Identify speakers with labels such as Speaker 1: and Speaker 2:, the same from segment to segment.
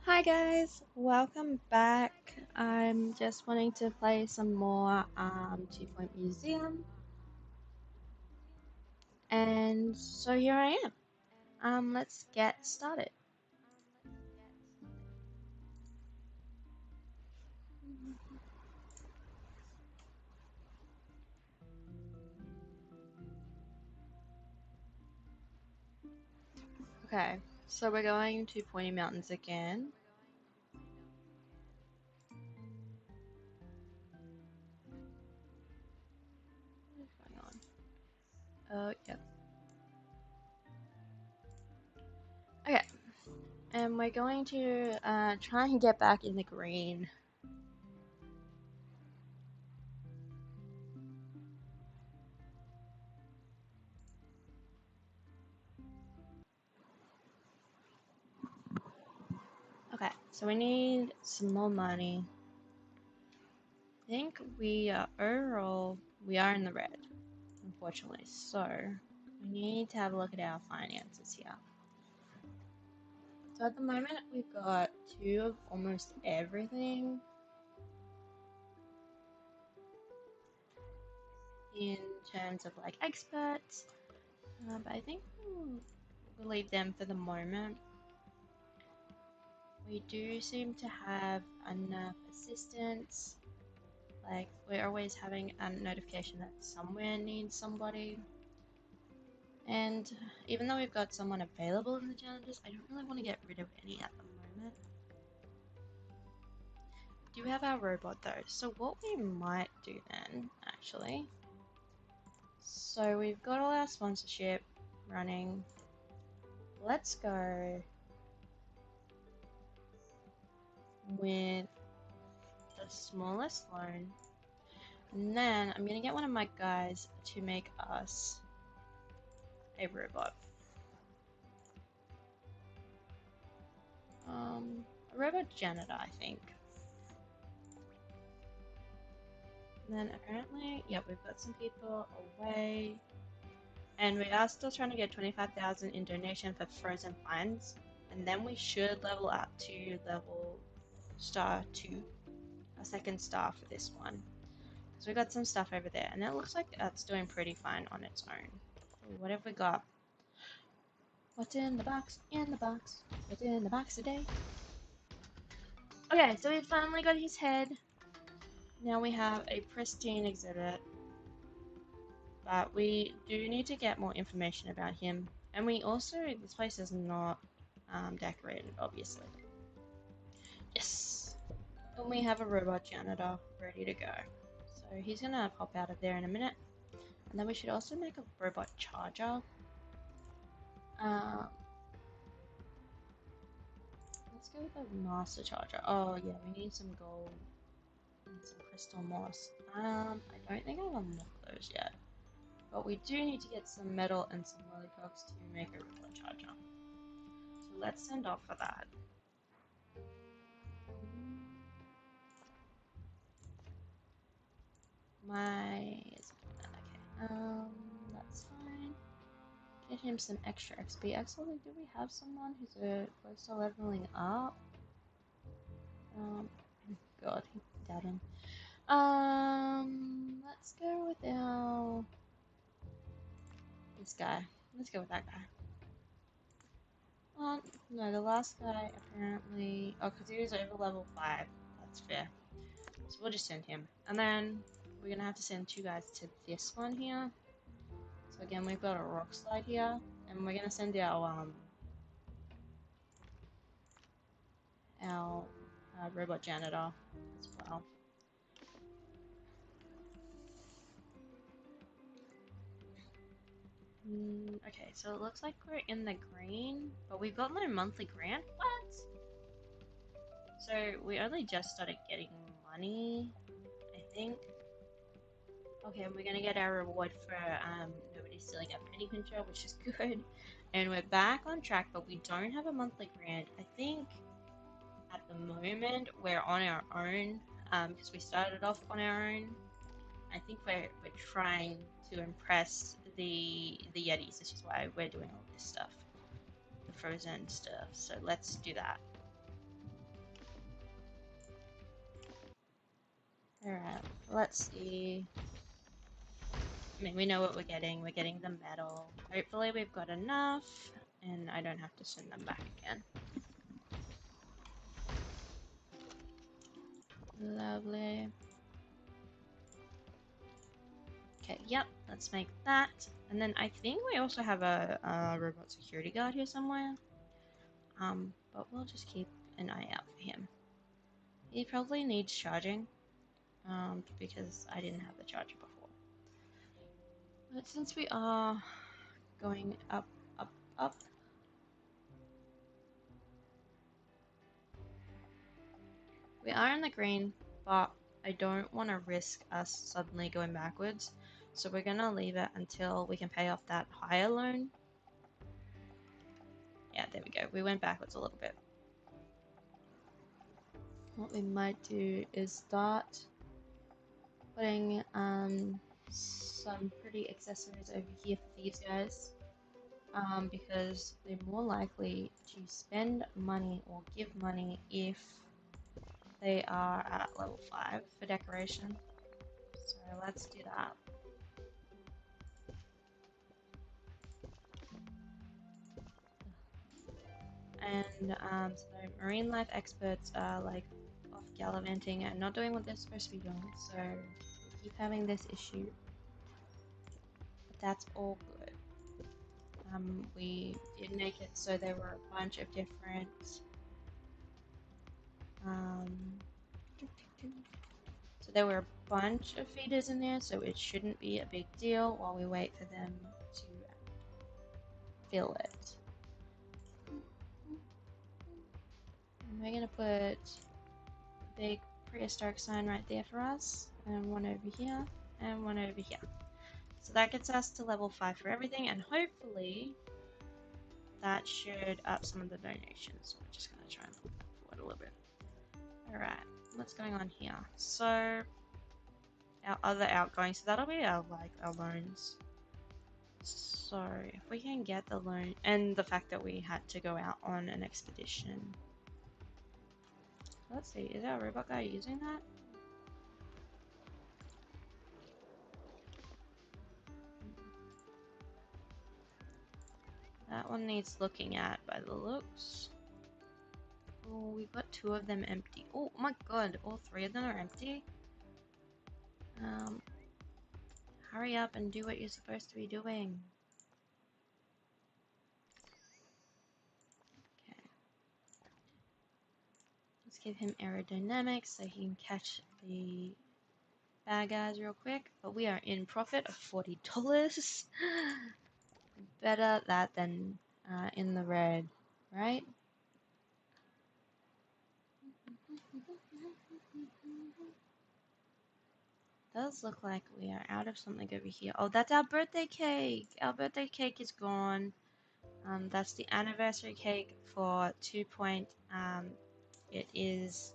Speaker 1: Hi guys, welcome back. I'm just wanting to play some more 2 Point Museum, and so here I am. Let's get started. Okay, so we're going to Pointy Mountains again. What's going on? Oh, yep. Okay, and we're going to try and get back in the green. Okay, so we need some more money. I think we are overall we are in the red, unfortunately. So we need to have a look at our finances here. So at the moment we've got two of almost everything in terms of like experts, but I think we'll leave them for the moment. We do seem to have enough assistants. Like we're always having a notification that somewhere needs somebody. And even though we've got someone available in the challenges, I don't really want to get rid of any at the moment. Do have our robot though, so what we might do then, actually. So we've got all our sponsorship running. Let's go with the smallest loan. And then I'm gonna get one of my guys to make us a robot. A robot janitor, I think. And then apparently, yep, we've got some people away. And we are still trying to get 25,000 in donation for frozen funds. And then we should level up to level star 2, a second star for this one. So we got some stuff over there, and it looks like it's doing pretty fine on its own. What have we got? What's in the box? In the box. What's in the box today? Okay, so we finally got his head. Now we have a pristine exhibit. But we do need to get more information about him. And we also, this place is not decorated, obviously. Yes! And we have a robot janitor ready to go. So he's gonna pop out of there in a minute. And then we should also make a robot charger. Let's go with the master charger. Oh yeah, we need some gold and some crystal moss. I don't think I've unlocked those yet. But we do need to get some metal and some lollipops to make a robot charger. So let's send off for that. Okay, that's fine. Get him some extra XP. Actually, do we have someone who's close to leveling up? God, doubt him. Let's go with this guy. Let's go with that guy. No, the last guy apparently. Oh, because he was over level 5. That's fair. So we'll just send him. And then we're gonna have to send 2 guys to this one here. So again, we've got a rock slide here, and we're gonna send our robot janitor as well. Okay, so it looks like we're in the green, but we've got no monthly grant. What? So we only just started getting money, I think. Okay, and we're gonna get our reward for nobody stealing a penny pincher, which is good. And we're back on track, but we don't have a monthly grant. I think at the moment we're on our own because we started off on our own. I think we're trying to impress the Yetis, which is why we're doing all this stuff, the frozen stuff. So let's do that. Alright, let's see. I mean, we know what we're getting. We're getting the metal. Hopefully we've got enough, and I don't have to send them back again. Lovely. Okay, yep, let's make that. And then I think we also have a robot security guard here somewhere. But we'll just keep an eye out for him. He probably needs charging, because I didn't have the charger before. But since we are going up, up, up, we are in the green, but I don't want to risk us suddenly going backwards. So we're gonna leave it until we can pay off that higher loan. Yeah, there we go. We went backwards a little bit. What we might do is start putting some pretty accessories over here for these guys, because they're more likely to spend money or give money if they are at level 5 for decoration. So let's do that. And so marine life experts are like off gallivanting and not doing what they're supposed to be doing, so we keep having this issue. But that's all good. We did make it so there were a bunch of different so there were a bunch of feeders in there, so it shouldn't be a big deal while we wait for them to fill it. And we're gonna put a big prehistoric sign right there for us, and one over here, and one over here. So that gets us to level 5 for everything, and hopefully that should up some of the donations. So we're just gonna try and move that forward a little bit. Alright, what's going on here? So our other outgoing, so that'll be our loans. So if we can get the loan, and the fact that we had to go out on an expedition. Let's see, is our robot guy using that? That one needs looking at by the looks. Oh, we've got 2 of them empty. Oh my god, all 3 of them are empty? Hurry up and do what you're supposed to be doing. Okay. Let's give him aerodynamics so he can catch the bad guys real quick. But we are in profit of $40. Better that than in the red, right? Does look like we are out of something over here. Oh, that's our birthday cake. Our birthday cake is gone. That's the anniversary cake for 2 Point. It is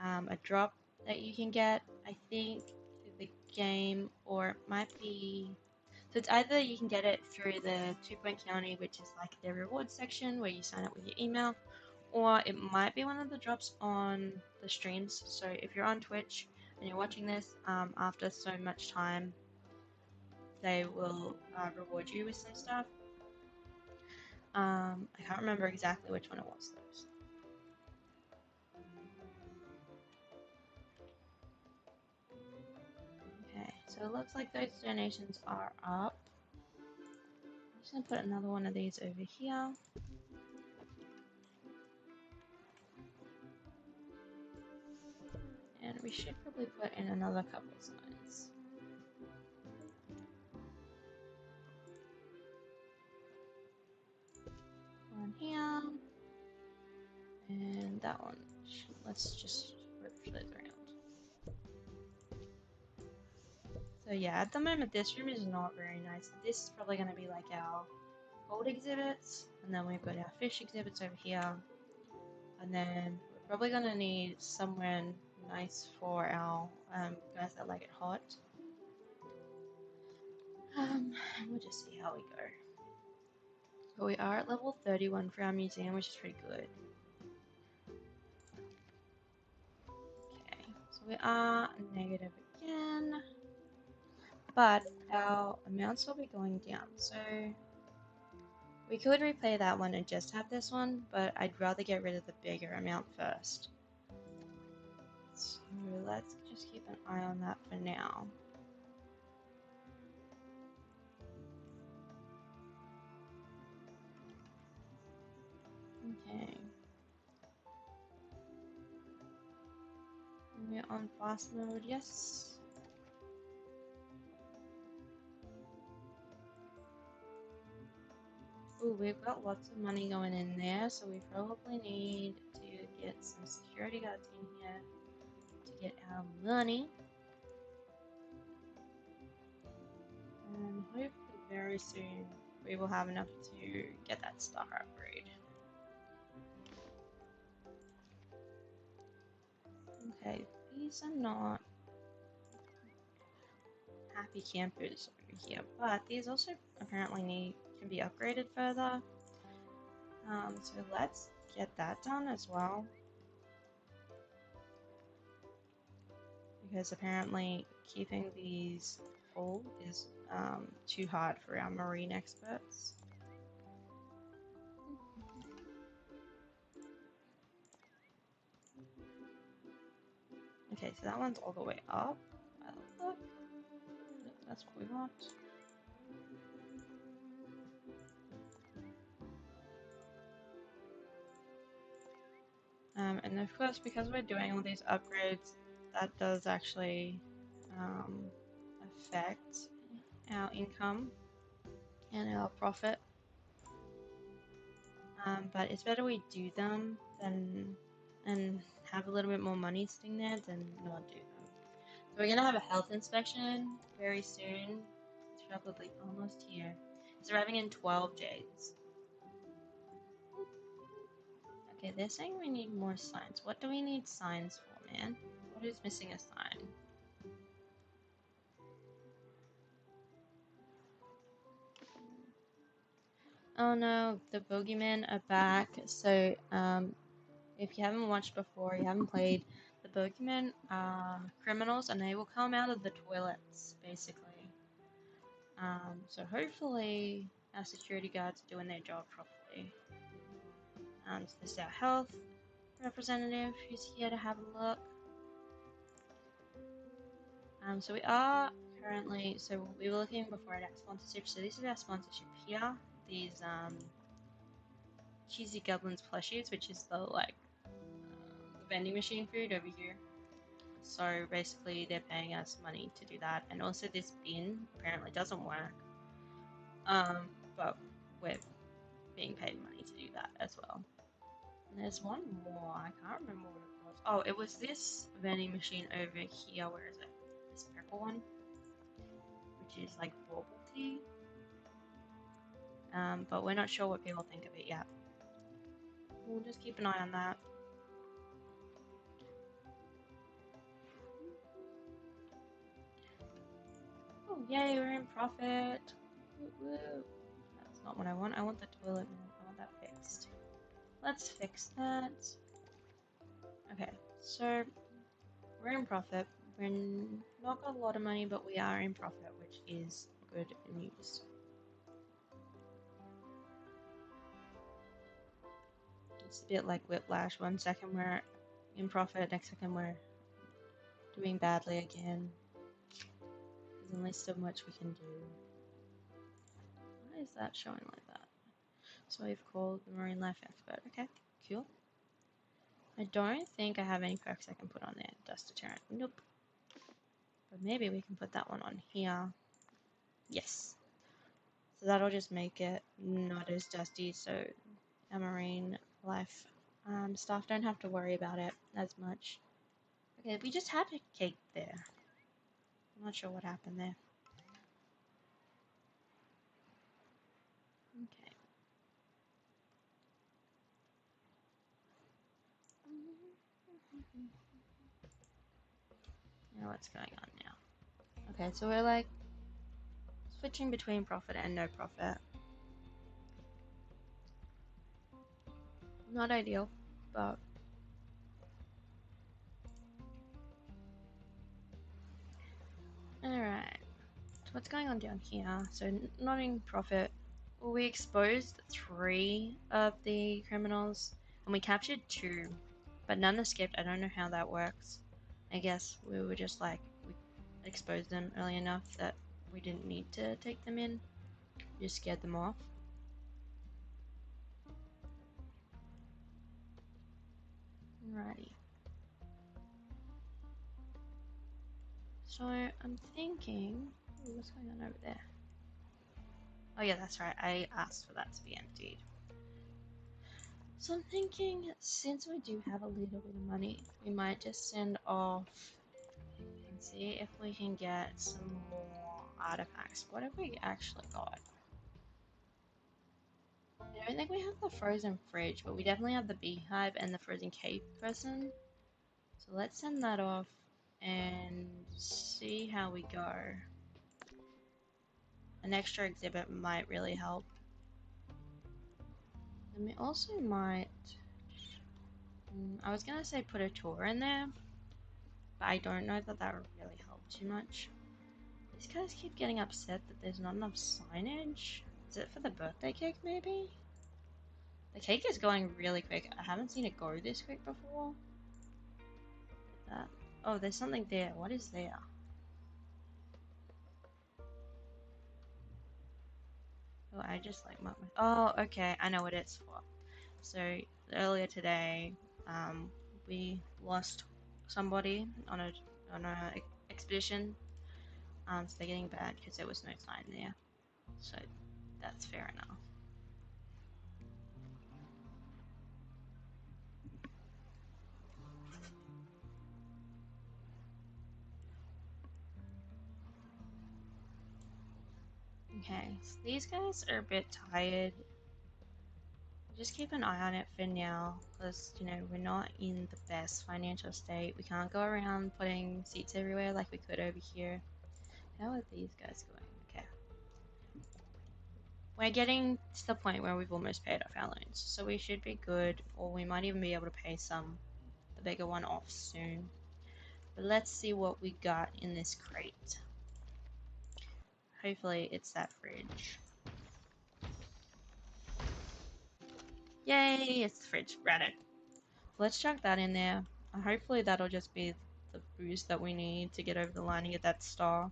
Speaker 1: a drop that you can get, I think, through the game, or it might be. So it's either you can get it through the 2 Point County, which is like their rewards section where you sign up with your email, or it might be one of the drops on the streams. So if you're on Twitch and you're watching this, after so much time, they will reward you with some stuff. I can't remember exactly which one it was though. Okay, so it looks like those donations are up. I'm just gonna put another one of these over here. And we should probably put in another couple of signs. One here. And that one. Let's just rip those around. So yeah, at the moment this room is not very nice. This is probably going to be like our gold exhibits. And then we've got our fish exhibits over here. And then we're probably going to need somewhere nice for our guys that like it hot. And we'll just see how we go. But we are at level 31 for our museum, which is pretty good. Okay, so we are negative again, but our amounts will be going down. So we could replay that one and just have this one, but I'd rather get rid of the bigger amount first. So let's just keep an eye on that for now. Okay. We're on fast mode, yes. Ooh, we've got lots of money going in there, so we probably need to get some security guards in here to get our money. And hopefully very soon we will have enough to get that star upgrade. Okay, these are not happy campers over here, but these also apparently can be upgraded further. So let's get that done as well. Because apparently keeping these full is too hard for our marine experts. Okay, so that one's all the way up. Look. That's what we want. And of course, because we're doing all these upgrades, that does actually affect our income and our profit. But it's better we do them than and have a little bit more money sitting there than not do them. So we're gonna have a health inspection very soon. It's probably almost here. It's arriving in 12 days. Okay, they're saying we need more signs. What do we need signs for, man? What is missing a sign? Oh no, the bogeymen are back. So, if you haven't watched before, you haven't played, the bogeymen are criminals and they will come out of the toilets, basically. So hopefully our security guards are doing their job properly. So this is our health representative who's here to have a look. So we are currently, so we were looking before at our sponsorship. So this is our sponsorship here. These cheesy goblins plushies, which is the vending machine food over here. So basically, they're paying us money to do that, and also this bin apparently doesn't work. But we're being paid money to do that as well. And there's one more. I can't remember what it was. Oh, it was this vending machine over here. Where is it? This purple one, which is like bubble tea. But we're not sure what people think of it yet. We'll just keep an eye on that. Oh, yay, we're in profit. Woo woo. That's not what I want. I want the toilet. I want that fixed. Let's fix that. Okay, so we're in profit. We're not got a lot of money, but we are in profit, which is good news. It's a bit like Whiplash. 1 second we're in profit, next second we're doing badly again. There's only so much we can do. Why is that showing like that? So we've called the marine life expert. Okay, cool. I don't think I have any perks I can put on there. Dust deterrent. Nope. But maybe we can put that one on here. Yes. So that'll just make it not as dusty, so our marine life staff don't have to worry about it as much. Okay, we just had a cake there. I'm not sure what happened there. Okay. Now what's going on now? Okay, so we're like switching between profit and no profit. Not ideal, but Alright. So what's going on down here? So not in profit. Well, we exposed 3 of the criminals and we captured 2, but none escaped. I don't know how that works. I guess we were just like, we exposed them early enough that we didn't need to take them in. We just scared them off. Alrighty. So I'm thinking, ooh, what's going on over there? Oh yeah, that's right. I asked for that to be emptied. So I'm thinking, since we do have a little bit of money, we might just send off and see if we can get some more artifacts. What have we actually got? I don't think we have the frozen fridge, but we definitely have the beehive and the frozen cave person. So let's send that off and see how we go. An extra exhibit might really help. And we also might... I was gonna say put a tour in there, but I don't know that that would really help too much. These guys keep getting upset that there's not enough signage. Is it for the birthday cake, maybe? The cake is going really quick. I haven't seen it go this quick before. Oh, there's something there. What is there? Oh, I just like my... Oh, okay. I know what it's for. So, earlier today, we lost somebody on a expedition. So they're getting bad because there was no sign there. So that's fair enough. Okay, so these guys are a bit tired. Just keep an eye on it for now, because, you know, we're not in the best financial state. We can't go around putting seats everywhere like we could over here. How are these guys going? Okay. We're getting to the point where we've almost paid off our loans, so we should be good, or we might even be able to pay the bigger one off soon. But let's see what we got in this crate. Hopefully it's that fridge. Yay, it's the fridge. Reddit. Let's chuck that in there. Hopefully that'll just be the boost that we need to get over the line and get that star.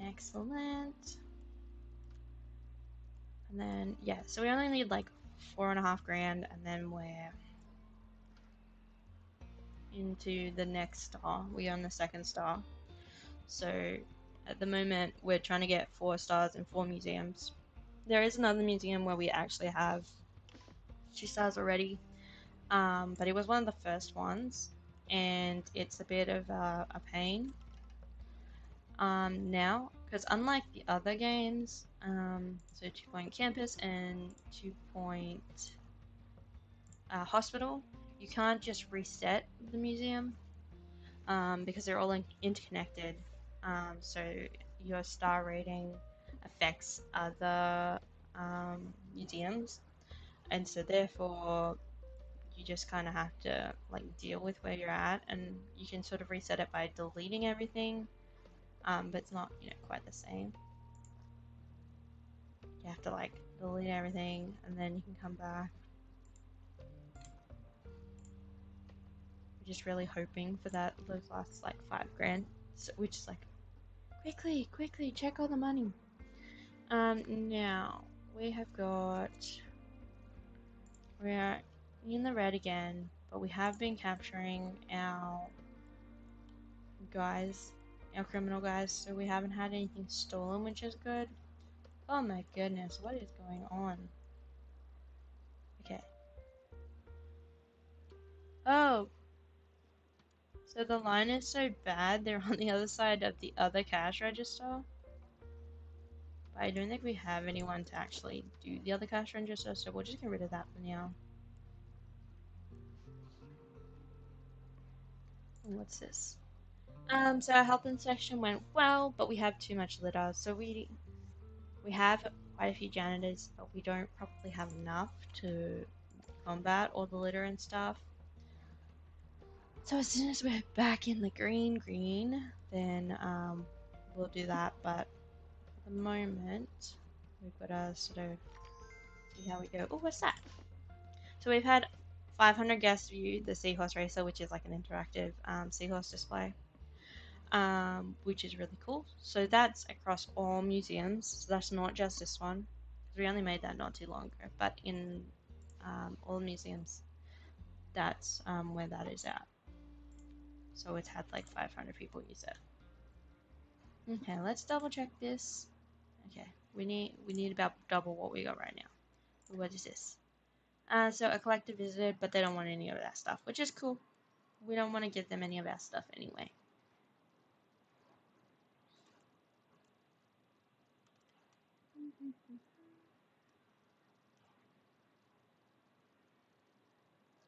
Speaker 1: Excellent. And then, yeah, so we only need like 4.5 grand, and then we're into the next star. We own the second star. So at the moment, we're trying to get 4 stars in 4 museums. There is another museum where we actually have 2 stars already, but it was one of the first ones, and it's a bit of a pain now, because unlike the other games, so 2 Point Campus and 2 Point Hospital, you can't just reset the museum because they're all interconnected. So your star rating affects other museums, and so therefore you just kind of have to like deal with where you're at, and you can sort of reset it by deleting everything, but it's not, you know, quite the same. You have to like delete everything and then you can come back. We're just really hoping for those last like 5 grand, so we're just like, quickly check all the money. Now we have got, we're in the red again, but we have been capturing our guys, our criminal guys, so we haven't had anything stolen, which is good. Oh my goodness, what is going on? Okay. Oh, so the line is so bad, they're on the other side of the other cash register. But I don't think we have anyone to actually do the other cash register, so we'll just get rid of that for now. What's this? So our health inspection went well, but we have too much litter, so we have quite a few janitors, but we don't probably have enough to combat all the litter and stuff. So as soon as we're back in the green, then we'll do that. But at the moment, we've got to sort of see how we go. Oh, what's that? So we've had 500 guests view the Seahorse Racer, which is like an interactive seahorse display, which is really cool. So that's across all museums. So that's not just this one, because we only made that not too long ago. But in all museums, that's where that is at. So it's had like 500 people use it. Okay, let's double check this. Okay, we need about double what we got right now. What is this? So a collector visited, but they don't want any of that stuff, which is cool. We don't want to give them any of our stuff anyway.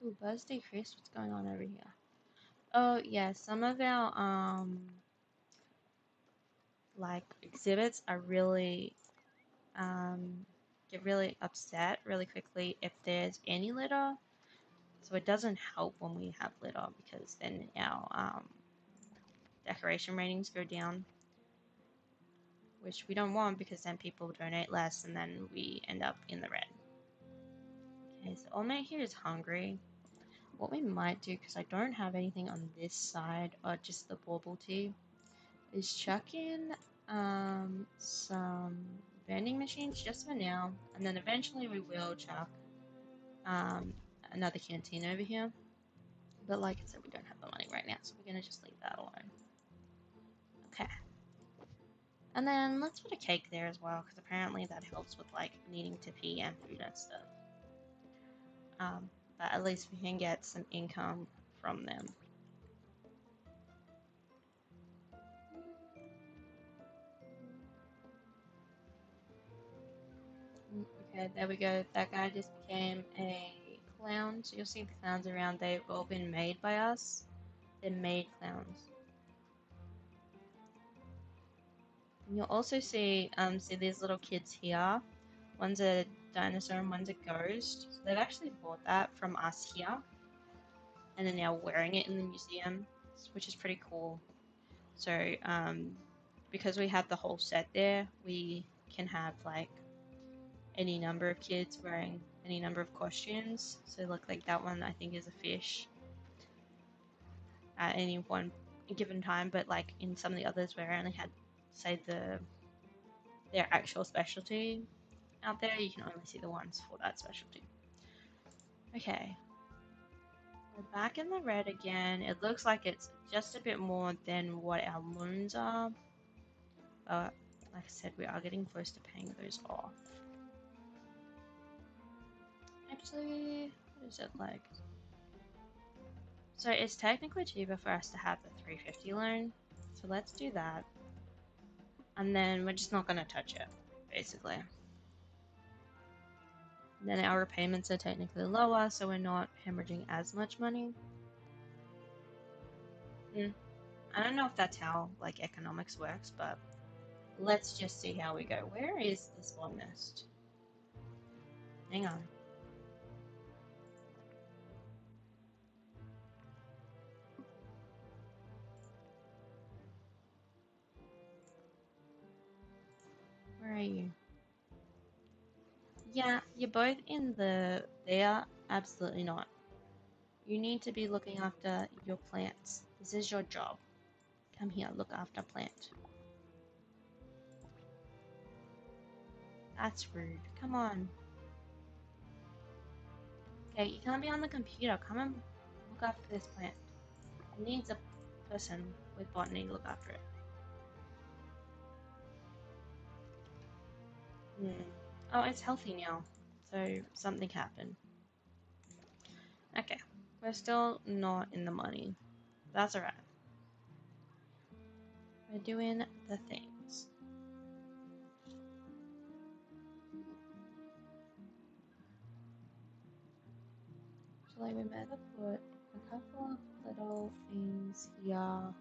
Speaker 1: Ooh, Birthday Chris, what's going on over here? Oh yeah, some of our like exhibits are really get really upset really quickly if there's any litter. So it doesn't help when we have litter, because then our decoration ratings go down, which we don't want, because then people donate less and then we end up in the red. Okay, so Old Mate here is hungry. What we might do, because I don't have anything on this side, or just the bauble tea, is chuck in some vending machines just for now, and then eventually we will chuck another canteen over here. But like I said, we don't have the money right now, so we're gonna just leave that alone. Okay. And then let's put a cake there as well, because apparently that helps with like needing to pee and food and stuff. But at least we can get some income from them. Okay, there we go. That guy just became a clown. So you'll see the clowns around. They've all been made by us. They're made clowns. And you'll also see these little kids here. One's a dinosaur and one's a ghost. So they've actually bought that from us here, and are now wearing it in the museum, which is pretty cool. So because we have the whole set there, we can have like any number of kids wearing any number of costumes. So look, like that one I think is a fish at any one given time, but like in some of the others where I only had, say, their actual specialty out there, you can only see the ones for that specialty. Okay, we're back in the red again. It looks like it's just a bit more than what our loans are, but like I said, we are getting close to paying those off. Actually, what is it like? So it's technically cheaper for us to have the 350 loan, so let's do that. And then we're just not going to touch it, basically. Then our repayments are technically lower, so we're not hemorrhaging as much money. I don't know if that's how like economics works, but let's just see how we go. Where is this botanist? Hang on. Where are you? Yeah, you're both in the there. Absolutely not. You need to be looking after your plants. This is your job. Come here, look after plant. That's rude. Come on. Okay, you can't be on the computer. Come and look after this plant. It needs a person with botany to look after it. Oh, it's healthy now. So something happened. Okay, we're still not in the money. That's alright. We're doing the things. So like we better put a couple of little things here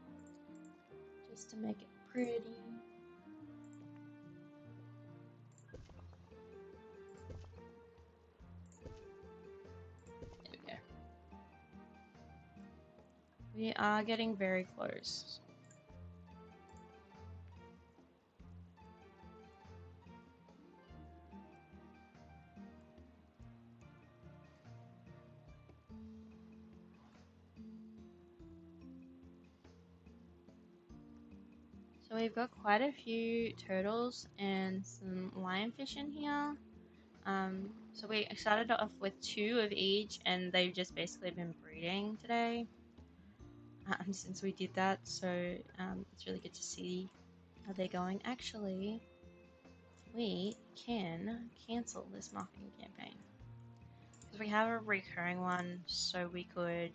Speaker 1: just to make it pretty. We are getting very close. So we've got quite a few turtles and some lionfish in here. So we started off with 2 of each, and they've just basically been breeding today since we did that. So it's really good to see how they're going. Actually, we can cancel this marketing campaign because we have a recurring one, so we could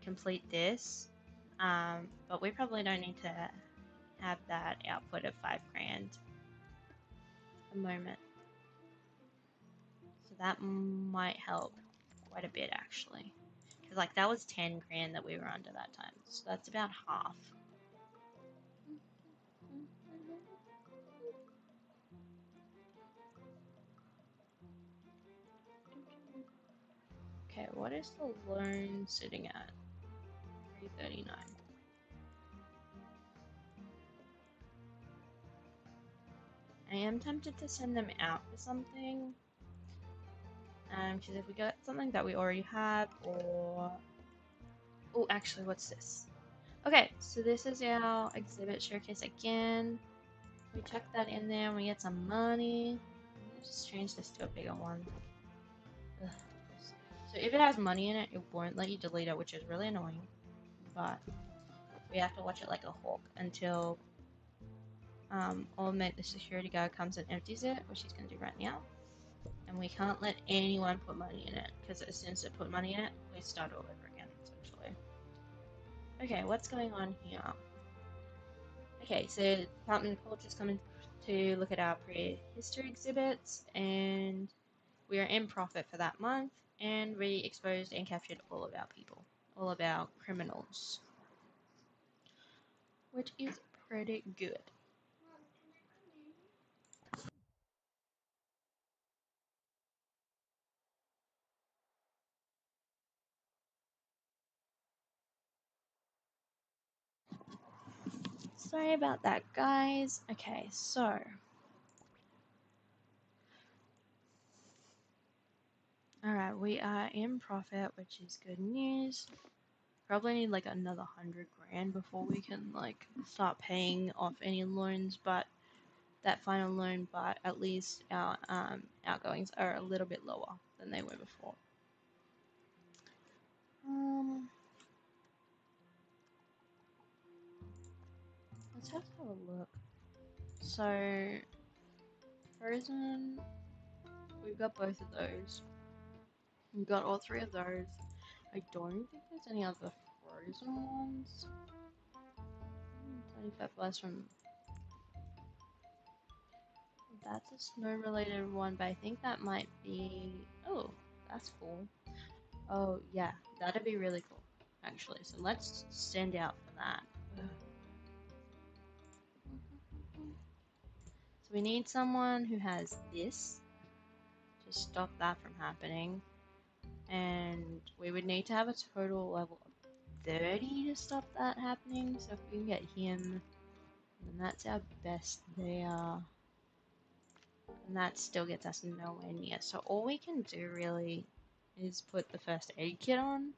Speaker 1: complete this. But we probably don't need to have that output of 5 grand at the moment. So that might help quite a bit actually. Because like that was 10 grand that we were under that time. So that's about half. Okay, what is the loan sitting at? 339. I am tempted to send them out for something. Because if we get something that we already have, or... Oh, actually, what's this? Okay, so this is our exhibit showcase again. We chuck that in there and we get some money. Let's just change this to a bigger one. Ugh. So if it has money in it, it won't let you delete it, which is really annoying. But we have to watch it like a hawk until the security guard comes and empties it, which he's going to do right now. And we can't let anyone put money in it, because as soon as they put money in it, we start all over again, essentially. Okay, what's going on here? Okay, so Department of Culture's coming to look at our prehistory exhibits, and we are in profit for that month, and we exposed and captured all of our people, all of our criminals, which is pretty good. Sorry about that, guys. Okay, so alright, we are in profit, which is good news. Probably need like another 100 grand before we can like start paying off any loans, but that final loan, but at least our outgoings are a little bit lower than they were before. Let's have to have a look. So frozen, we've got both of those. We've got all 3 of those. I don't think there's any other frozen ones. 25 less from. That's a snow related one, but I think that might be. Oh, that's cool. Oh, yeah, that'd be really cool, actually. So let's send out for that. So we need someone who has this to stop that from happening. And we would need to have a total level of 30 to stop that happening. So if we can get him, then that's our best there. And that still gets us nowhere near. So all we can do really is put the first aid kit on.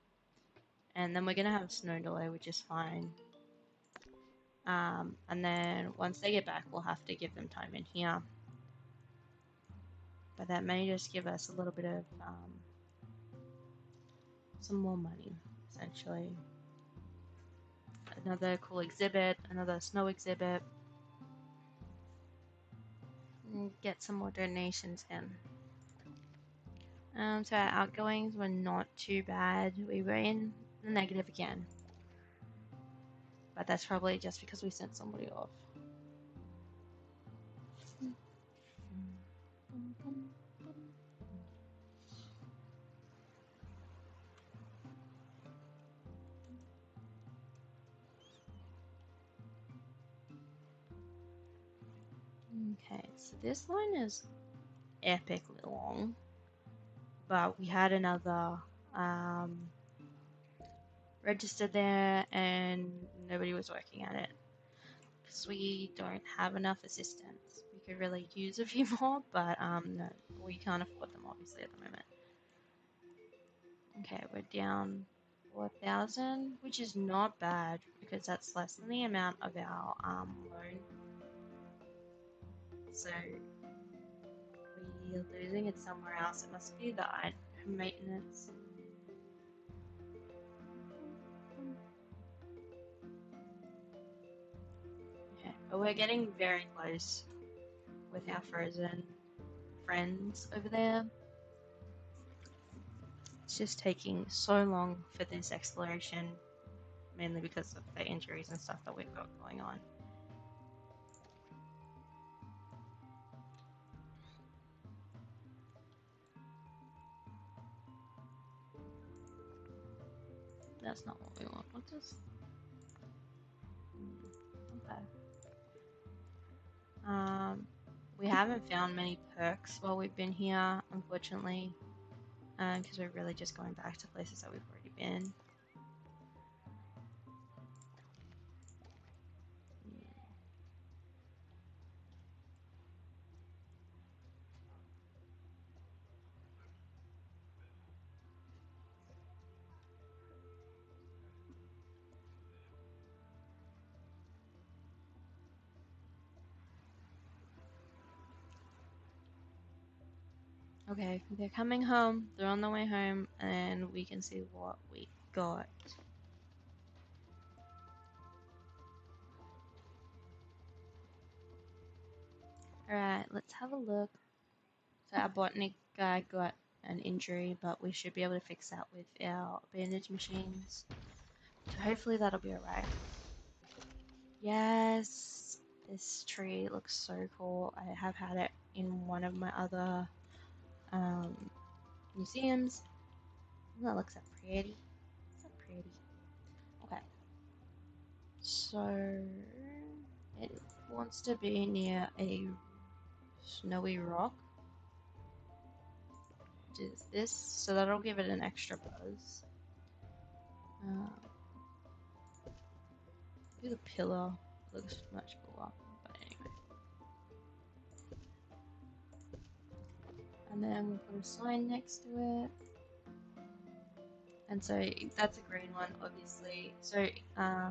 Speaker 1: And then we're going to have a snow delay, which is fine. And then once they get back, we'll have to give them time in here. But that may just give us a little bit of some more money, essentially. Another cool exhibit, another snow exhibit. And get some more donations in. So our outgoings were not too bad. We were in the negative again. But that's probably just because we sent somebody off. Okay, so this line is epically long. But we had another registered there and nobody was working at it because we don't have enough assistants. We could really use a few more, but no, we can't afford them obviously at the moment. Okay, we're down 4,000, which is not bad because that's less than the amount of our loan. So we're losing it somewhere else. It must be the maintenance. Okay, but we're getting very close with our frozen friends over there. It's just taking so long for this exploration, mainly because of the injuries and stuff that we've got going on. That's not what we want. What's this? Okay. We haven't found many perks while we've been here, unfortunately, because we're really just going back to places that we've already been. Okay, they're coming home. They're on the way home, and we can see what we got. Alright, let's have a look. So our botany guy got an injury, but we should be able to fix that with our bandage machines. So hopefully that'll be alright. Yes! This tree looks so cool. I have had it in one of my other museums. That looks so pretty. So pretty. Okay. So it wants to be near a snowy rock. Which is this, so that'll give it an extra buzz. The pillar looks much cooler, but anyway. And then we'll put a sign next to it. And so that's a green one, obviously. So I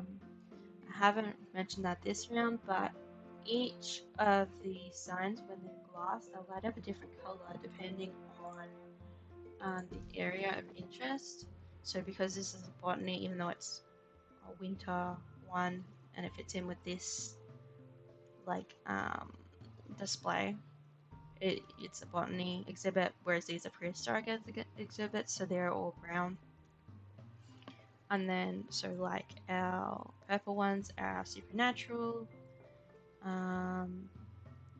Speaker 1: haven't mentioned that this round, but each of the signs, when they're glass, they'll light up a different color depending on the area of interest. So because this is a botany, even though it's a winter one, and it fits in with this like display, it's a botany exhibit, whereas these are prehistoric exhibits, so they're all brown. And then, so like our purple ones are supernatural,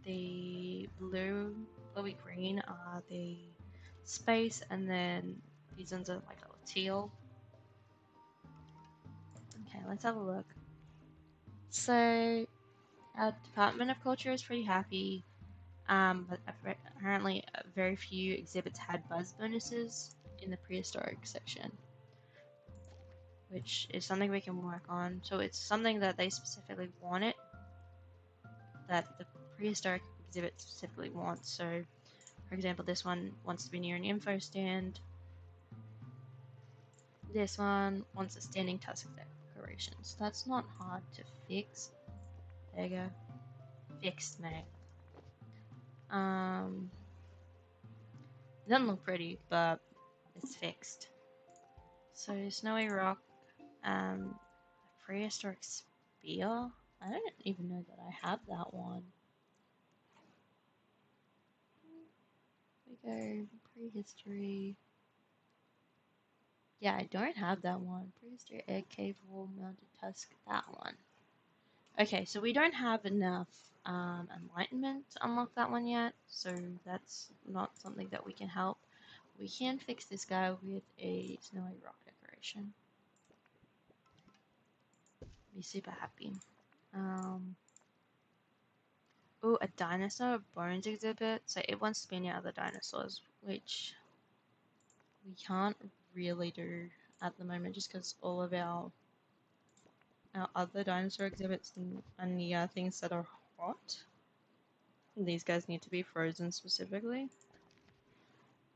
Speaker 1: the bluey green are the space, and then these ones are like a teal. Okay, let's have a look. So our Department of Culture is pretty happy, but apparently very few exhibits had buzz bonuses in the prehistoric section, which is something we can work on. So it's something that they specifically wanted, that the prehistoric exhibit specifically wants. So, for example, this one wants to be near an info stand. This one wants a standing tusk decoration. So that's not hard to fix. There you go. Fixed, mate. It doesn't look pretty, but it's fixed. So Snowy Rock, prehistoric spear. I don't even know that I have that one. We go prehistory. Yeah, I don't have that one. Prehistory egg cave wall mounted tusk. That one. Okay, so we don't have enough enlightenment to unlock that one yet, so that's not something that we can help. We can fix this guy with a snowy rock decoration. Be super happy. Oh, a dinosaur bones exhibit. So it wants to be near other dinosaurs, which we can't really do at the moment, just because all of our other dinosaur exhibits are near things that are hot. These guys need to be frozen specifically.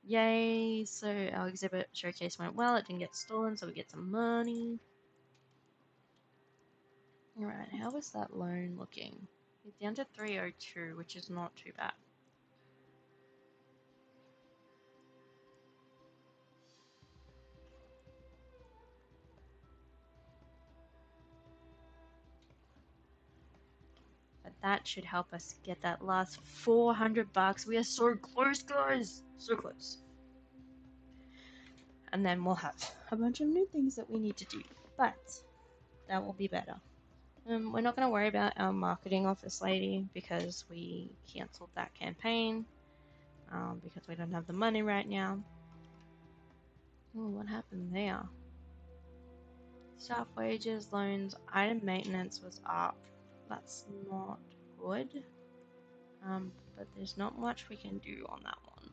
Speaker 1: Yay! So our exhibit showcase went well. It didn't get stolen, so we get some money. Alright, how is that loan looking? It's down to 302, which is not too bad. But that should help us get that last 400 bucks. We are so close, guys! So close. And then we'll have a bunch of new things that we need to do. But that will be better. We're not going to worry about our marketing office lady because we cancelled that campaign because we don't have the money right now. Oh, what happened there? Staff wages, loans, item maintenance was up. That's not good. But there's not much we can do on that one.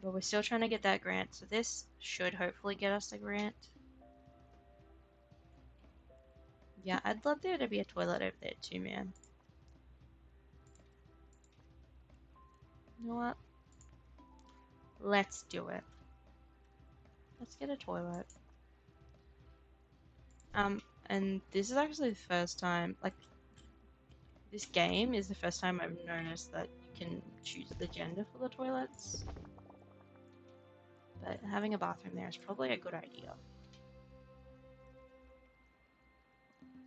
Speaker 1: But we're still trying to get that grant, so this should hopefully get us the grant. Yeah, I'd love there to be a toilet over there too, man. You know what? Let's do it. Let's get a toilet. And this is actually the first time, like, this game is the first time I've noticed that you can choose the gender for the toilets. But having a bathroom there is probably a good idea.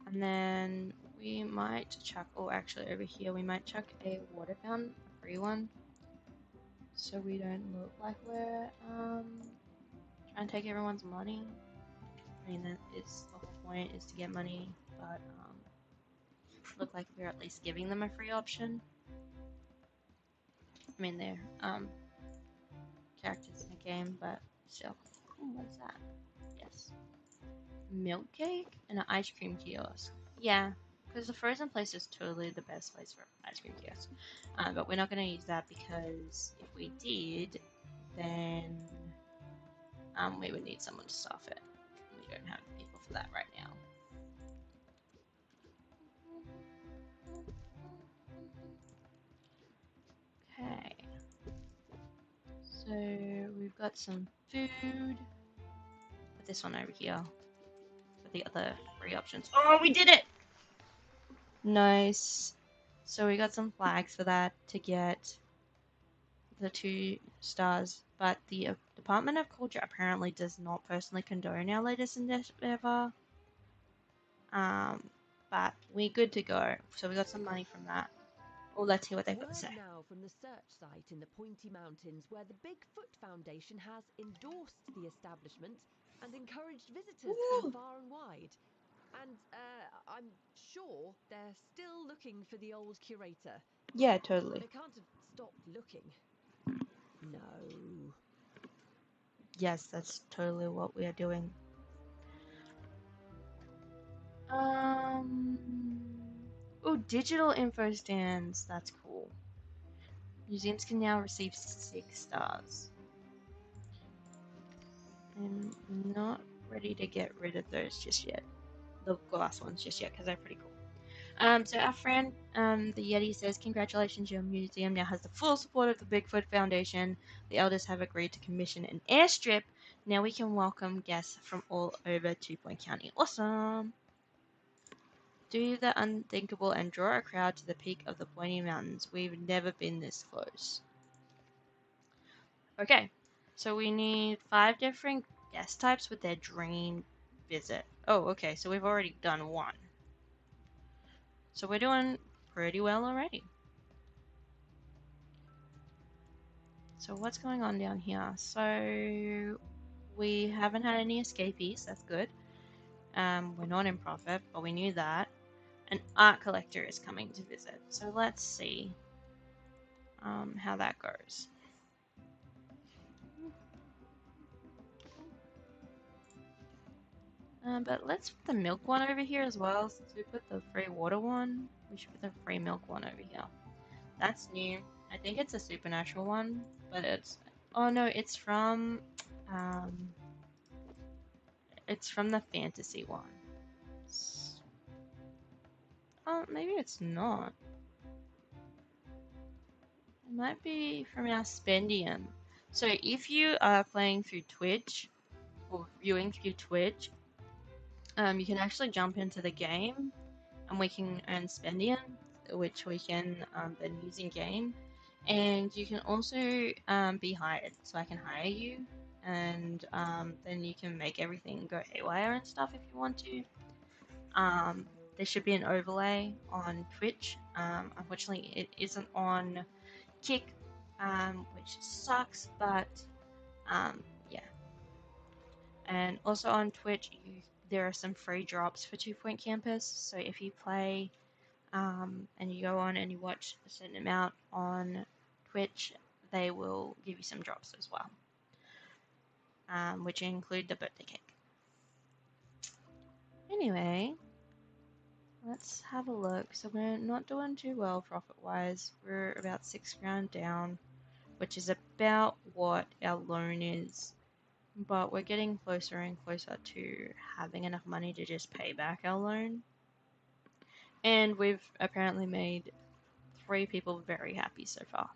Speaker 1: And then we might chuck, oh actually over here, we might chuck a water fountain, free one. So we don't look like we're trying to take everyone's money. I mean, that is the whole point, is to get money, but look like we're at least giving them a free option. I mean, they're characters in the game, but still. Oh, what's that? Yes. Milk cake and an ice cream kiosk. Yeah, because the frozen place is totally the best place for ice cream kiosk. But we're not going to use that because if we did, then we would need someone to staff it. We don't have people for that right now. Okay. So we've got some food. Put this one over here. Put the other three options. Oh, we did it! Nice. So we got some flags for that to get the 2 stars, but the Department of Culture apparently does not personally condone our latest endeavor. But we're good to go. So we got some money from that. Oh, let's hear what they've got to say.
Speaker 2: Now from the search site in the Pointy Mountains, where the Bigfoot Foundation has endorsed the establishment and encouraged visitors from far and wide. And I'm sure they're still looking for the old curator.
Speaker 1: Yeah, totally.
Speaker 2: They can't have stopped looking. No.
Speaker 1: Yes, that's totally what we are doing. Oh, digital info stands. That's cool. Museums can now receive 6 stars. I'm not ready to get rid of those just yet. The glass ones just yet, because they're pretty cool. So our friend, the Yeti says, congratulations, your museum now has the full support of the Bigfoot Foundation. The elders have agreed to commission an airstrip. Now we can welcome guests from all over Two Point County. Awesome! Do the unthinkable and draw a crowd to the peak of the Pointy Mountains. We've never been this close. Okay, so we need 5 different guest types with their dream visit. Oh, okay, so we've already done 1. So we're doing pretty well already. So what's going on down here? So we haven't had any escapees, that's good. We're not in profit, but we knew that. An art collector is coming to visit. So let's see how that goes. But let's put the milk one over here as well. Since we put the free water one, we should put the free milk one over here. That's new. I think it's a supernatural one, but it's Oh no, um, it's from the fantasy one. Oh, maybe it's not. It might be from our Spendium. So if you are playing through Twitch or viewing through Twitch, you can actually jump into the game and we can earn Spendium, which we can then use in game. And you can also be hired, so I can hire you, and then you can make everything go haywire and stuff if you want to. There should be an overlay on Twitch. Unfortunately, it isn't on Kick, which sucks, but yeah. And also on Twitch, there are some free drops for 2 Point Campus. So if you play and you go on and you watch a certain amount on Twitch, they will give you some drops as well, which include the birthday cake. Anyway, let's have a look. So we're not doing too well profit-wise. We're about 6 grand down, which is about what our loan is. But we're getting closer and closer to having enough money to just pay back our loan. And we've apparently made 3 people very happy so far.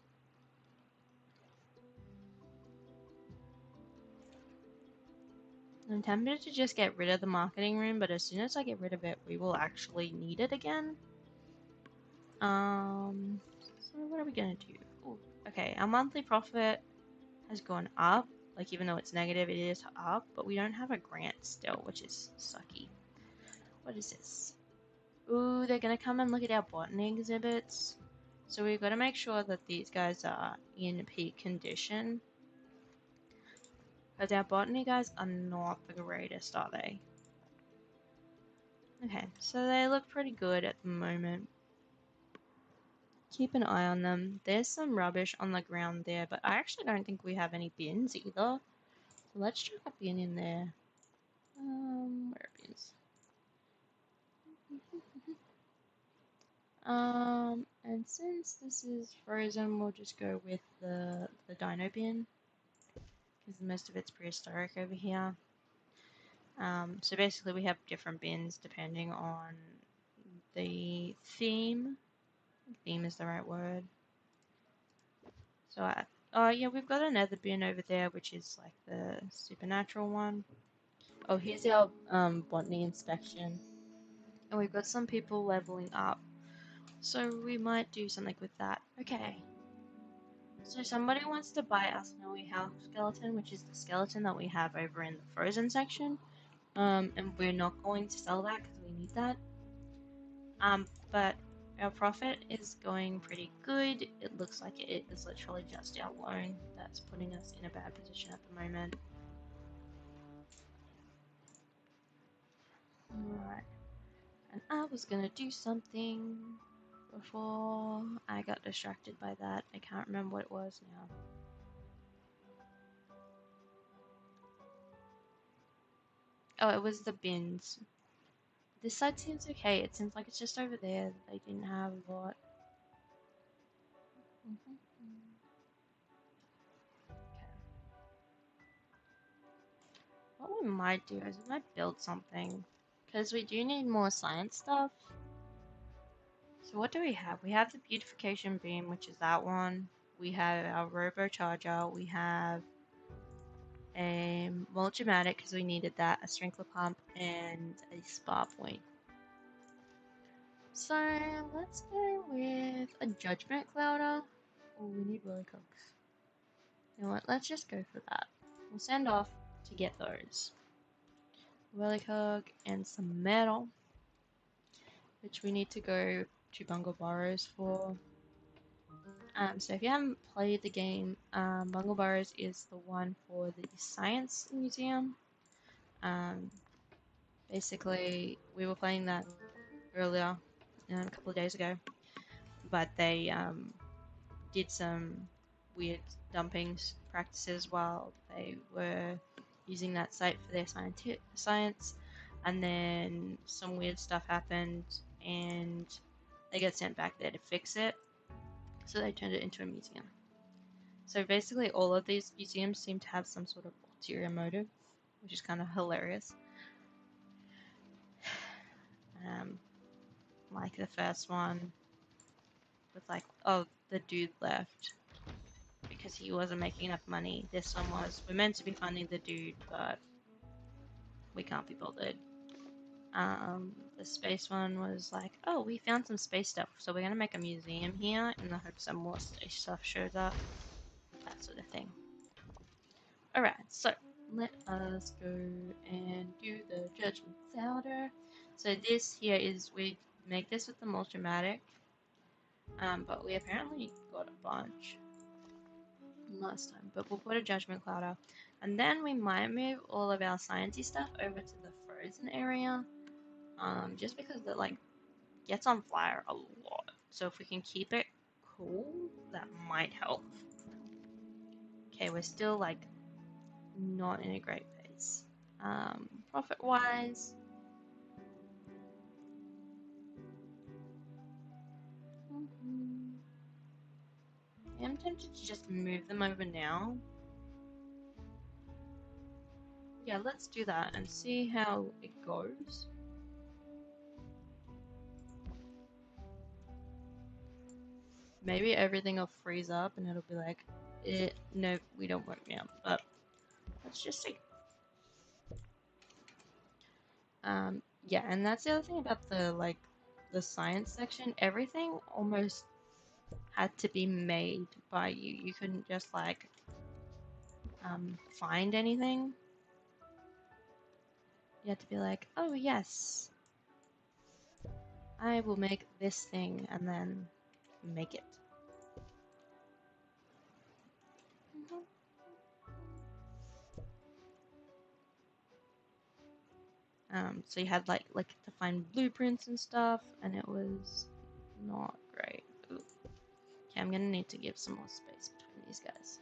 Speaker 1: I'm tempted to just get rid of the marketing room, but as soon as I get rid of it, we will actually need it again. So what are we gonna do? Ooh, okay, our monthly profit has gone up. Like, even though it's negative, it is up, but we don't have a grant still, which is sucky. What is this? Ooh, they're gonna come and look at our botany exhibits. So we've got to make sure that these guys are in peak condition. Because our botany guys are not the greatest, are they? Okay, so they look pretty good at the moment. Keep an eye on them. There's some rubbish on the ground there, but I actually don't think we have any bins either. So let's chuck a bin in there. Where are bins? And since this is frozen, we'll just go with the dino bin, because most of it's prehistoric over here. So basically we have different bins depending on the theme. Theme is the right word. So oh yeah, we've got another bin over there, which is like the supernatural one. Oh, here's our botany inspection. And we've got some people leveling up. So we might do something with that. Okay. So somebody wants to buy our snowy house skeleton, which is the skeleton that we have over in the frozen section. And we're not going to sell that because we need that. But our profit is going pretty good. It looks like it is literally just our loan that's putting us in a bad position at the moment. Alright. And I was gonna do something before I got distracted by that. I can't remember what it was now. Oh, it was the bins. This side seems okay. It seems like it's just over there. They didn't have a lot. Okay. What we might do is we might build something. Because we do need more science stuff. So what do we have? We have the beautification beam, which is that one. We have our robo charger. We have a mulchmatic because we needed that, a sprinkler pump, and a spa point. So let's go with a judgment clouder. Oh, we need willycocks. You know what? Let's just go for that. We'll send off to get those. Willycock and some metal, which we need to go to Bungle Burrows for. So if you haven't played the game, Bungle Burrows is the one for the Science Museum. Basically, we were playing that earlier, a couple of days ago, but they did some weird dumpings practices while they were using that site for their science, and then some weird stuff happened, and they got sent back there to fix it. So they turned it into a museum. So basically, all of these museums seem to have some sort of ulterior motive, which is kind of hilarious. Like the first one was like, oh, the dude left because he wasn't making enough money. This one was, we're meant to be funding the dude, but we can't be bothered. The space one was like, oh, we found some space stuff, so we're gonna make a museum here in the hopes that more space stuff shows up. That sort of thing. Alright, so let us go and do the Judgment Souter. So this here is, we make this with the Moltomatic, but we apparently got a bunch last time, but we'll put a Judgment Clouder. And then we might move all of our sciencey stuff over to the frozen area, just because it like gets on fire a lot. So if we can keep it cool, that might help. Okay, we're still like not in a great pace. Profit wise, I'm tempted to just move them over now. Yeah, let's do that and see how it goes. Maybe everything will freeze up and it'll be like, no, we don't work now. But let's just see. Yeah, and that's the other thing about the science section. Everything almost had to be made by you. You couldn't just like find anything. You had to be like, oh yes, I will make this thing, and then make it. So you had like to find blueprints and stuff, and it was not great. Ooh. Okay, I'm gonna need to give some more space between these guys.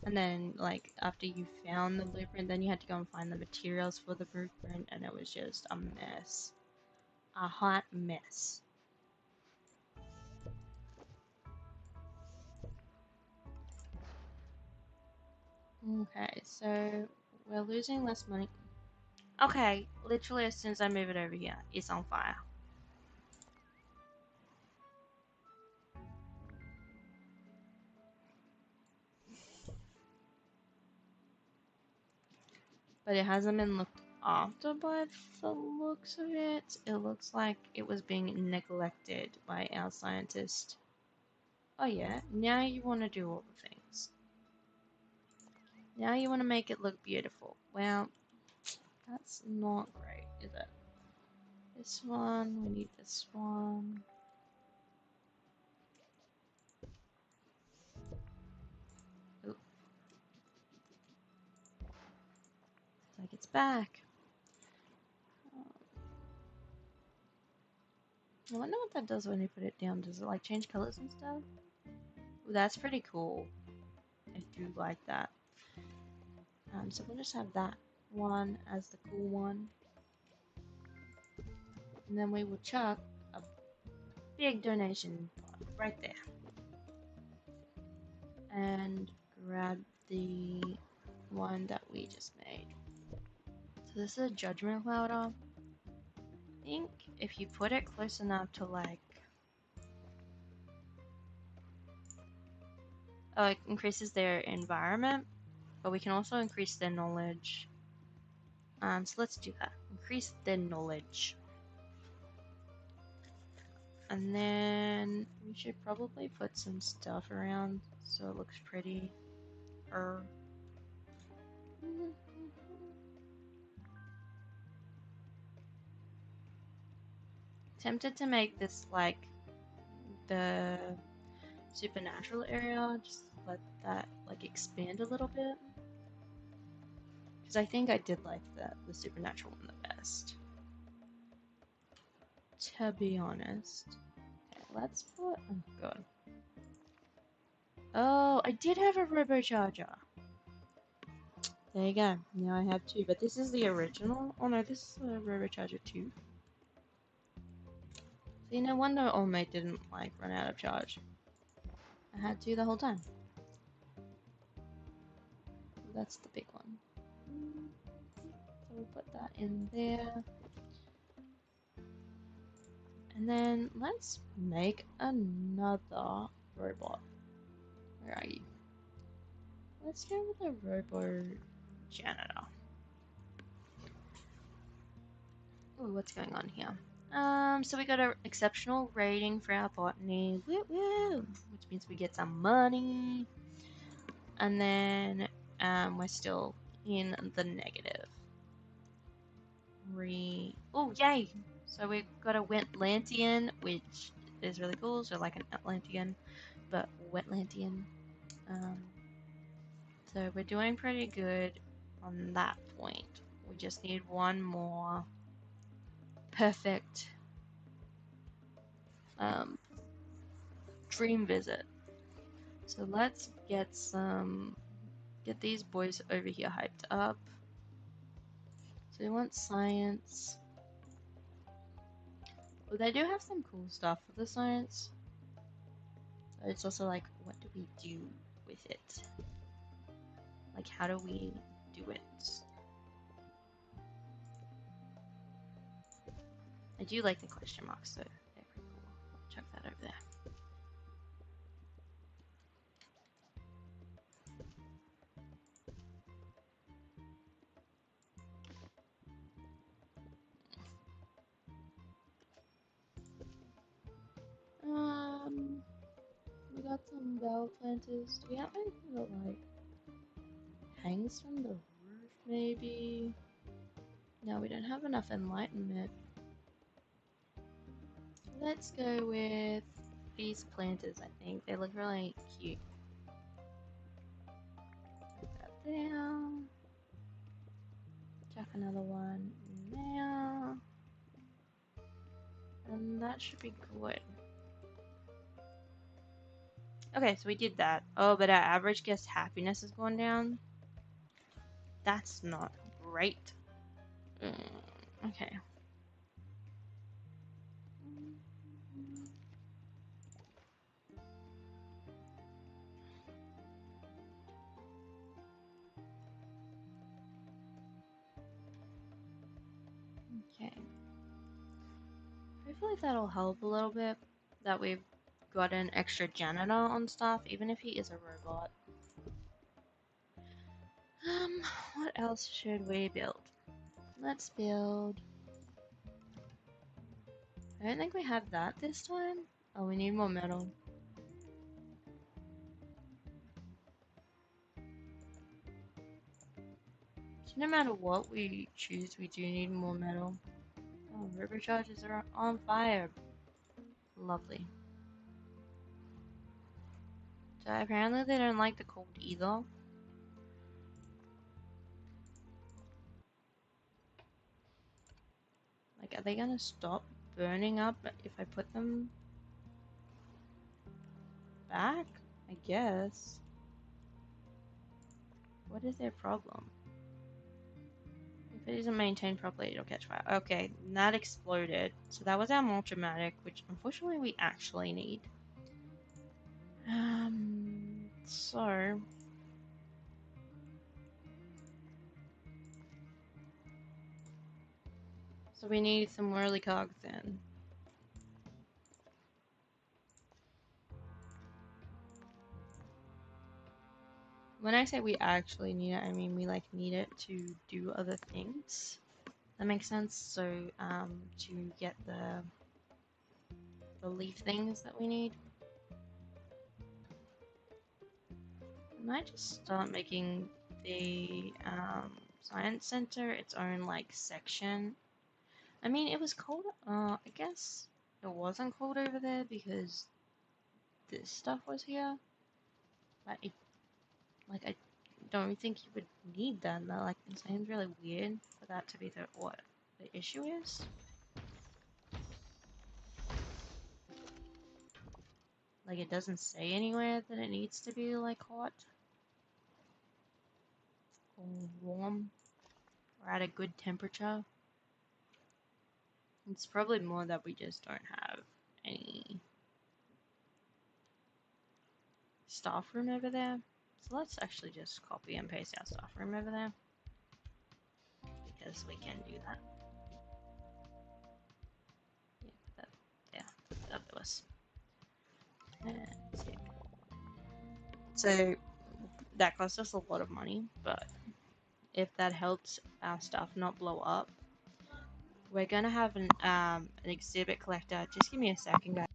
Speaker 1: And then, like, after you found the blueprint, then you had to go and find the materials for the blueprint, and it was just a mess. A hot mess. Okay, so we're losing less money. Okay, literally as soon as I move it over here, it's on fire. But it hasn't been looked after by the looks of it. It looks like it was being neglected by our scientist. Oh yeah, now you want to do all the things. Now you want to make it look beautiful. Well, that's not great, is it? This one, we need this one. Ooh. Looks like it's back. I wonder what that does when you put it down. Does it like change colors and stuff? Ooh, that's pretty cool. I do like that. So we'll just have that one as the cool one. And then we will chuck a big donation pot right there. And grab the one that we just made. So this is a Judgment Clouder. I think if you put it close enough to like... Oh, it increases their environment, but we can also increase their knowledge. So let's do that. Increase their knowledge. And then we should probably put some stuff around so it looks pretty. Tempted to make this like the supernatural area, just let that like expand a little bit. Because I think I did like the supernatural one the best. To be honest. Okay, let's put... Oh god. Oh, I did have a Robocharger. There you go. Now I have two, but this is the original. Oh no, this is a Robocharger 2. See, no wonder Allmate didn't like run out of charge. I had to the whole time. That's the big one. So we'll put that in there. And then let's make another robot. Where are you? Let's go with a robo janitor. Ooh, what's going on here? So we got an exceptional rating for our botany, woo woo, which means we get some money. And then we're still in the negative. Oh, yay! So we've got a Wetlantian, which is really cool. So like an Atlantean, but Wetlantian. So we're doing pretty good on that point. We just need one more perfect dream visit. So let's get these boys over here hyped up. So we want science. Well, they do have some cool stuff for the science. But it's also like, what do we do with it? Like, how do we do it? I do like the question marks, so they're pretty cool. Chuck that over there. We got some bell planters. Do we have anything that like hangs from the roof? Maybe. No, we don't have enough enlightenment. Let's go with these planters. I think they look really cute. Put that there. Chuck another one in there. And that should be good. Okay, so we did that. Oh, but our average guest happiness has gone down. That's not great. Okay. Okay. Hopefully that'll help a little bit. That we've got an extra janitor on staff, even if he is a robot. What else should we build? Let's build. I don't think we have that this time. Oh, we need more metal. So no matter what we choose, we do need more metal. Oh, river charges are on fire. Lovely. So apparently they don't like the cold either. Like, are they gonna stop burning up if I put them back? I guess. What is their problem? If it isn't maintained properly, it'll catch fire. Okay, that exploded. So that was our Moltramatic, which unfortunately we actually need. So we need some whirly cogs then. When I say we actually need it, I mean we like need it to do other things. That makes sense. So to get the leaf things that we need. I might just start making the science center its own like section. I mean, it was cold. I guess it wasn't cold over there because this stuff was here. But I don't think you would need that. Though. Like, it seems really weird for that to be what the issue is. Like, it doesn't say anywhere that it needs to be like hot or warm or at a good temperature. It's probably more that we just don't have any staff room over there. So let's actually just copy and paste our staff room over there because we can do that. Yeah, put that there. Put that to us. And so that cost us a lot of money, but if that helps our stuff not blow up, we're gonna have an exhibit collector. Just give me a second, guys.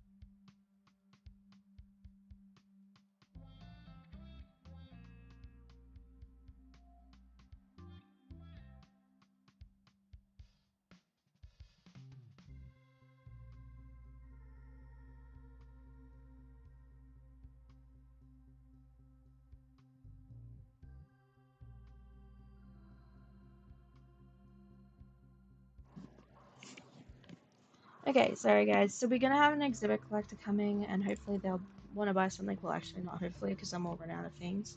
Speaker 1: Okay, sorry guys. So we're gonna have an exhibit collector coming, and hopefully they'll want to buy something. Well, actually not hopefully, because I'm all run out of things.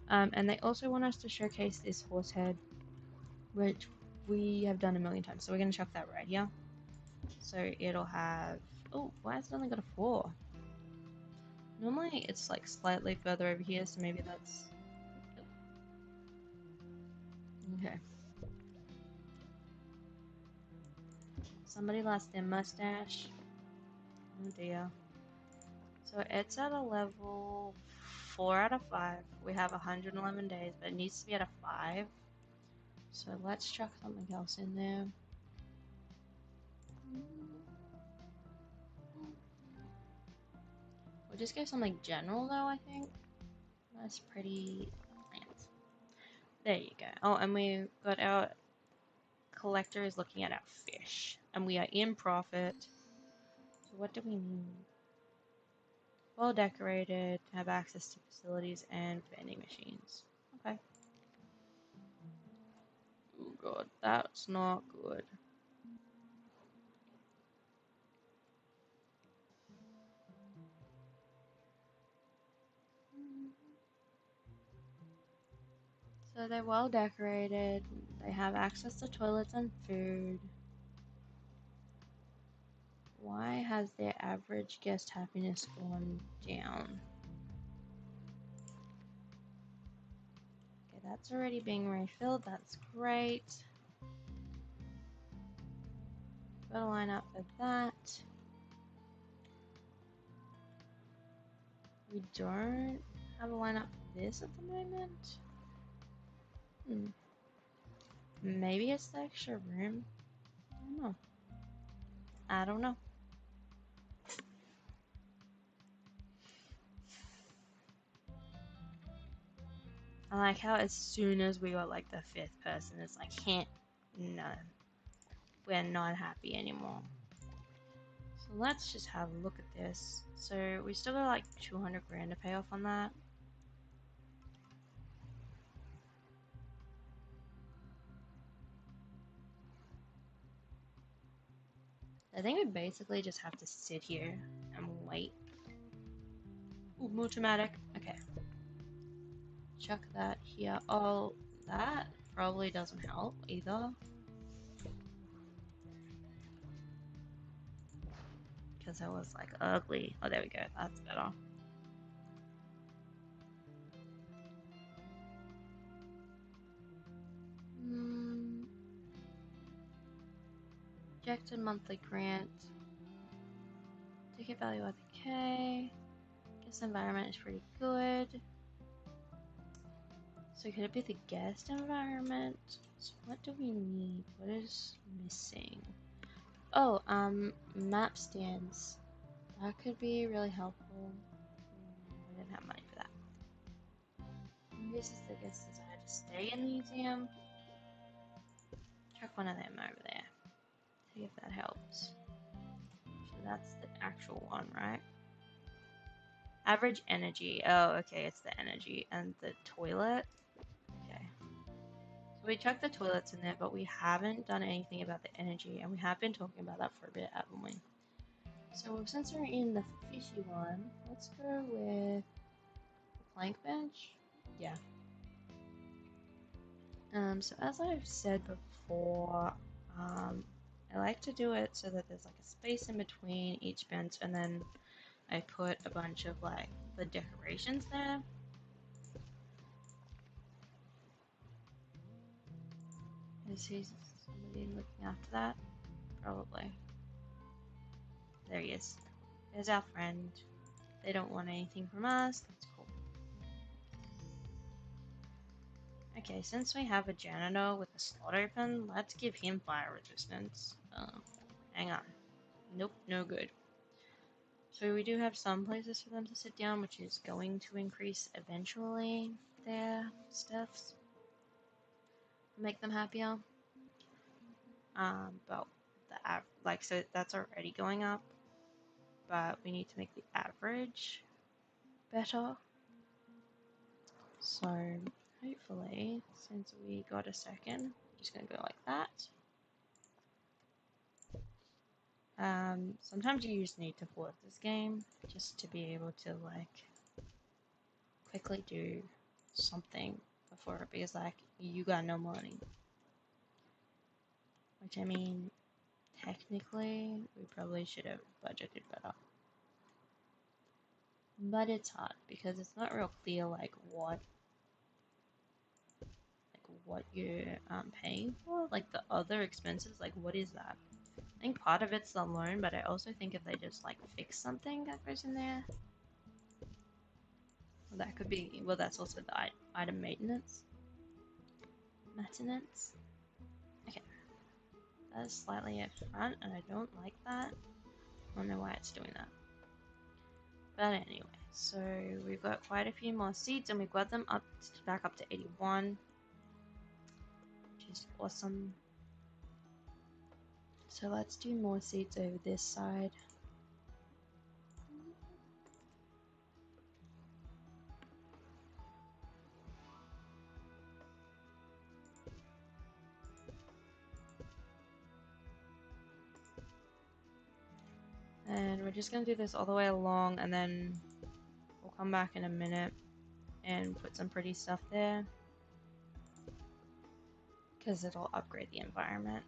Speaker 1: And they also want us to showcase this horse head, which we have done a million times. So we're gonna chuck that right here. So it'll have. Oh, why has it only got a 4? Normally it's like slightly further over here, so maybe that's. Okay. Somebody lost their mustache. Oh dear. So it's at a level 4 out of 5. We have 111 days, but it needs to be at a 5. So let's chuck something else in there. We'll just go something general though, I think. That's pretty nice. There you go. Oh, and we got our collector is looking at our fish. And we are in profit. So what do we need? Well decorated, have access to facilities and vending machines. Okay. Oh god, that's not good. So they're well decorated, they have access to toilets and food. Why has their average guest happiness gone down? Okay, that's already being refilled, that's great. Got a line up for that. We don't have a lineup for this at the moment. Maybe it's the extra room. I don't know. I don't know. I like how as soon as we got like the 5th person, it's like, no, we're not happy anymore. So let's just have a look at this. So we still got like 200 grand to pay off on that. I think we basically just have to sit here and wait. Ooh, more traumatic. Okay. Chuck that here. Oh, that probably doesn't help either. Because it was like ugly. Oh, there we go. That's better. Projected monthly grant. Ticket value okay. Guest environment is pretty good. So could it be the guest environment? So what do we need? What is missing? Oh, map stands. That could be really helpful. We didn't have money for that. This is the guest desire to stay in the museum. Check one of them over there. See if that helps. So that's the actual one, right? Average energy. Oh, okay, it's the energy and the toilet. Okay. So we chucked the toilets in there, but we haven't done anything about the energy, and we have been talking about that for a bit, haven't we? So since we're in the fishy one, let's go with plank bench. Yeah. So as I've said before, I like to do it so that there's like a space in between each bench, and then I put a bunch of like the decorations there. Is he somebody looking after that? Probably. There he is. There's our friend. They don't want anything from us. That's cool. Okay, since we have a janitor with a slot open, let's give him fire resistance. Hang on. Nope, no good. So we do have some places for them to sit down, which is going to increase eventually their stuffs. Make them happier. But so that's already going up. But we need to make the average better. So hopefully, since we got a second, I'm just gonna go like that. Sometimes you just need to pause this game just to be able to like quickly do something before it because like you got no money. Which I mean, technically we probably should have budgeted better. But it's hard because it's not real clear like what you're paying for, like the other expenses, like what is that? I think part of it's the loan, but I also think if they just like fix something that goes in there, well, that could be, well, that's also the item maintenance. Okay, that is slightly at front, and I don't like that. I don't know why it's doing that. But anyway, so we've got quite a few more seats, and we've got them back up to 81, which is awesome. So let's do more seats over this side. And we're just going to do this all the way along, and then we'll come back in a minute and put some pretty stuff there. Because it'll upgrade the environment.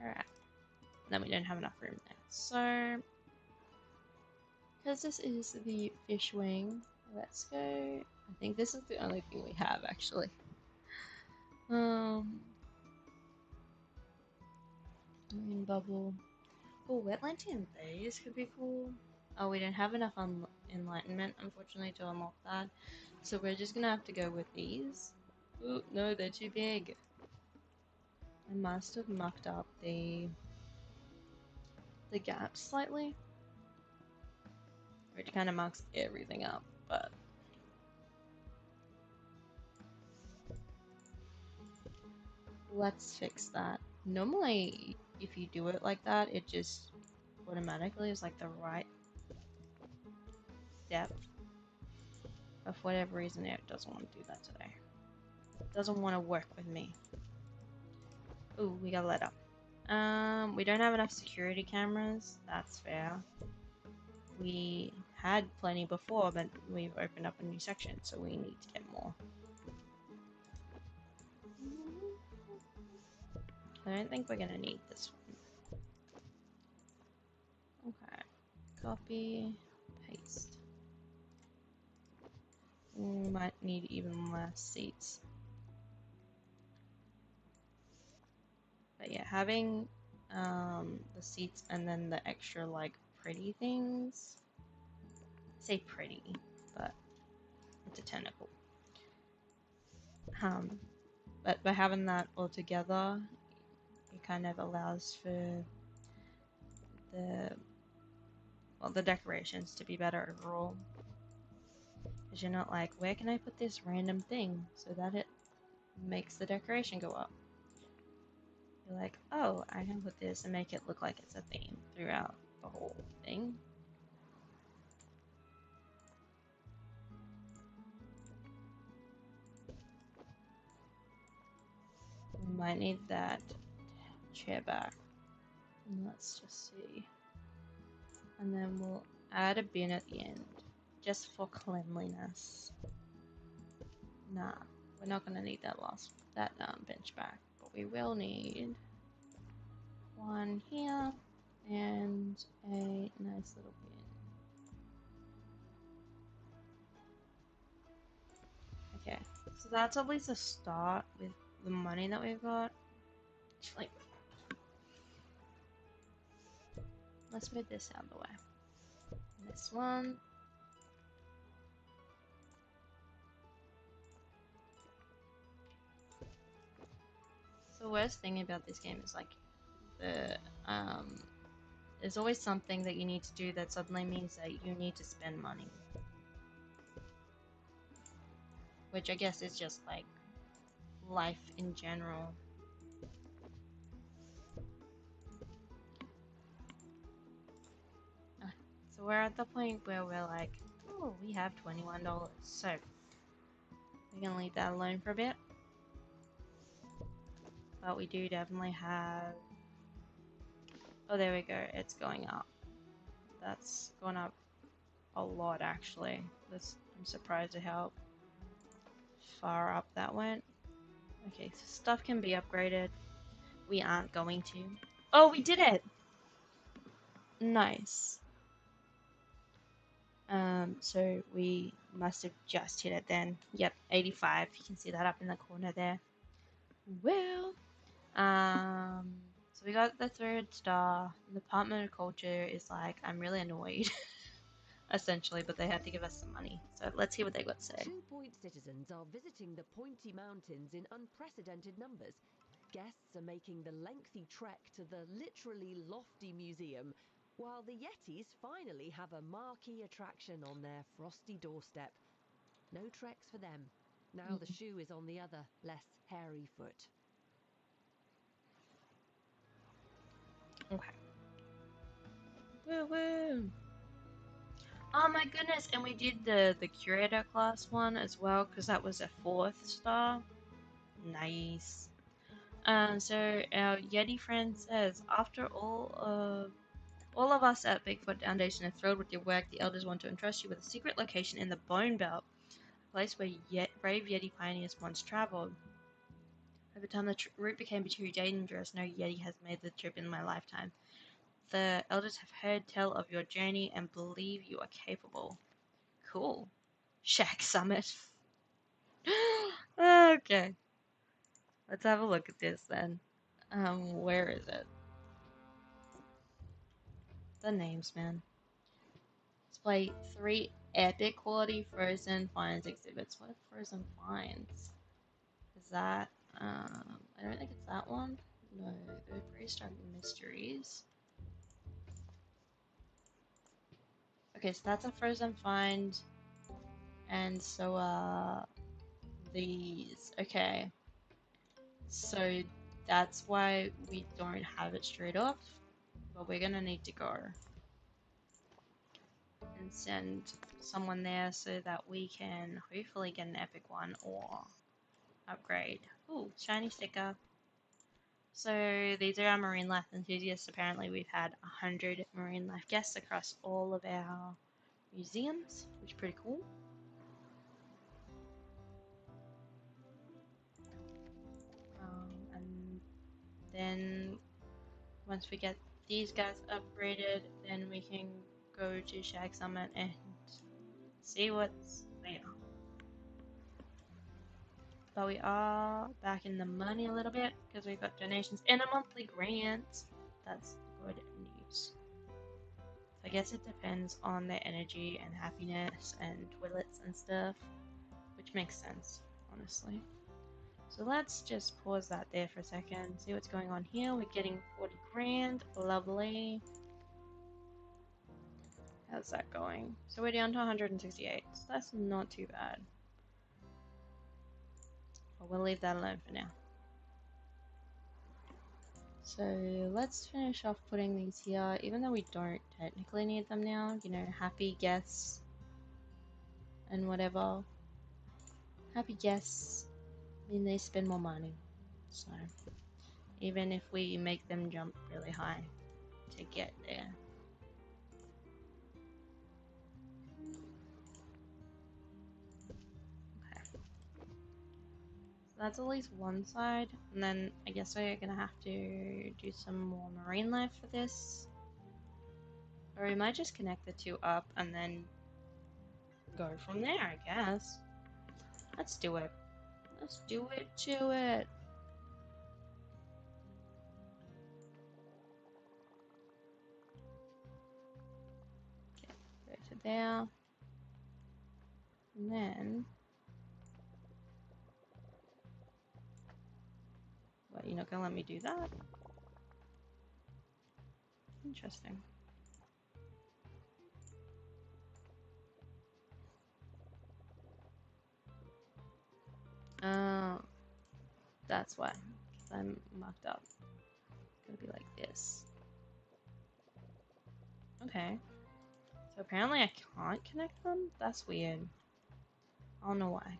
Speaker 1: Alright. Then we didn't have enough room there. So, because this is the fish wing, let's go. I think this is the only thing we have actually. Marine bubble. Oh, wetland in these could be cool. Oh, we didn't have enough enlightenment, unfortunately, to unlock that. So we're just gonna have to go with these. Oh, no, they're too big. I must have mucked up the gaps slightly. Which kind of mucks everything up, but... let's fix that. Normally, if you do it like that, it just automatically is like the right depth. But for whatever reason, it doesn't want to do that today. It doesn't want to work with me. Ooh, we got let up. We don't have enough security cameras. That's fair. We had plenty before, but we've opened up a new section, so we need to get more. I don't think we're gonna need this one. Okay. Copy, paste. We might need even less seats. But yeah, having the seats and then the extra like pretty things. I say pretty, but it's a technical. But by having that all together, it kind of allows for the decorations to be better overall. Because you're not like, where can I put this random thing so that it makes the decoration go up? You're like, oh, I can put this and make it look like it's a theme throughout the whole thing. We might need that chair back. Let's just see. And then we'll add a bin at the end, just for cleanliness. Nah, we're not gonna need that bench back, but we will need one here and a nice little bin. Okay, so that's at least a start with the money that we've got. Like, let's move this out of the way. This one. The worst thing about this game is like the there's always something that you need to do that suddenly means that you need to spend money. Which I guess is just like life in general. So we're at the point where we're like, oh, we have $21. So we're gonna leave that alone for a bit. But we do definitely have... Oh, there we go. It's going up. That's gone up a lot, actually. I'm surprised at how far up that went. Okay, so stuff can be upgraded. We aren't going to. Oh, we did it! Nice. So we must have just hit it then. Yep, 85. You can see that up in the corner there. Well, so we got the 3rd star. The Department of Culture is like, I'm really annoyed, essentially, but they had to give us some money. So let's hear what they got to say.
Speaker 2: 2 Point citizens are visiting the Pointy Mountains in unprecedented numbers. Guests are making the lengthy trek to the literally lofty museum, while the Yetis finally have a marquee attraction on their frosty doorstep. No treks for them. Now the shoe is on the other, less hairy foot.
Speaker 1: Okay. Woo woo! Oh my goodness, and we did the curator class one as well, because that was a 4th star. Nice. So our Yeti friend says, after all of us at Bigfoot Foundation are thrilled with your work, the elders want to entrust you with a secret location in the Bone Belt, a place where brave Yeti pioneers once traveled. Over time, the route became too dangerous. No Yeti has made the trip in my lifetime. The elders have heard tell of your journey and believe you are capable. Cool. Shack Summit. Okay. Let's have a look at this then. Where is it? The names, man. Display 3 epic quality frozen finds exhibits. What are frozen finds? Is that, I don't think it's that one. No, the prehistoric mysteries. Okay, so that's a frozen find. And so, these. Okay. So that's why we don't have it straight off. But we're gonna need to go and send someone there so that we can hopefully get an epic one or upgrade. Ooh, shiny sticker. So these are our marine life enthusiasts. Apparently we've had 100 marine life guests across all of our museums, which is pretty cool. And then once we get these guys upgraded, then we can go to Shag Summit and see what's there. But we are back in the money a little bit because we've got donations and a monthly grant. That's good news. So I guess it depends on their energy and happiness and toilets and stuff, which makes sense, honestly. So let's just pause that there for a second, see what's going on here. We're getting 40 grand, lovely. How's that going? So we're down to 168, so that's not too bad. But we'll leave that alone for now. So let's finish off putting these here, even though we don't technically need them now, you know, happy guests and whatever. Happy guests mean they spend more money, so even if we make them jump really high to get there. that's at least one side. And then I guess we're gonna have to do some more marine life for this. Or we might just connect the two up and then go from there, I guess. Let's do it. Let's do it to it. Okay, go to there. And then... What, you're not gonna let me do that? Interesting. Oh, that's why. 'Cause I'm mucked up. It's gonna be like this. Okay. So apparently I can't connect them? That's weird. I don't know why.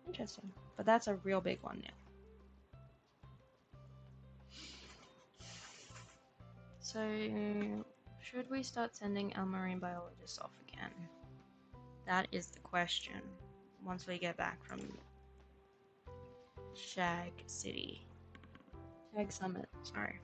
Speaker 1: Interesting. But that's a real big one now. So, should we start sending our marine biologists off again? That is the question. Once we get back from Shag City. Shag Summit, sorry.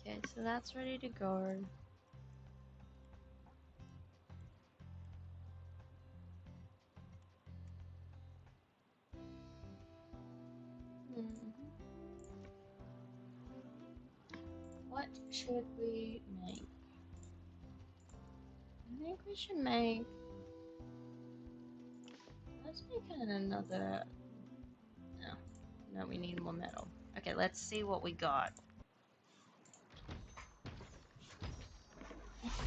Speaker 1: Okay, so that's ready to go. What should we make? I think we should make... Let's make it another... No, we need more metal. Okay, let's see what we got.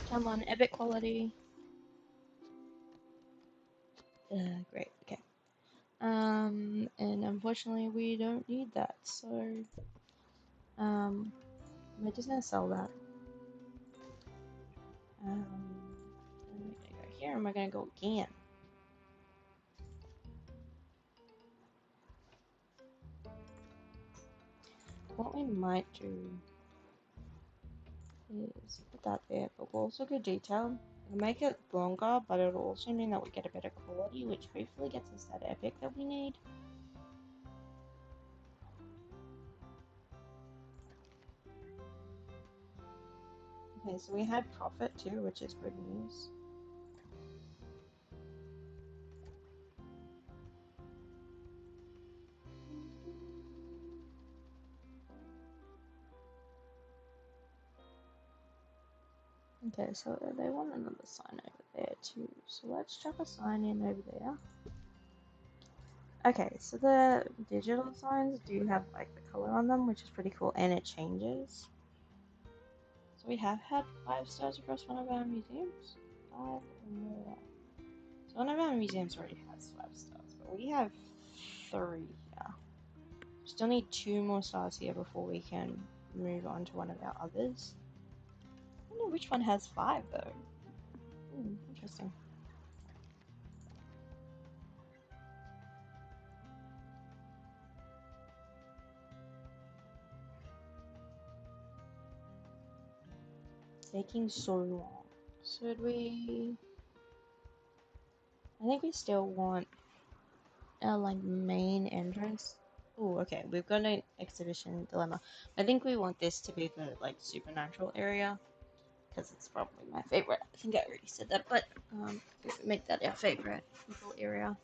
Speaker 1: Come on, epic quality. Great, okay. And unfortunately we don't need that, so we're just gonna sell that. And we're gonna go here and we're gonna go again. What we might do is put that there, but we'll also go detail. We'll make it longer, but it'll also mean that we get a better quality, which hopefully gets us that epic that we need. Okay, so we had profit too, which is good news. Okay, so they want another sign over there too, so let's chuck a sign in over there. Okay, so the digital signs do have like the color on them, which is pretty cool, and it changes. So we have had 5 stars across one of our museums. 5 or more. So one of our museums already has 5 stars, but we have 3 here. Still need 2 more stars here before we can move on to one of our others. I don't know which one has 5 though. Interesting. Taking so long. Should we... I think we still want our like main entrance. Oh, okay. We've got an exhibition dilemma. I think we want this to be the like supernatural area because it's probably my favorite. I think I already said that, but we can make that our favorite little area.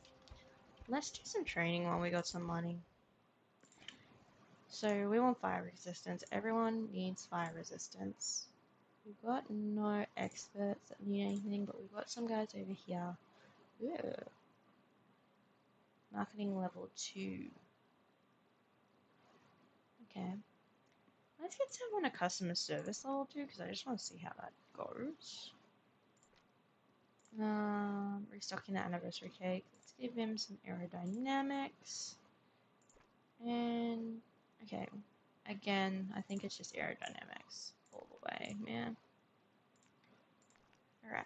Speaker 1: Let's do some training while we got some money. So we want fire resistance. Everyone needs fire resistance. We've got no experts that need anything, but we've got some guys over here. Ooh. Marketing level 2. Okay. Let's get someone a customer service level 2 because I just want to see how that goes. Restocking the anniversary cake. Let's give him some aerodynamics. And, okay. Again, I think it's just aerodynamics all the way, man. Alright.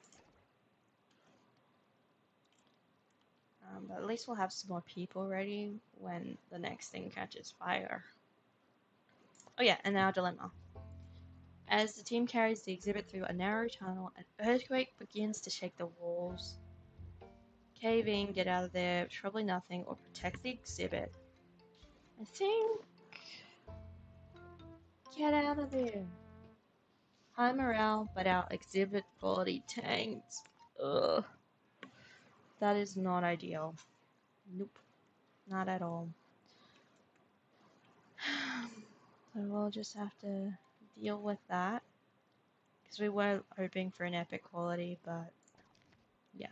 Speaker 1: But at least we'll have some more people ready when the next thing catches fire. Oh yeah, and our dilemma. As the team carries the exhibit through a narrow tunnel, an earthquake begins to shake the walls. Cave in, get out of there, it's probably nothing, or protect the exhibit. I think... Get out of there. High morale, but our exhibit quality tanks. Ugh. That is not ideal. Nope. Not at all. So we'll just have to deal with that. Because we were hoping for an epic quality, but yeah.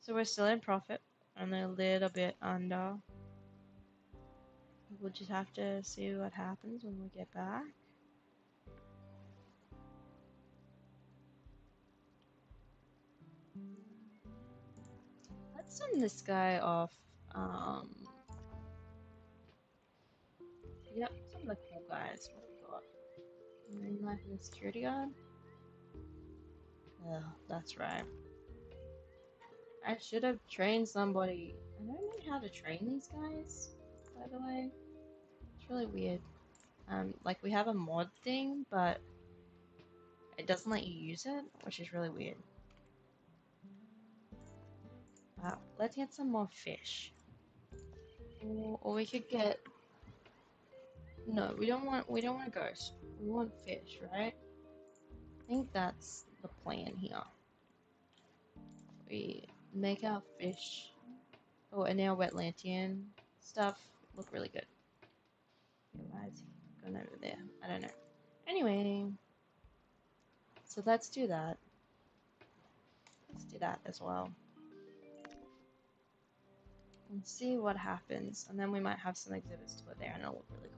Speaker 1: So we're still in profit, only a little bit under. We'll just have to see what happens when we get back. Let's send this guy off. Yep, some of the cool guys. What have we got? Marine life and security guard? Oh, that's right. I should have trained somebody. I don't know how to train these guys, by the way. It's really weird. Like we have a mod thing, but it doesn't let you use it, which is really weird. Wow, let's get some more fish. Or we could get... No, we don't want ghosts. We want fish, right? I think that's the plan here. We make our fish, and our wetlandian stuff look really good. Why is he going over there? I don't know. Anyway, so let's do that. Let's do that as well. And see what happens. And then we might have some exhibits to put there and it'll look really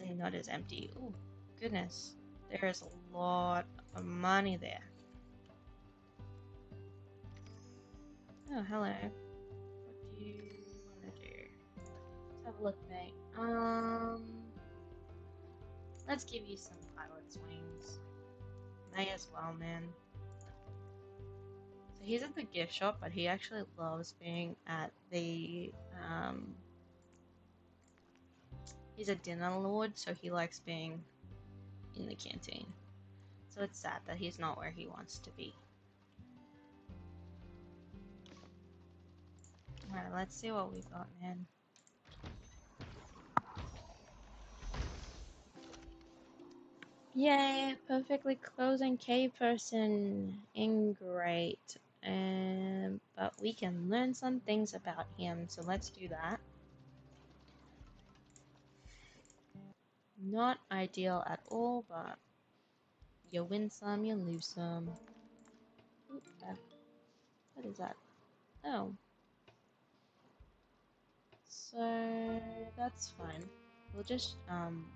Speaker 1: cool. And not as empty. Oh, goodness. There is a lot of money there. Oh, hello. What do you want to do? Let's have a look, mate. Let's give you some pilot's wings. May as well, man. So he's at the gift shop, but he actually loves being at the, he's a dinner lord, so he likes being in the canteen. So it's sad that he's not where he wants to be. Alright, let's see what we got, man. Yay! Perfectly closing cave person. Great. But we can learn some things about him, so let's do that. Not ideal at all, but you win some, you lose some. Oops, what is that? Oh. So that's fine. We'll just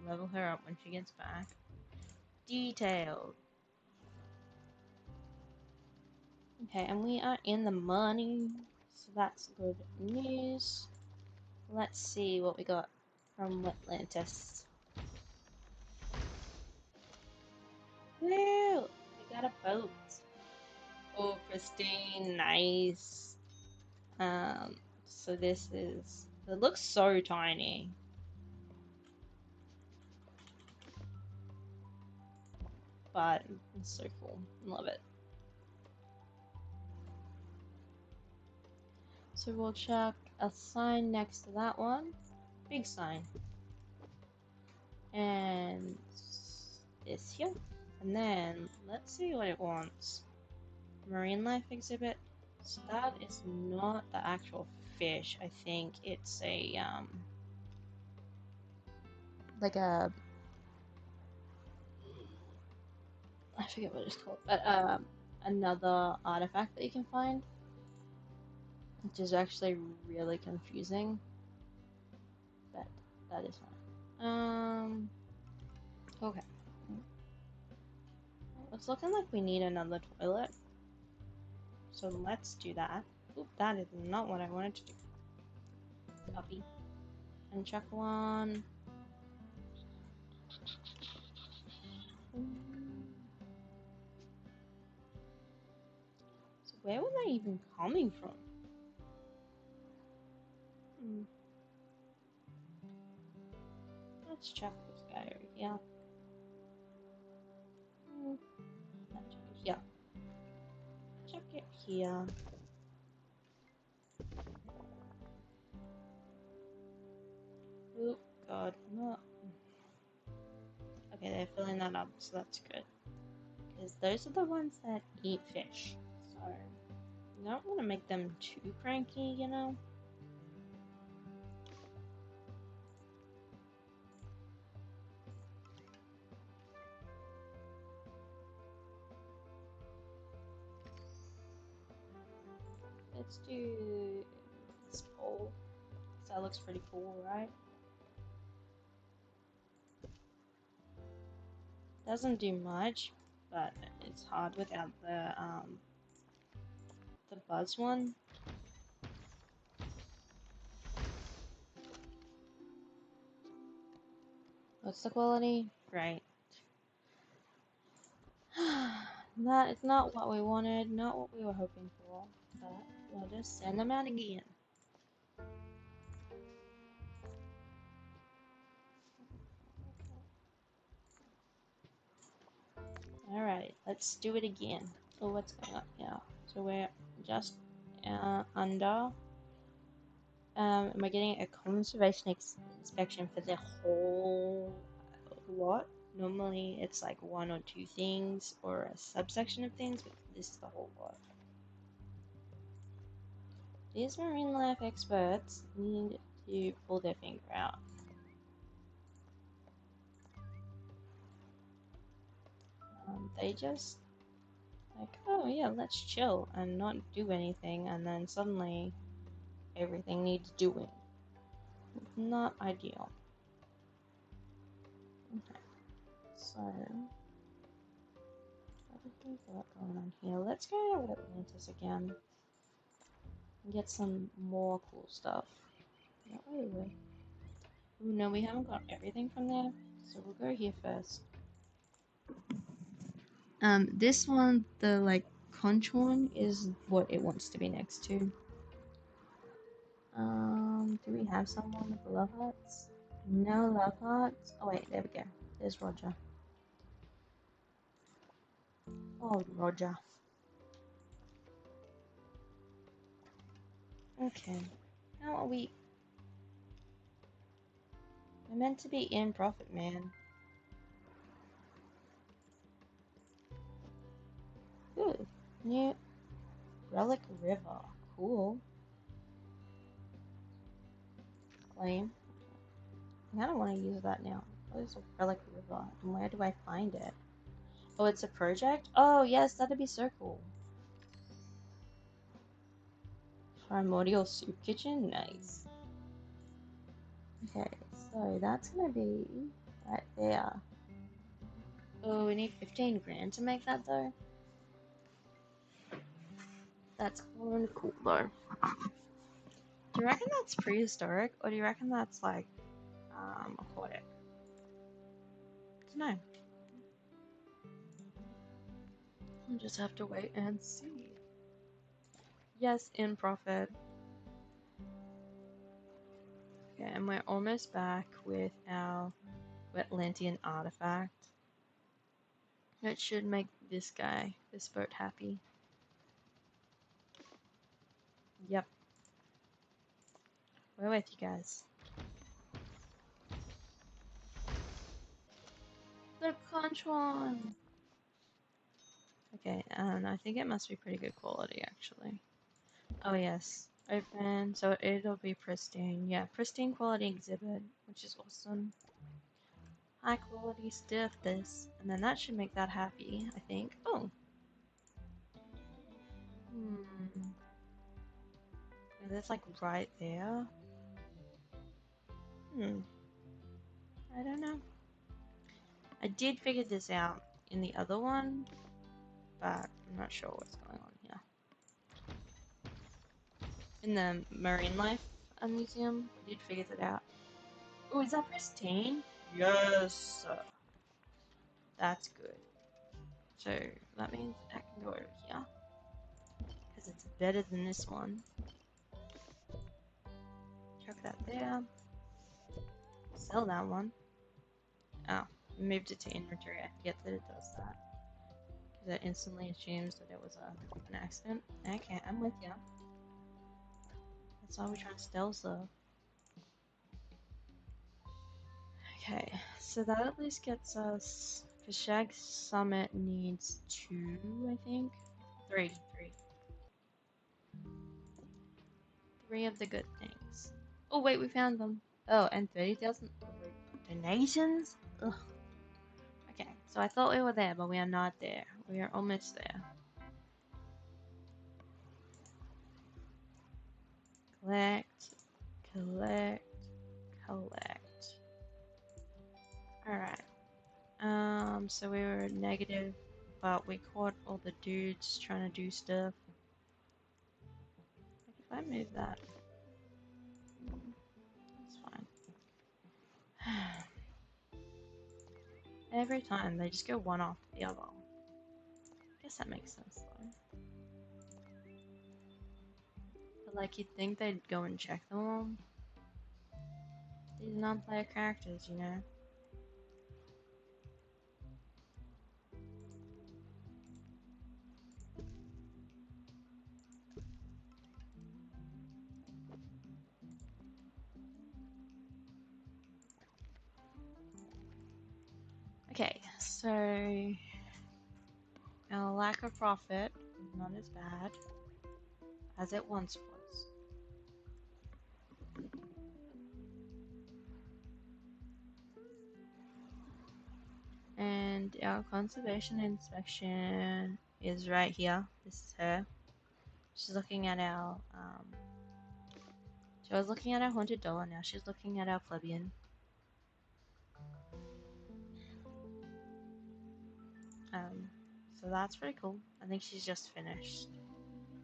Speaker 1: level her up when she gets back. Detailed. Okay, and we are in the money, so that's good news. Let's see what we got from Atlantis. Woo! We got a boat. Oh, pristine, nice. So this is... It looks so tiny. But it's so cool. Love it. So we'll chuck a sign next to that one. Big sign. And this here. And then let's see what it wants. Marine life exhibit. So that is not the actual fish. I think it's a like a, I forget what it's called, but another artifact that you can find, which is actually really confusing. But that is fine. Okay. It's looking like we need another toilet. So let's do that. Oop, that is not what I wanted to do. Copy. And check one. So Where were they even coming from? Hmm. Let's chuck this guy over here. Chuck it here. Chuck it here. Oh god, no. Okay, they're filling that up, so that's good. Because those are the ones that eat fish. So, you don't want to make them too cranky, you know? Let's do this pole. So that looks pretty cool, right? Doesn't do much, but it's hard without the buzz one. What's the quality? Great. That is not what we wanted, not what we were hoping for, but we'll just send them out again. Alright, let's do it again. So what's going on here? So we're just under. And we're getting a conservation inspection for the whole lot. Normally it's like one or two things or a subsection of things, but this is the whole lot. These marine life experts need to pull their finger out. They just like, oh yeah, let's chill and not do anything, and then suddenly everything needs doing. Not ideal. Okay, so what have we got going on here? Let's go to Atlantis again and get some more cool stuff. Oh, no, we haven't got everything from there, so we'll go here first. This one, the like conch one, is what it wants to be next to. Do we have someone with the love hearts? No love hearts. Oh wait, there we go. There's Roger. Oh, Roger. Okay. How are we? We're meant to be in profit, man. Ooh, new Relic River. Cool. Claim. I kind of want to use that now. What is a Relic River? And where do I find it? Oh, it's a project? Oh, yes, that'd be so cool. Primordial Soup Kitchen? Nice. Okay, so that's gonna be right there. Oh, we need 15 grand to make that though. That's kind of cool though. Do you reckon that's prehistoric, or do you reckon that's like, aquatic? I don't know. We'll just have to wait and see. Yes, in profit. Okay, and we're almost back with our Wetlandian artifact. That should make this guy, this boat, happy. Yep. We're with you guys. The conch one! Okay, and I think it must be pretty good quality actually. Oh yes, open, so it'll be pristine. Yeah, pristine quality exhibit, which is awesome. High quality stuff this, and then that should make that happy, I think. Oh! Yeah, that's like right there. I don't know. I did figure this out in the other one, but I'm not sure what's going on here. In the Marine Life Museum, I did figure that out. Oh, is that pristine? Yes! That's good. So that means I can go over here. It's better than this one. Chuck that there. Sell that one. Oh, moved it to inventory. I forget that it does that. Because it instantly assumes that it was an accident. Okay, I'm with you. That's why we're trying to stealth stuff. Okay, so that at least gets us. Because Shag Summit needs 2, I think. 3. 3 of the good things. Oh, wait, we found them. Oh, and 30,000 donations? Ugh. Okay, so I thought we were there, but we are not there. We are almost there. Collect, collect, collect. Alright. So we were negative, but we caught all the dudes trying to do stuff. If I move that, that's fine. Every time they just go one after the other. I guess that makes sense though. But like you'd think they'd go and check them all. These non-player characters, you know. Okay, so our lack of profit is not as bad as it once was. And our conservation inspection is right here. This is her. She's looking at our she was looking at our haunted doll, now she's looking at our plebeian. So that's pretty cool. I think she's just finished.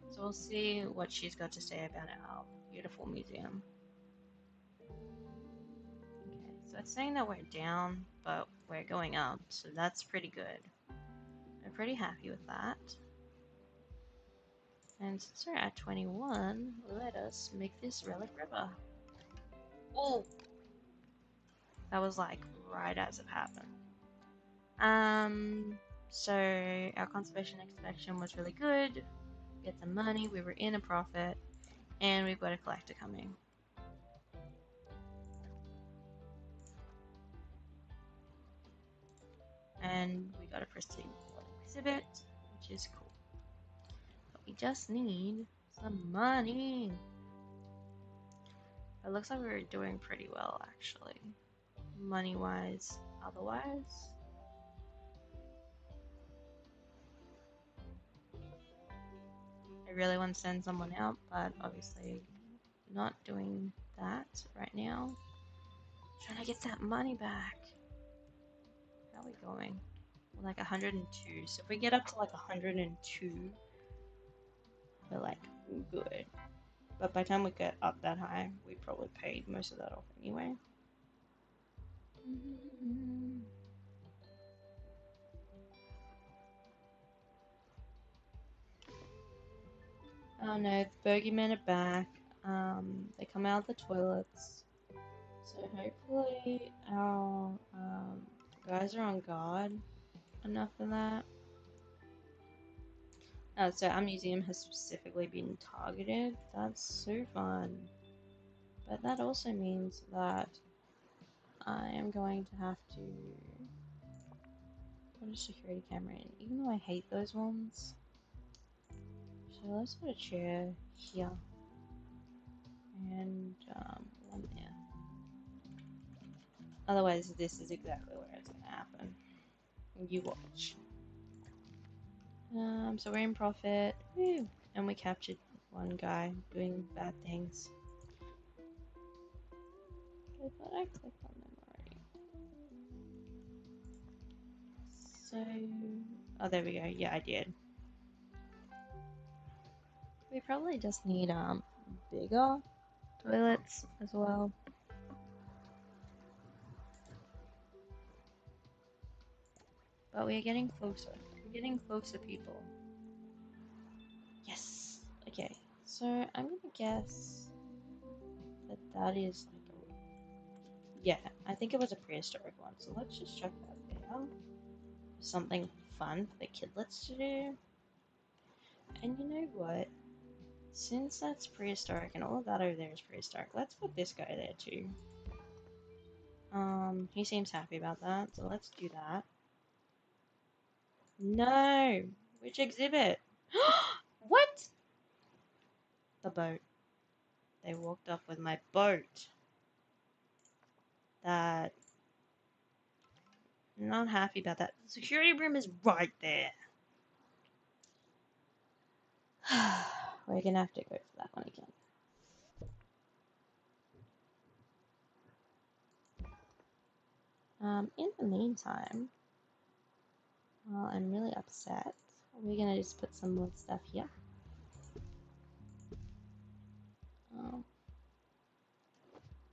Speaker 1: So we'll see what she's got to say about our beautiful museum. Okay, so it's saying that we're down, but we're going up, so that's pretty good. I'm pretty happy with that. And since we're at 21, let us make this relic river. Oh! That was like right as it happened. So our conservation inspection was really good. Get some money, we were in a profit, and we've got a collector coming. And we got a pristine exhibit, which is cool. But we just need some money. It looks like we're doing pretty well, actually. Money-wise, otherwise. I really want to send someone out, but obviously not doing that right now. Trying to get that money back. How are we going? We're like 102. So if we get up to like 102, we're like good. But by the time we get up that high, we probably paid most of that off anyway. Oh no, the bogeymen are back. They come out of the toilets. So hopefully our guys are on guard enough for that. Oh, so our museum has specifically been targeted. That's so fun. But that also means that I am going to have to put a security camera in, even though I hate those ones. So let's put a chair here. And one there. Otherwise, this is exactly where it's gonna happen. You watch. So we're in profit. Woo! And we captured one guy doing bad things. I thought I clicked on them already. So, oh, there we go. Yeah, I did. We probably just need bigger toilets as well. But we're getting closer. We're getting closer, people. Yes. So I'm gonna guess that that is like a... Yeah, I think it was a prehistoric one. So let's just check that there. Something fun for the kidlets to do. And you know what? Since that's prehistoric and all of that over there is prehistoric, let's put this guy there too. He seems happy about that, so let's do that. No! Which exhibit? What? The boat. They walked off with my boat. That... I'm not happy about that. The security room is right there. We're gonna have to go for that one again. In the meantime, well, I'm really upset. We're gonna just put some more stuff here.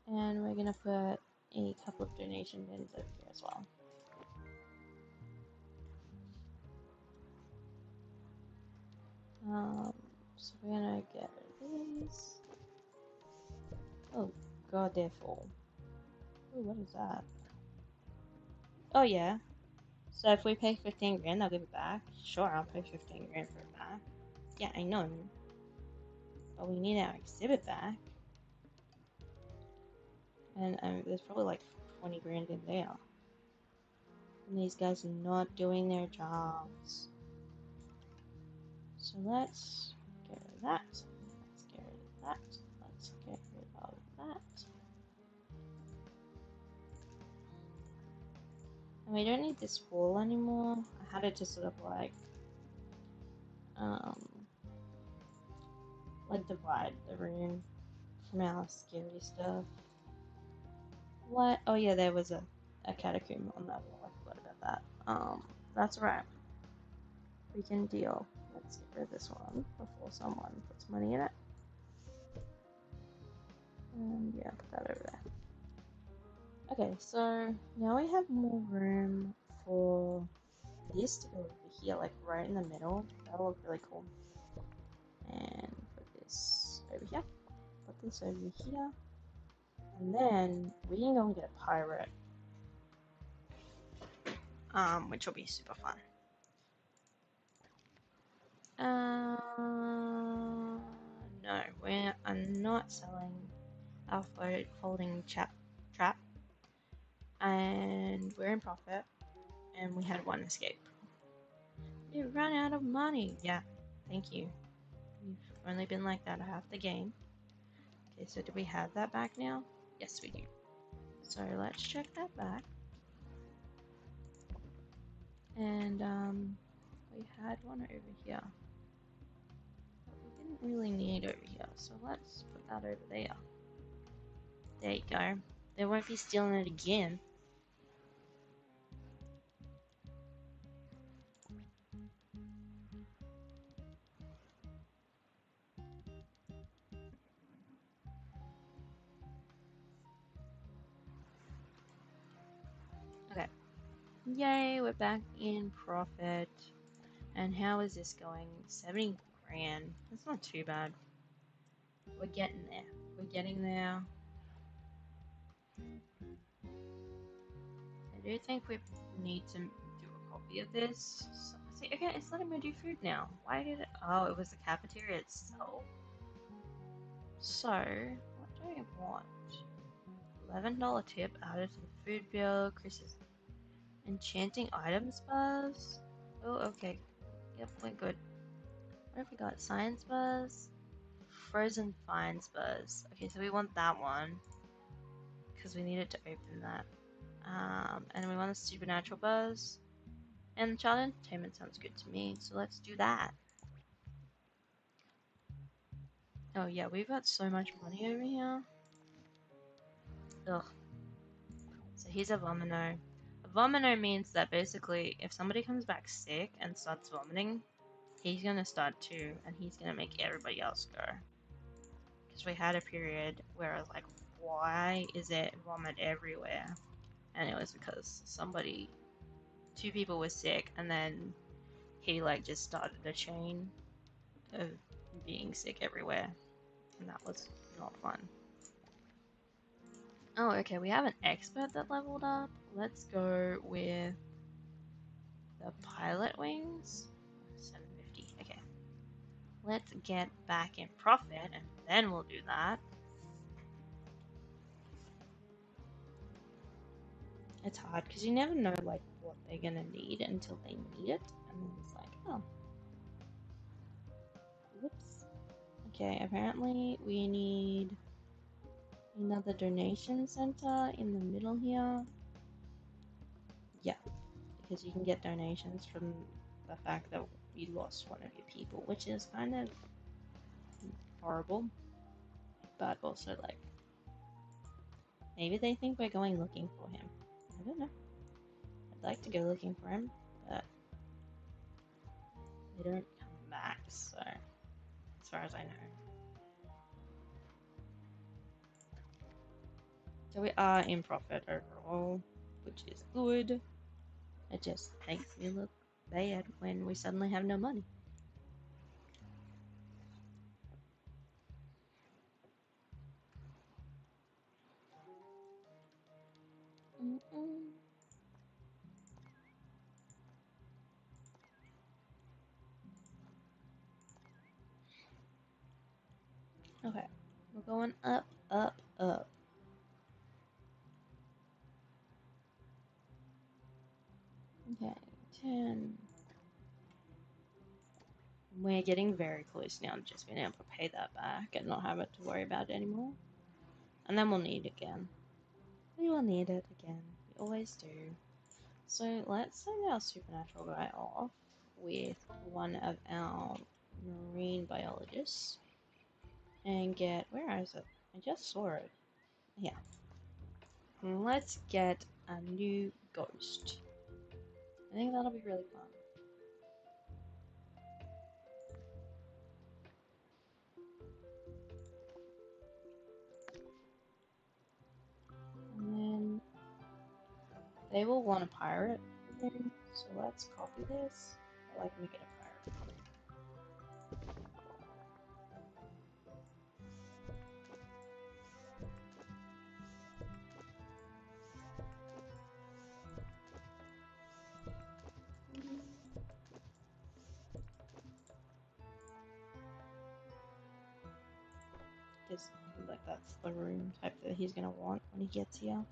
Speaker 1: And we're gonna put a couple of donation bins over here as well. So we're gonna get rid of these. Oh god, they're full. Oh, what is that? Oh yeah. So if we pay 15 grand, they'll give it back. Sure, I'll pay 15 grand for it back. Yeah, I know. But we need our exhibit back. And there's probably like 20 grand in there. And these guys are not doing their jobs. So let's get rid of that. Let's get rid of that. Let's get rid of that. And we don't need this wall anymore. I had it to sort of like divide the room from our scary stuff. What? Oh yeah, there was a catacomb on that wall. I forgot about that. That's right. We can deal. Let's get rid of this one before someone puts money in it. And yeah, put that over there. Okay, so now we have more room for this to go over here, like right in the middle. That'll look really cool. And put this over here. Put this over here. And then we can go and get a pirate. Which will be super fun. No, we are not selling our folding trap. And we're in profit. And we had one escape. We ran out of money. Yeah, thank you. We've only been like that half the game. Okay, so do we have that back now? Yes, we do. So let's check that back. And we had one over here. But we didn't really need over here, so let's put that over there. There you go. They won't be stealing it again. Okay. Yay, we're back in profit. And how is this going? 70 grand. That's not too bad. We're getting there. We're getting there. I do think we need to do a copy of this. So, see, okay, it's letting me do food now. Why did it? Oh, it was the cafeteria itself. So, what do I want? $11 tip added to the food bill. Chris's enchanting items buzz. Oh, okay. Yep, we're good. What have we got? Science buzz? Frozen finds buzz. Okay, so we want that one. Because we needed to open that. And we want a supernatural buzz. And child entertainment sounds good to me, so let's do that. Oh yeah, we've got so much money over here. Ugh. So here's a vomino. A vomino means that basically if somebody comes back sick and starts vomiting, he's gonna start too, and he's gonna make everybody else go. Because we had a period where I was like, why is it vomit everywhere? And it was because two people were sick, and then he like just started a chain of being sick everywhere, and that was not fun. Oh, okay, we have an expert that leveled up. Let's go with the pilot wings. 750. Okay. Let's get back in profit, and then we'll do that. It's hard because you never know like what they're gonna need until they need it, and then it's like, oh, whoops. Okay, apparently we need another donation center in the middle here. Yeah, because you can get donations from the fact that you lost one of your people, which is kind of horrible, but also like maybe they think we're going looking for him. I don't know. I'd like to go looking for him, but they don't come back, so as far as I know. So we are in profit overall, which is good. It just makes me look bad when we suddenly have no money. Okay, we're going up, up, up. Okay, 10. We're getting very close now to just being able to pay that back and not have it to worry about it anymore. And then we'll need it again. We will need it again. We always do. So let's send our supernatural guy off with one of our marine biologists and get, where is it? I just saw it. Yeah. And let's get a new ghost. I think that'll be really fun. And then they will want a pirate again, so let's copy this. I like make it a pirate. Just like that's the room type that he's gonna want when he gets here.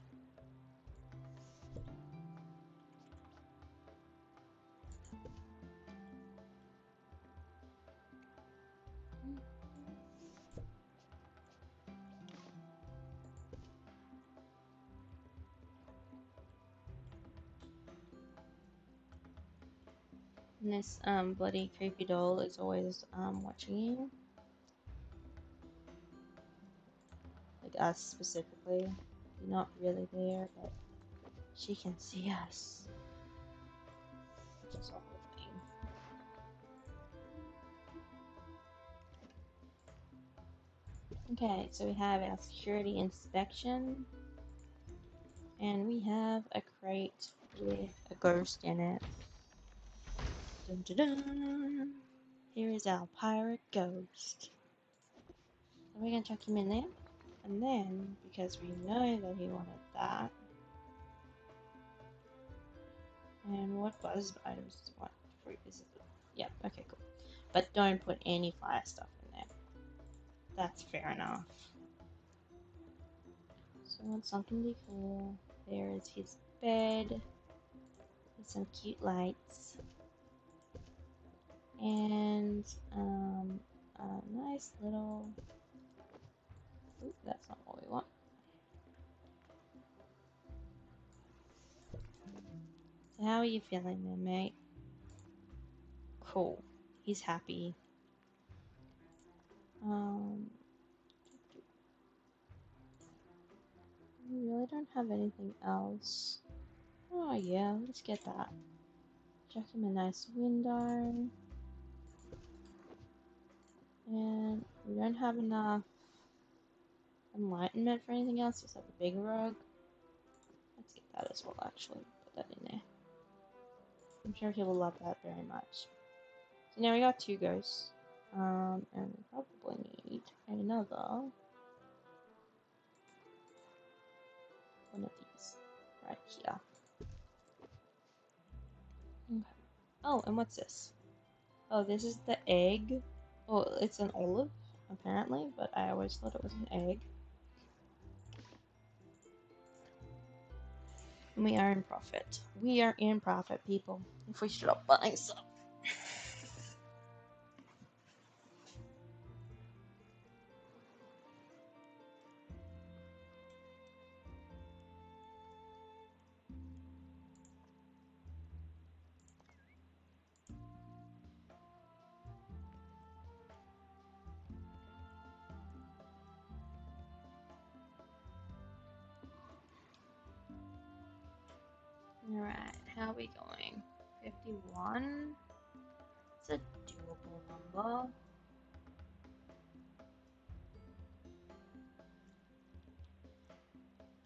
Speaker 1: And this bloody creepy doll is always watching you. Like us specifically. You're not really there, but she can see us. Which is a whole thing. Okay, so we have our security inspection. And we have a crate with a ghost in it. Dun, dun, dun. Here is our pirate ghost. So we're gonna chuck him in there. And then, because we know that he wanted that. And what buzz items does he want? Fruit is it? Yeah, okay, cool. But don't put any fire stuff in there. That's fair enough. So I want something decor. There is his bed. With some cute lights. And a nice little... Ooh, that's not what we want. So how are you feeling then, mate? Cool. He's happy. We really don't have anything else. Oh yeah, let's get that. Chuck him a nice window. And we don't have enough enlightenment for anything else, just have a big rug. Let's get that as well, actually. Put that in there. I'm sure he will love that very much. So now we got two ghosts. And we probably need another one of these right here. Okay. Oh, and what's this? Oh, this is the egg. Oh, it's an olive, apparently, but I always thought it was an egg. And we are in profit. We are in profit, people. If we stop buying stuff. Alright, how are we going? 51? It's a doable number.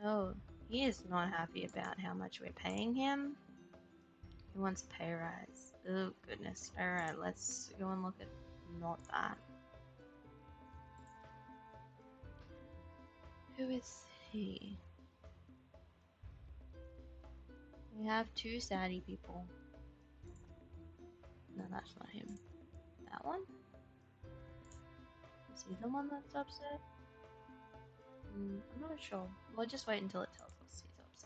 Speaker 1: Oh, he is not happy about how much we're paying him. He wants a pay rise. Oh, goodness. Alright, let's go and look at not that. Who is he? We have two Saudi people. No, that's not him. That one? Is he the one that's upset? I'm not sure. We'll just wait until it tells us he's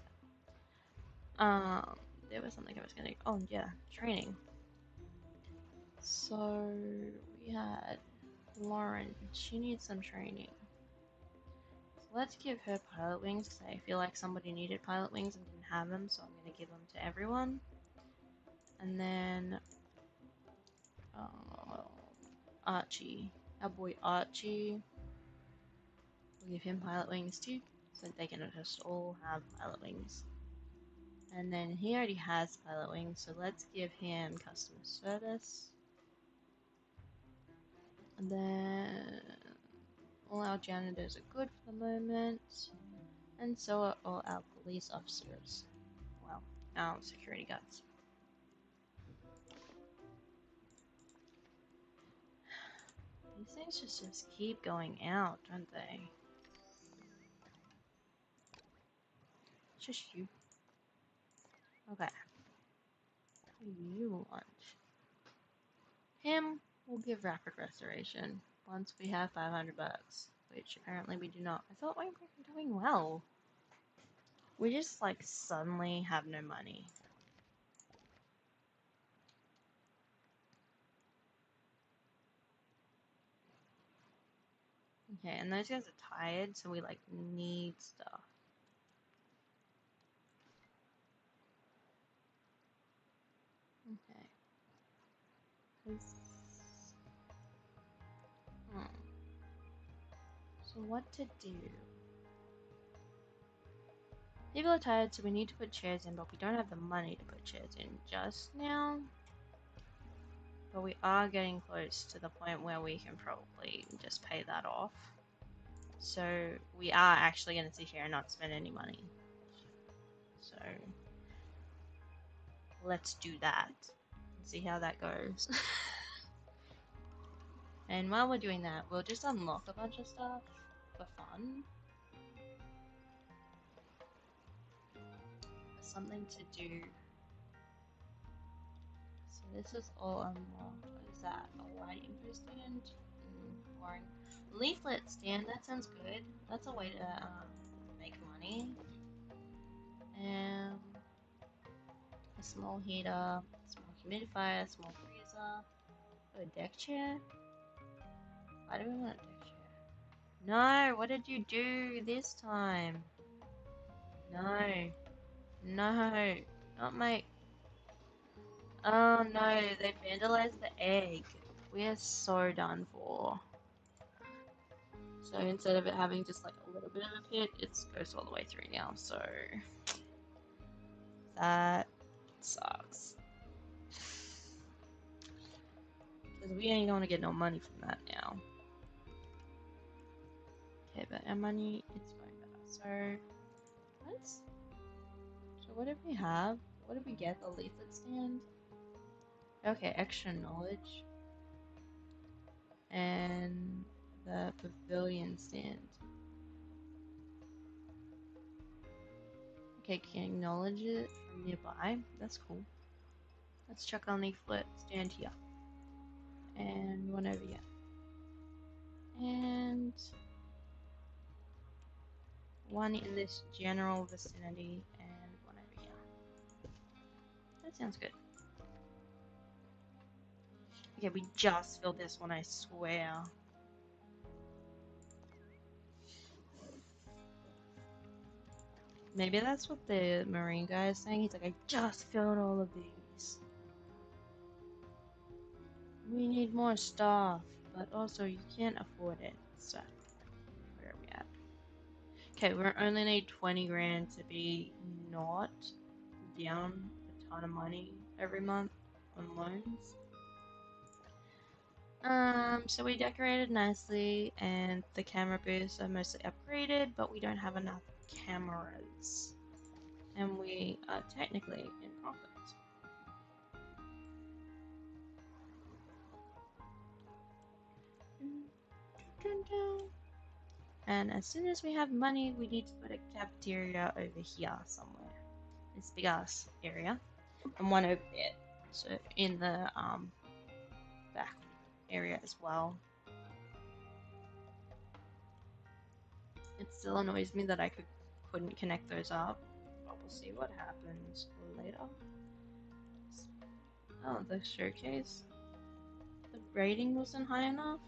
Speaker 1: upset. There was something I was gonna. Oh, yeah, training. So we had Lauren. She needs some training. So let's give her pilot wings because I feel like somebody needed pilot wings and didn't have them, so I'm gonna give them to everyone. And then Archie, our boy Archie. We'll give him pilot wings too, so they can just all have pilot wings. And then he already has pilot wings, so let's give him customer service. And then all our janitors are good for the moment, and so are all our police officers. Well, our security guards. These things just keep going out, don't they? Just you. Okay. What do you want? Him, we'll give rapid restoration once we have 500 bucks, which apparently we do not. I thought we were doing well. We just like suddenly have no money. Okay, and those guys are tired, so we like need stuff. Okay. So what to do? People are tired, so we need to put chairs in, but we don't have the money to put chairs in just now. But we are getting close to the point where we can probably just pay that off. So we are actually going to sit here and not spend any money. So let's do that and see how that goes. And while we're doing that, we'll just unlock a bunch of stuff for fun. Something to do. So this is all unlocked. What is that? A light info stand? Boring. Leaflet stand, that sounds good. That's a way to make money. And a small heater, a small humidifier, a small freezer. Oh, a deck chair? Why do we want a deck chair? No, what did you do this time? No. No. Not my... Oh no, they vandalized the egg. We are so done for. So instead of it having just like a little bit of a pit, it goes all the way through now, so... That sucks. Because we ain't gonna get no money from that now. Okay, but our money, it's going better. So, what did we have? What did we get? The leaflet stand? Okay, extra knowledge. and the pavilion stand. Okay, can acknowledge it from nearby. That's cool. Let's check on the foot stand here. And one over here. And one in this general vicinity and one over here. That sounds good. Okay, we just filled this one, I swear. Maybe that's what the marine guy is saying. He's like, I just filled all of these. We need more stuff, but also you can't afford it. So, where are we at? Okay, we only need 20 grand to be not down a ton of money every month on loans. So we decorated nicely, and the camera booths are mostly upgraded, but we don't have enough cameras. And we are technically in profit. And as soon as we have money, we need to put a cafeteria over here somewhere. This big ass area. And one over there. So in the back area as well. It still annoys me that I couldn't connect those up. But we'll see what happens later. Oh, the showcase. The rating wasn't high enough?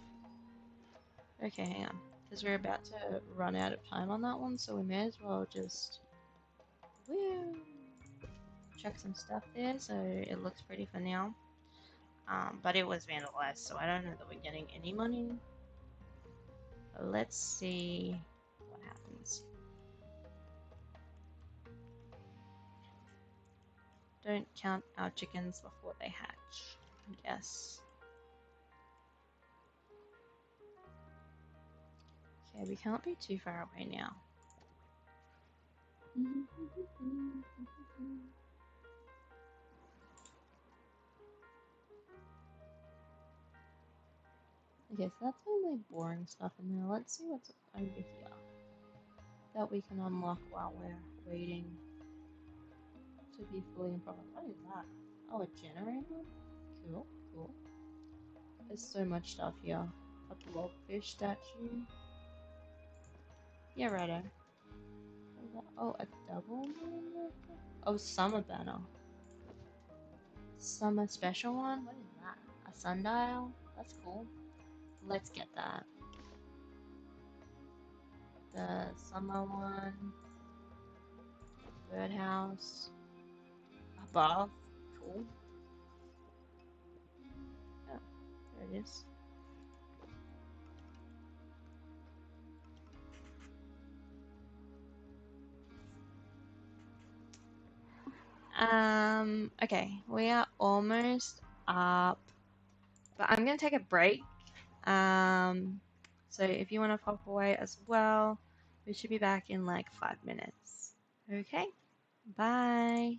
Speaker 1: Okay, hang on. Because we're about to run out of time on that one, so we may as well just check some stuff there so it looks pretty for now. But it was vandalized, so I don't know that we're getting any money. But let's see what happens. Don't count our chickens before they hatch, I guess. Okay, we can't be too far away now. Okay, so that's only boring stuff in there. Let's see what's over here that we can unlock while we're waiting to be fully in profit. What is that? Oh, a generator? Cool, cool. There's so much stuff here. A blobfish statue. Yeah, righto. Oh, a double banner? Oh, summer banner. Summer special one? What is that? A sundial? That's cool. Let's get that. The summer one. Birdhouse. A bath. Cool. Oh, there it is. Okay, we are almost up, but I'm gonna take a break. So if you want to pop away as well, we should be back in like 5 minutes. Okay, bye.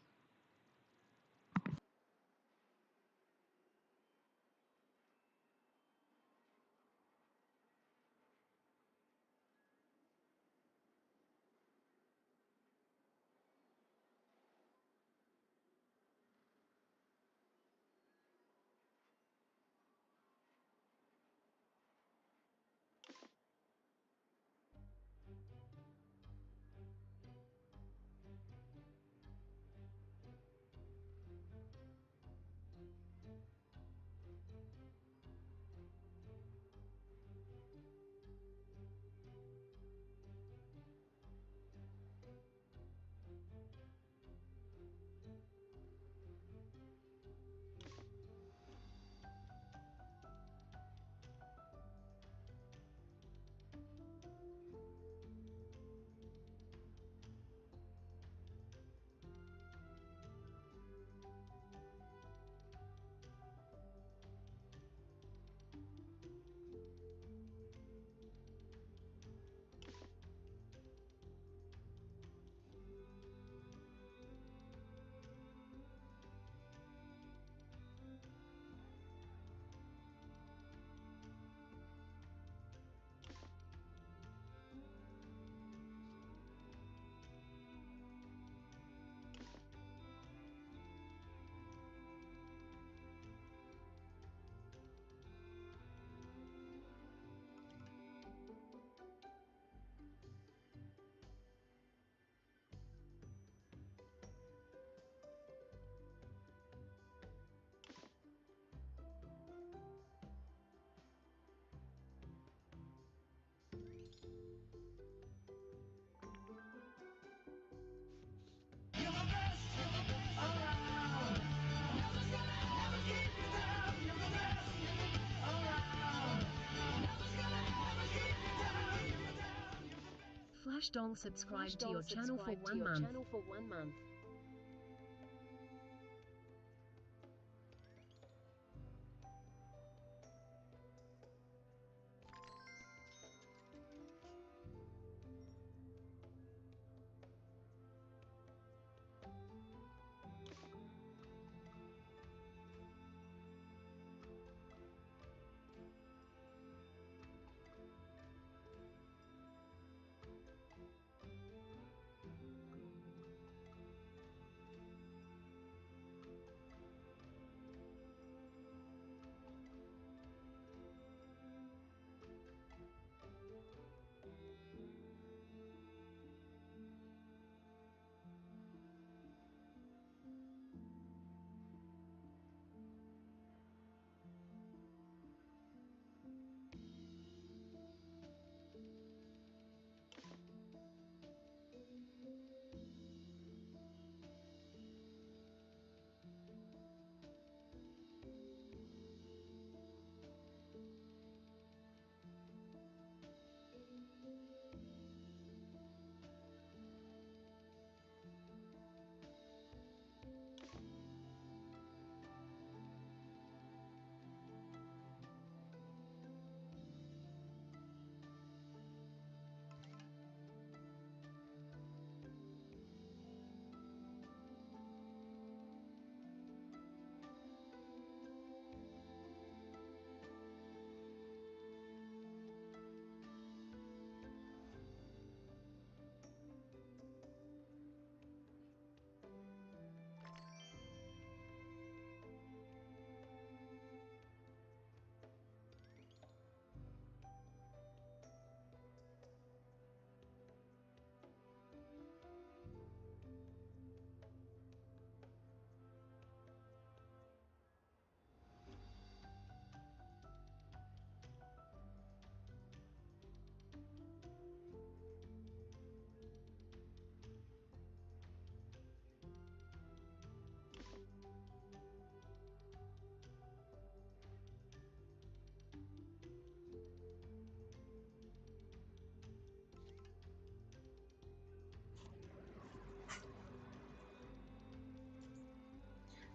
Speaker 3: Flashdoll subscribed to your channel for 1 month.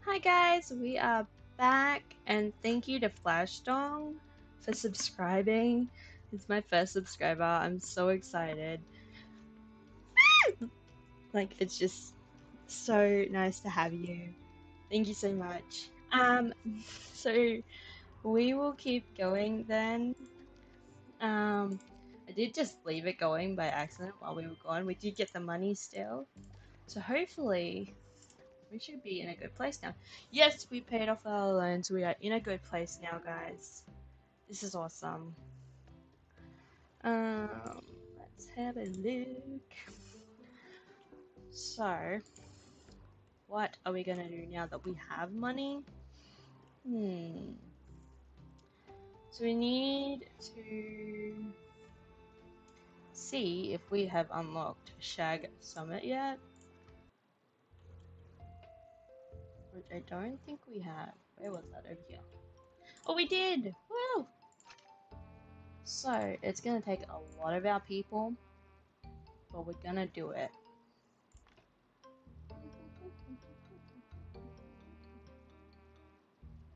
Speaker 1: Hi guys, we are back, and thank you to Flashdong for subscribing. It's my first subscriber. I'm so excited. Like, it's just so nice to have you. Thank you so much. So we will keep going then. I did just leave it going by accident while we were gone. We did get the money still. So hopefully we should be in a good place now. Yes, we paid off our loans. We are in a good place now, guys. This is awesome. Let's have a look. So, what are we gonna do now that we have money? So we need to see if we have unlocked Shag Summit yet. Which I don't think we have. Where was that? Over here. Oh, we did! Woo! So, it's gonna take a lot of our people, but we're gonna do it.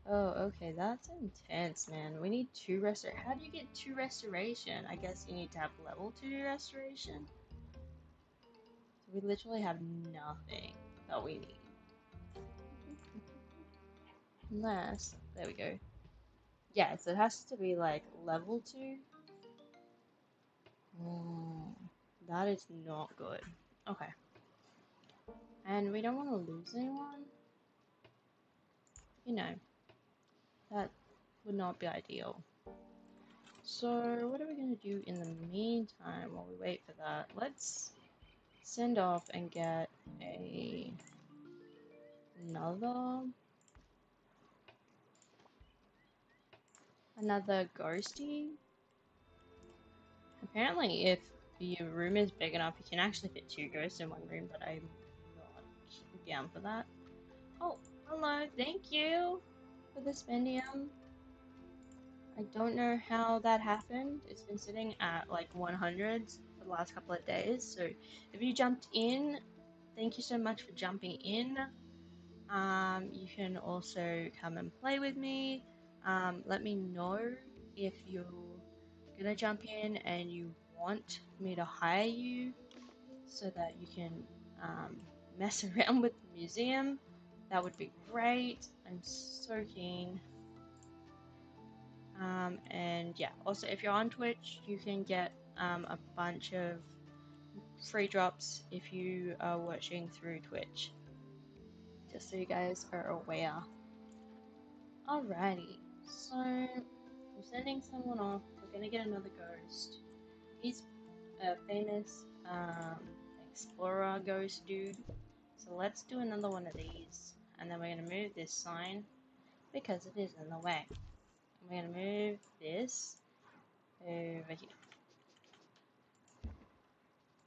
Speaker 1: Oh, okay, that's intense, man. We need 2 How do you get 2 restoration? I guess you need to have level 2 restoration. So we literally have nothing that we need. Unless, there we go. Yeah, so it has to be like level 2. That is not good. Okay. And we don't want to lose anyone. You know, that would not be ideal. So, what are we going to do in the meantime while we wait for that? Let's send off and get another ghosty. Apparently, if your room is big enough, you can actually fit 2 ghosts in 1 room, but I'm not down for that. Oh, hello, thank you for the spendium. I don't know how that happened. It's been sitting at like 100s for the last couple of days. So if you jumped in, thank you so much for jumping in. You can also come and play with me. Let me know if you're gonna jump in and you want me to hire you so that you can mess around with the museum. That would be great. I'm so keen. And yeah, also if you're on Twitch, you can get a bunch of free drops if you are watching through Twitch. Just so you guys are aware. Alrighty, so I'm sending someone off. We're gonna get another ghost. He's a famous explorer ghost dude. So let's do another one of these. And then we're gonna move this sign because it is in the way. We're gonna move this over here.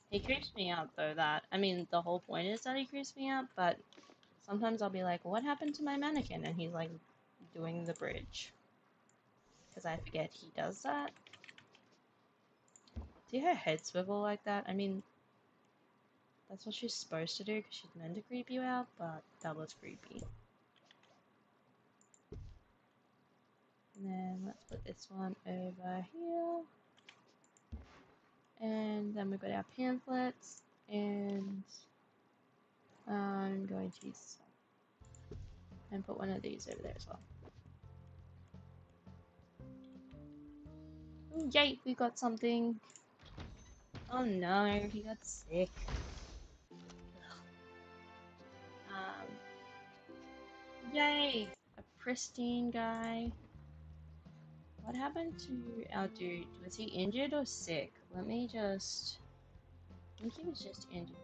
Speaker 1: He creeps me out though, I mean, the whole point is that he creeps me out, but sometimes I'll be like, what happened to my mannequin? And he's like doing the bridge. Because I forget he does that. Do her head swivel like that? I mean, that's what she's supposed to do because she's meant to creep you out, but that was creepy. And then let's put this one over here. And then we've got our pamphlets, and I'm going to use and put one of these over there as well. Ooh, yay, we got something. Oh no, he got sick. Yay, a pristine guy. What happened to our dude? Was he injured or sick? Let me just... I think he was just injured.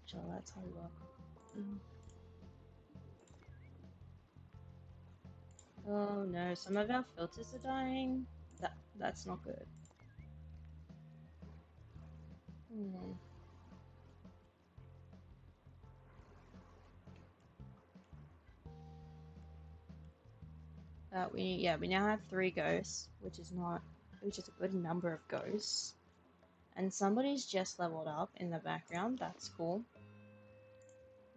Speaker 1: So let's have a look. Oh no, some of our filters are dying. That's not good. We now have 3 ghosts, which is a good number of ghosts. And somebody's just leveled up in the background. That's cool.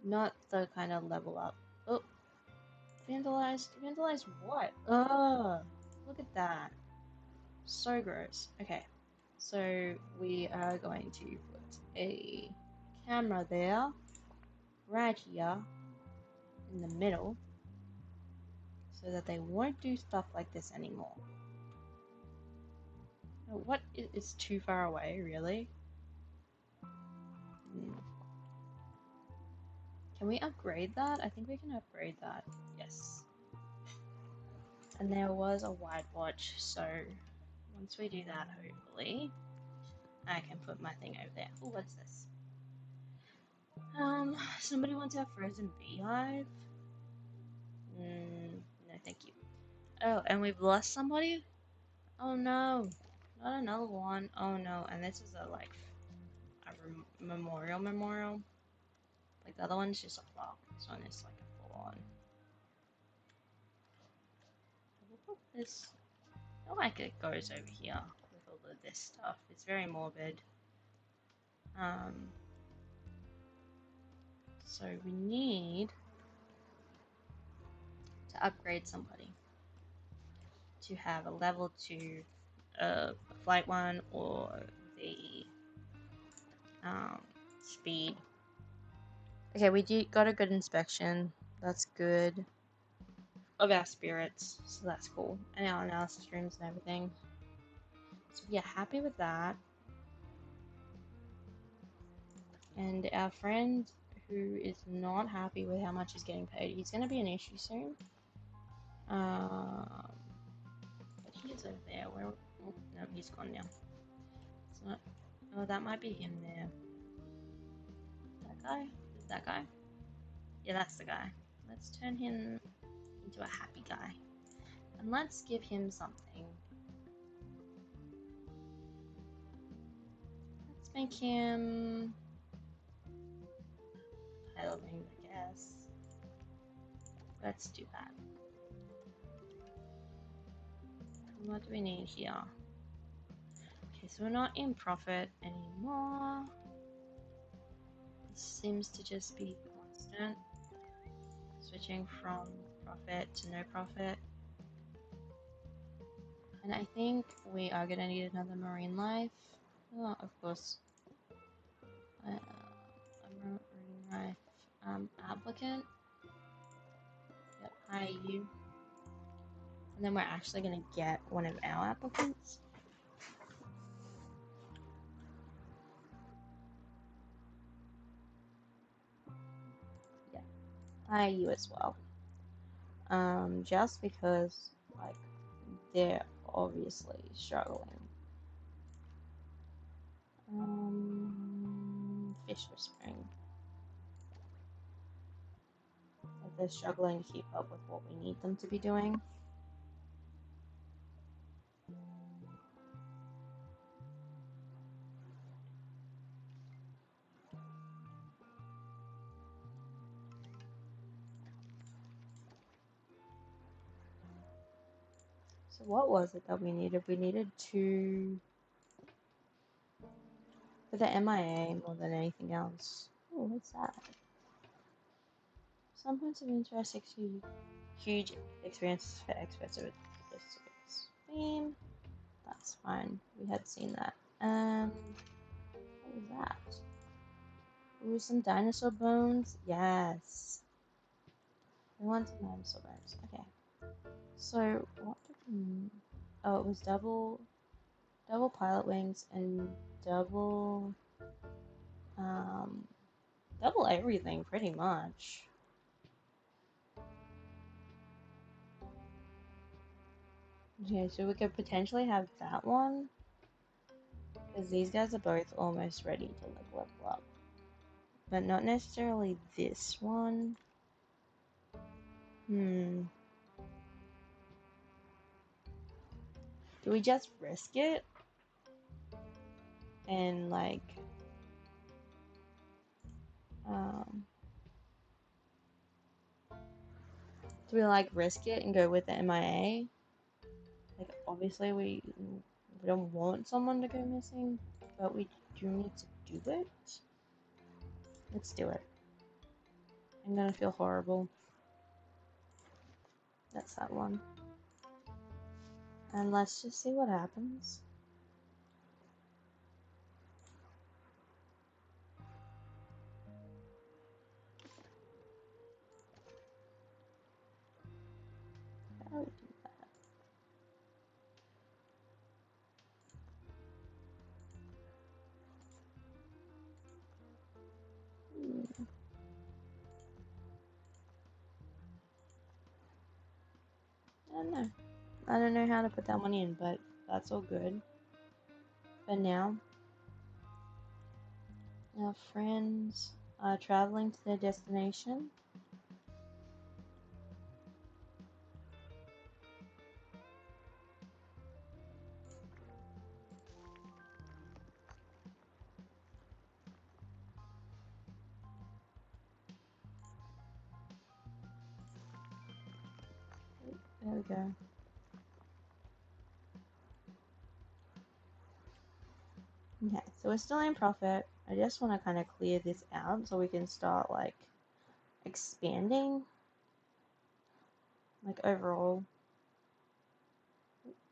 Speaker 1: Not the kind of level up. Oh, vandalized. Vandalized what? Ugh, look at that. So gross. Okay, so we are going to put a camera there, right here, in the middle, so that they won't do stuff like this anymore. What is too far away, really? Can we upgrade that? I think we can upgrade that. Yes. And there was a wide watch, so once we do that, hopefully, I can put my thing over there. Oh, what's this? Somebody wants our frozen beehive? No, thank you. Oh, and we've lost somebody? Oh no, not another one. Oh no, and this is a memorial. Like the other one's just a plaque. This one is like a full on. We'll put this. I like it goes over here with all of this stuff. It's very morbid. So we need to upgrade somebody to have a level 2 flight 1 or the speed. Okay, we got a good inspection. That's good. Of our spirits, so that's cool. And our analysis rooms and everything. So yeah, happy with that. And our friend who is not happy with how much he's getting paid, he's gonna be an issue soon. But he is over there. Where? Oh, no, he's gone now. It's not. Oh, that might be him there. That guy? Is that guy? Yeah, that's the guy. Let's turn him into a happy guy. And let's give him something. Let's make him pedaling, I guess. Let's do that. What do we need here? Okay, so we're not in profit anymore. This seems to just be constant. Switching from profit to no profit. And I think we are gonna need another marine life. Oh, of course. A marine life applicant. Yep, hire you. And then we're actually gonna get one of our applicants. Yeah, hire you as well. Just because, like, they're obviously struggling. Fish whispering. Like they're struggling to keep up with what we need them to be doing. So what was it that we needed? We needed to... for the MIA more than anything else. Oh, what's that? Some points of interest, huge experiences for experts with this theme. That's fine. We had seen that. What was that? Ooh, some dinosaur bones. Yes. We want some dinosaur bones. Okay. So what did we... oh, it was double pilot wings and double double everything pretty much. Okay, so we could potentially have that one, because these guys are both almost ready to like level up, but not necessarily this one. Do we just risk it and like do we like risk it and go with the MIA? Like obviously we don't want someone to go missing, but we do need to do it. Let's do it. I'm gonna feel horrible. That's that one. And let's just see what happens. How do we do that? I don't know. I don't know how to put that money in, but that's all good. For now, our friends are traveling to their destination. There we go. Okay, so we're still in profit. I just want to kind of clear this out so we can start like expanding. Like overall,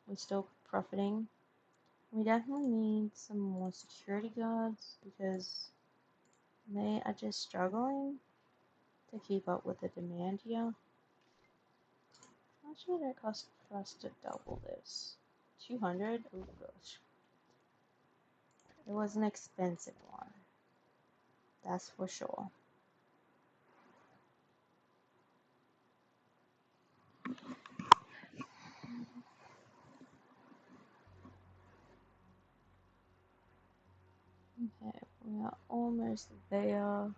Speaker 1: we're still profiting. We definitely need some more security guards because they are just struggling to keep up with the demand here. How much would it cost for us to double this? 200? Oh gosh. It was an expensive one. That's for sure. Okay, we are almost there.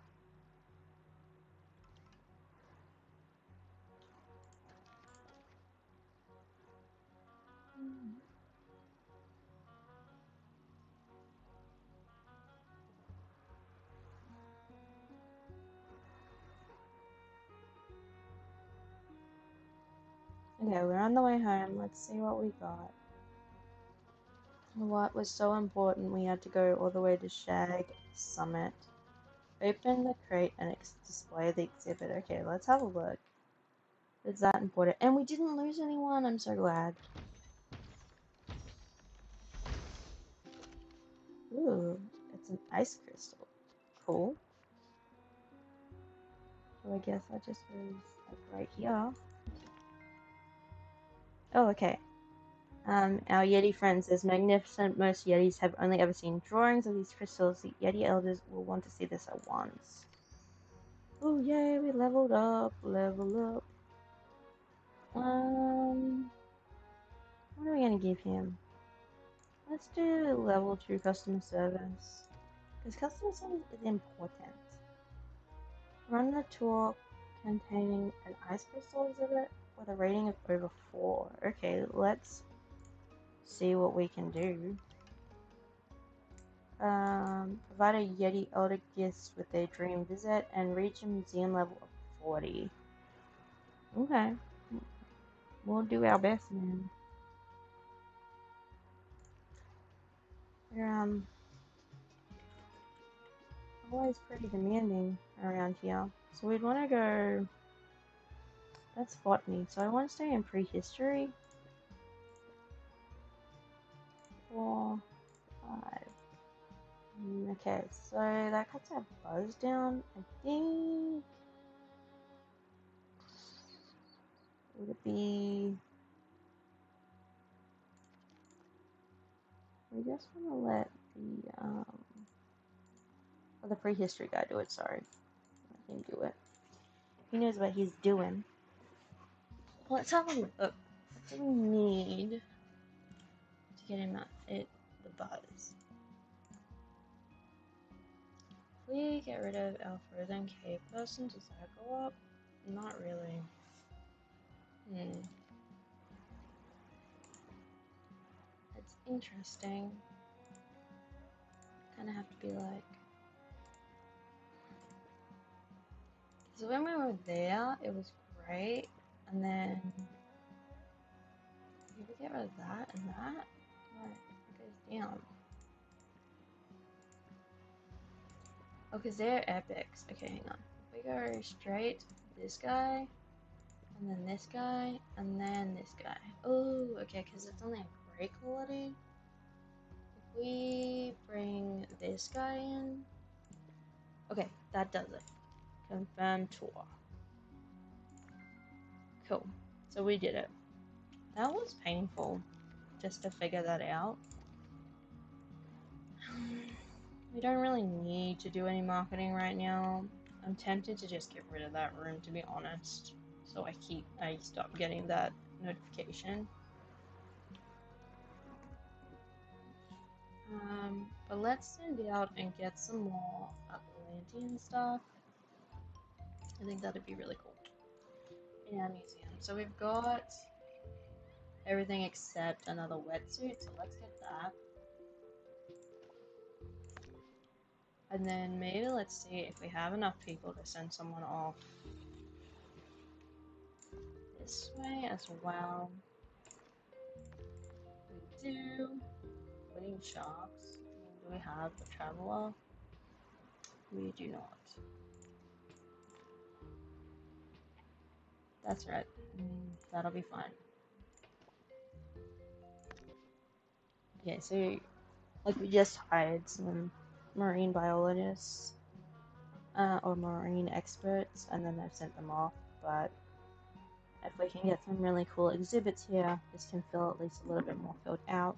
Speaker 1: Okay, we're on the way home. Let's see what we got. What was so important we had to go all the way to Shag Summit. Open the crate and display the exhibit. Okay, let's have a look. Is that important? And we didn't lose anyone. I'm so glad. Ooh, it's an ice crystal. Cool. So I guess that just was like right here. Oh, okay. Our Yeti friend says, magnificent. Most Yetis have only ever seen drawings of these crystals. The Yeti elders will want to see this at once. Oh, yay, we leveled up. Level up. What are we gonna give him? Let's do level 2 customer service. Because customer service is important. Run the tour containing an ice crystal exhibit with a rating of over 4. Okay, let's see what we can do. Provide a Yeti elder gifts with their dream visit and reach a museum level of 40. Okay. We'll do our best, man. We're, always pretty demanding around here. So we'd want to go... That's botany, so I want to stay in prehistory. 4, 5. Okay, so that cuts our buzz down. I think... Would it be... We just want to let the prehistory guy do it, sorry. Let him do it. He knows what he's doing. Let's have a look. What do we need to get him the buzz? If we get rid of our frozen cave person, does that go up? Not really. That's interesting. Kind of have to be like... So when we were there, it was great, and then if we get rid of that and that, right, it goes down. Oh, because they're epics. Okay, hang on. If we go straight, this guy, and then this guy, and then this guy. Oh, okay, because it's only a great quality. If we bring this guy in, okay, that does it. Confirm tour. Cool. So we did it. That was painful, just to figure that out. We don't really need to do any marketing right now. I'm tempted to just get rid of that room, to be honest. So I stop getting that notification. But let's send out and get some more Atlantean stuff. I think that'd be really cool in our museum. So we've got everything except another wetsuit, so let's get that. And then maybe let's see if we have enough people to send someone off this way as well. We do. Wooden sharks. Do we have the traveler? We do not. That's right. That'll be fine. Okay, so like we just hired some marine biologists or marine experts, and then I've sent them off. But if we can get some really cool exhibits here, this can feel at least a little bit more filled out.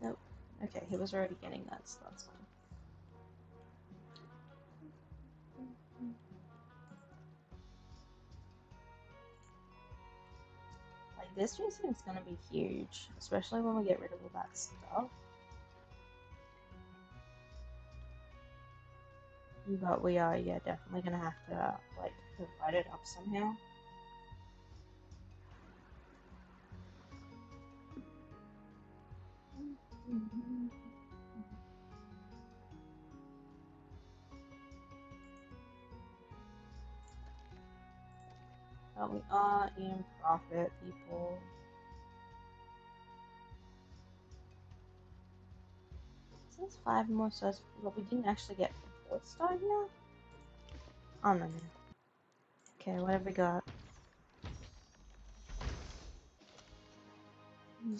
Speaker 1: Nope. Okay, he was already getting that, so that's fine. Like, this museum's gonna be huge, especially when we get rid of all that stuff. But we are, yeah, definitely gonna have to, like, divide it up somehow. But we are in profit, people. It says 5 more stars, but we didn't actually get 4th star here? I don't know. Okay, what have we got?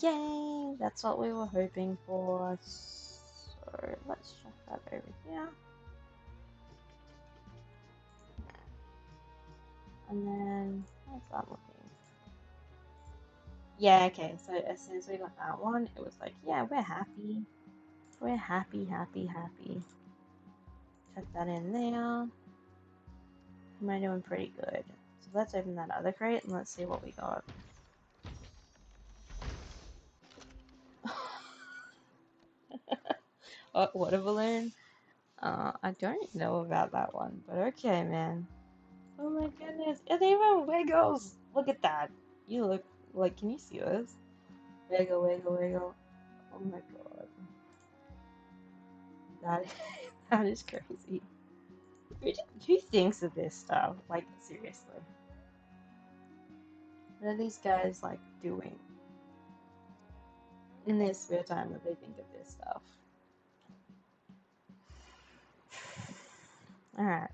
Speaker 1: Yay! That's what we were hoping for. So let's check that over here. And then, how's that looking? Yeah, okay, so as soon as we got that one, it was like, yeah, we're happy. We're happy, happy, happy. Check that in there. We're doing pretty good. So let's open that other crate and let's see what we got. Oh, water balloon? I don't know about that one, but okay, man. Oh my goodness, it even wiggles! Look at that. You look like, can you see this? Wiggle, wiggle, wiggle. Oh my god. That, that is crazy. Who thinks of this stuff? Like, seriously. What are these guys, like, doing in their spare time that they think of this stuff? Alright.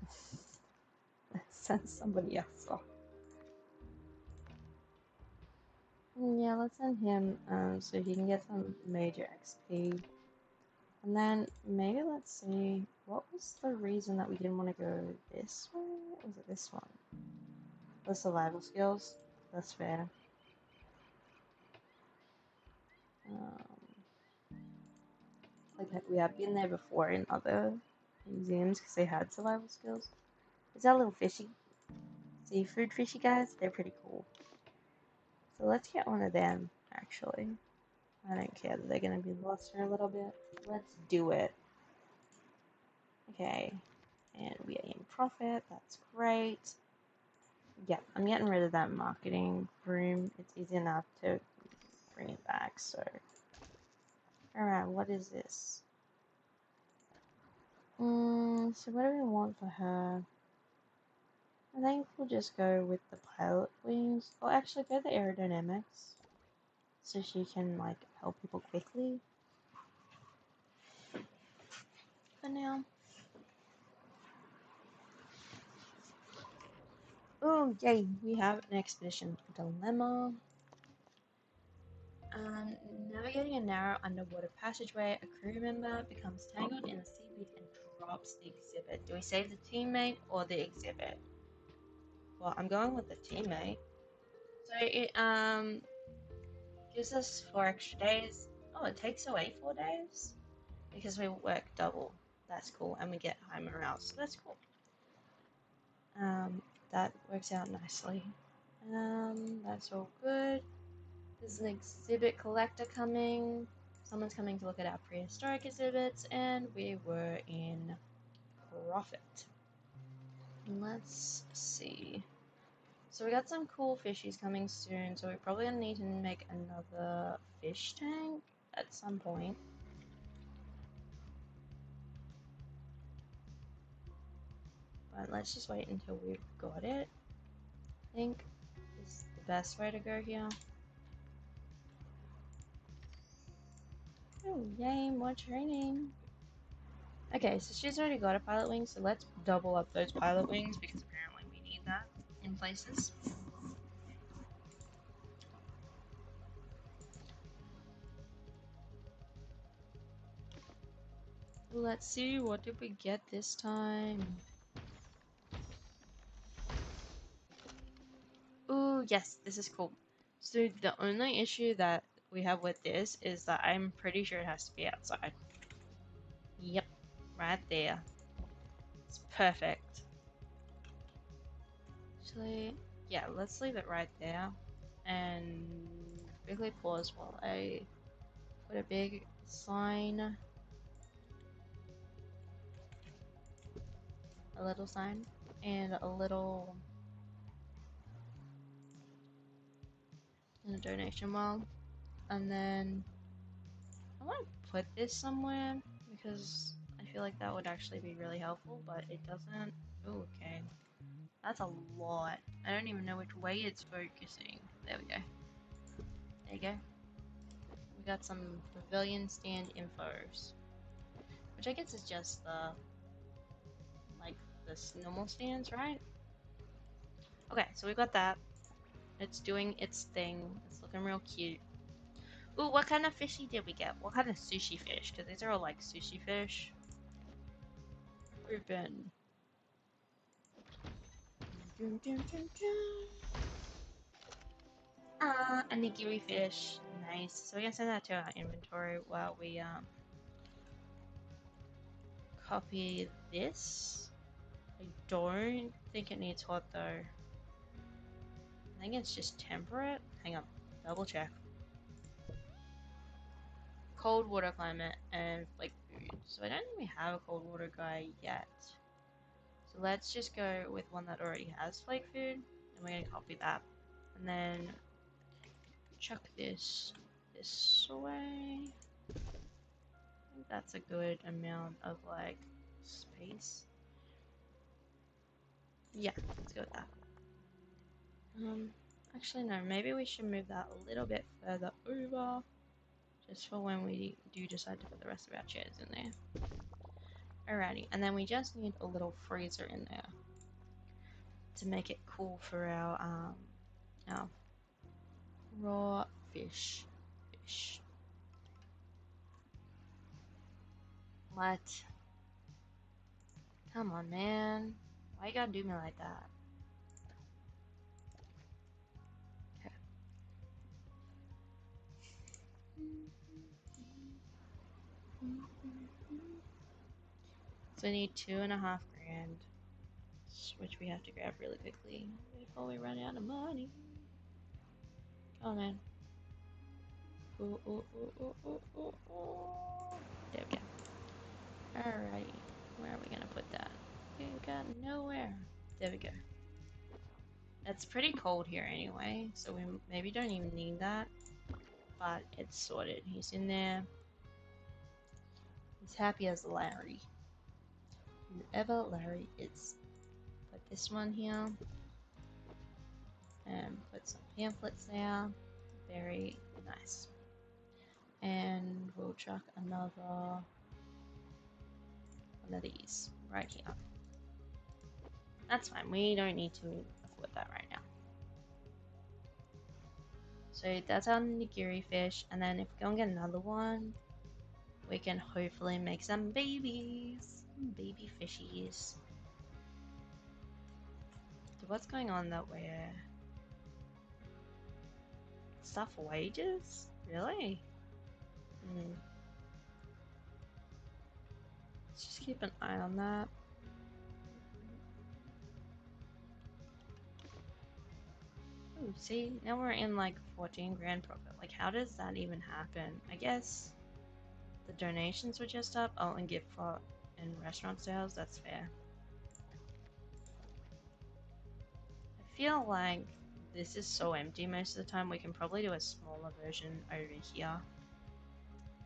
Speaker 1: Let's send somebody else off. Yeah, let's send him so he can get some major XP. And then maybe let's see, what was the reason that we didn't want to go this way? Or was it this one? The survival skills? That's fair. Like we have been there before in other museums because they had survival skills. Is that little fishy, seafood fishy guys? They're pretty cool. So let's get one of them, actually. I don't care that they're going to be lost for a little bit. Let's do it. Okay. And we are in profit. That's great. Yeah, I'm getting rid of that marketing room. It's easy enough to bring it back, so. Alright, what is this? So what do we want for her? I think we'll just go with the pilot wings. Or actually go the aerodynamics. So she can, like, help people quickly. For now. Oh, yay! We have an expedition dilemma. Navigating a narrow underwater passageway, a crew member becomes tangled in the seaweed and drops the exhibit. Do we save the teammate or the exhibit? Well, I'm going with the teammate. So it gives us 4 extra days. Oh, it takes away 4 days because we work double. That's cool, and we get high morale, so that's cool. That works out nicely. That's all good. There's an exhibit collector coming. Someone's coming to look at our prehistoric exhibits, and we were in profit. Let's see. So we got some cool fishies coming soon, so we're probably gonna need to make another fish tank at some point. But let's just wait until we've got it. I think is the best way to go here. Oh, yay, more training. Okay, so she's already got a pilot wing, so let's double up those pilot wings because apparently we need that in places. Let's see, what did we get this time? Ooh, yes, this is cool. So the only issue that we have with this is that I'm pretty sure it has to be outside. Yep, right there. It's perfect. Actually, yeah, let's leave it right there. And quickly pause while I put a big sign. A little sign. And a little in the donation wall. And then I want to put this somewhere because I feel like that would actually be really helpful, but it doesn't. Oh, okay. That's a lot. I don't even know which way it's focusing. There we go. There you go. We got some pavilion stand infos. Which I guess is just the, like, this normal stands, right? Okay, so we got that. It's doing its thing. It's looking real cute. Ooh, what kind of fishy did we get? What kind of sushi fish? Because these are all like sushi fish. Open. Dun, dun, dun, dun. A nigiri fish. Nice. So we can send that to our inventory while we copy this. I don't think it needs hot though. I think it's just temperate. Hang on, double check. Cold water climate and like food. So I don't think we have a cold water guy yet. So let's just go with one that already has flake food, and we're gonna copy that, and then chuck this way. I think that's a good amount of like space. Yeah, let's go with that. Actually no, maybe we should move that a little bit further over, just for when we do decide to put the rest of our chairs in there. Alrighty, and then we just need a little freezer in there to make it cool for our raw fish. What? Come on, man. Why you gotta do me like that? Okay. So we need 2.5 grand, which we have to grab really quickly before we run out of money. Oh man. Ooh, ooh, ooh, ooh, ooh, ooh, ooh. There we go. Alrighty. Where are we gonna put that? We got nowhere. There we go. It's pretty cold here anyway, so we maybe don't even need that. But it's sorted. He's in there. He's happy as Larry. Whoever Larry is. Put this one here. And put some pamphlets there. Very nice. And we'll chuck another one of these right here. That's fine. We don't need to afford that right now. So that's our nigiri fish. And then if we go and get another one, we can hopefully make some babies. Baby fishies. So what's going on that we're... Stuff wages? Really? Let's just keep an eye on that. Ooh, see, now we're in like 14 grand profit. Like, how does that even happen? I guess the donations were just up. Oh, and gift for and restaurant sales. That's fair. I feel like this is so empty most of the time. We can probably do a smaller version over here.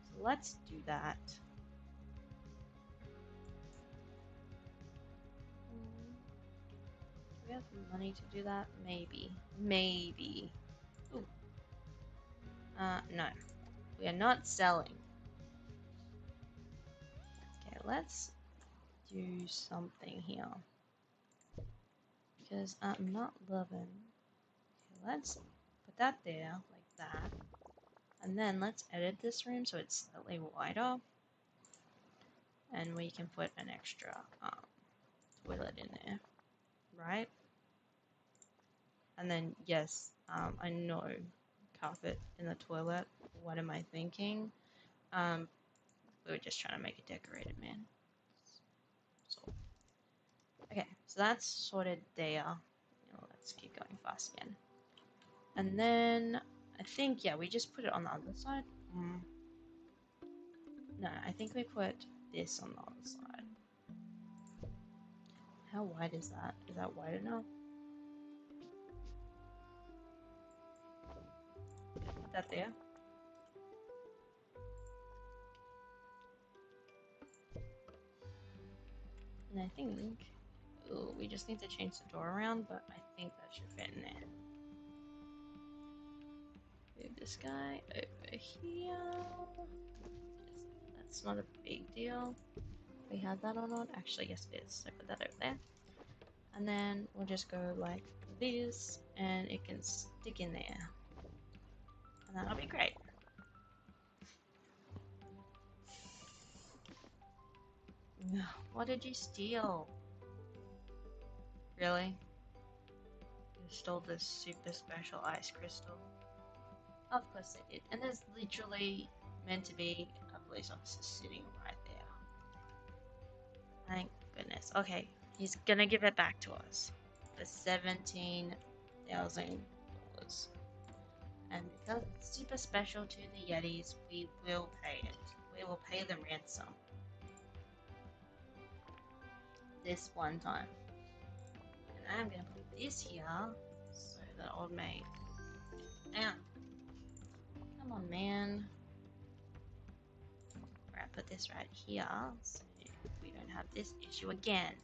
Speaker 1: So let's do that. Do we have the money to do that? Maybe. Maybe. Ooh. No. We are not selling. Okay, let's do something here. Because I'm not loving. Okay, let's put that there, like that. And then let's edit this room so it's slightly wider. And we can put an extra toilet in there. Right? And then, yes, I know, carpet in the toilet. What am I thinking? We were just trying to make it decorated, man. So, okay, so that's sorted there. Let's keep going fast again. And then, I think, yeah, we just put it on the other side. No, I think we put this on the other side. How wide is that? Is that wide enough? Put that there. And I think, ooh, we just need to change the door around, but I think that should fit in there. Move this guy over here. Just like It's not a big deal. We have that or not? Actually, yes it is. So put that over there. And then we'll just go like this, and it can stick in there. And that'll be great. What did you steal? Really? You stole this super special ice crystal? Of course I did. And there's literally meant to be a police officer sitting right there. Thank goodness. Okay, he's gonna give it back to us. The $17,000. And because it's super special to the Yetis, we will pay it. We will pay the ransom. This one time. And I'm gonna put this here so that old mate. Now, come on, man. Right, put this right here so we don't have this issue again.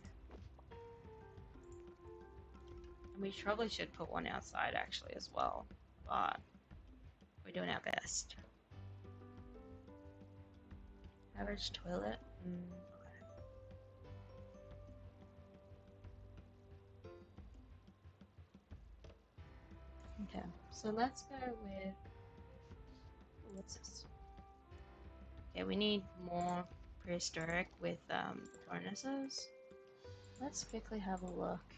Speaker 1: And we probably should put one outside actually as well, but we're doing our best. Average toilet. Okay, so let's go with, what's this? Okay, we need more prehistoric with furnaces. Let's quickly have a look.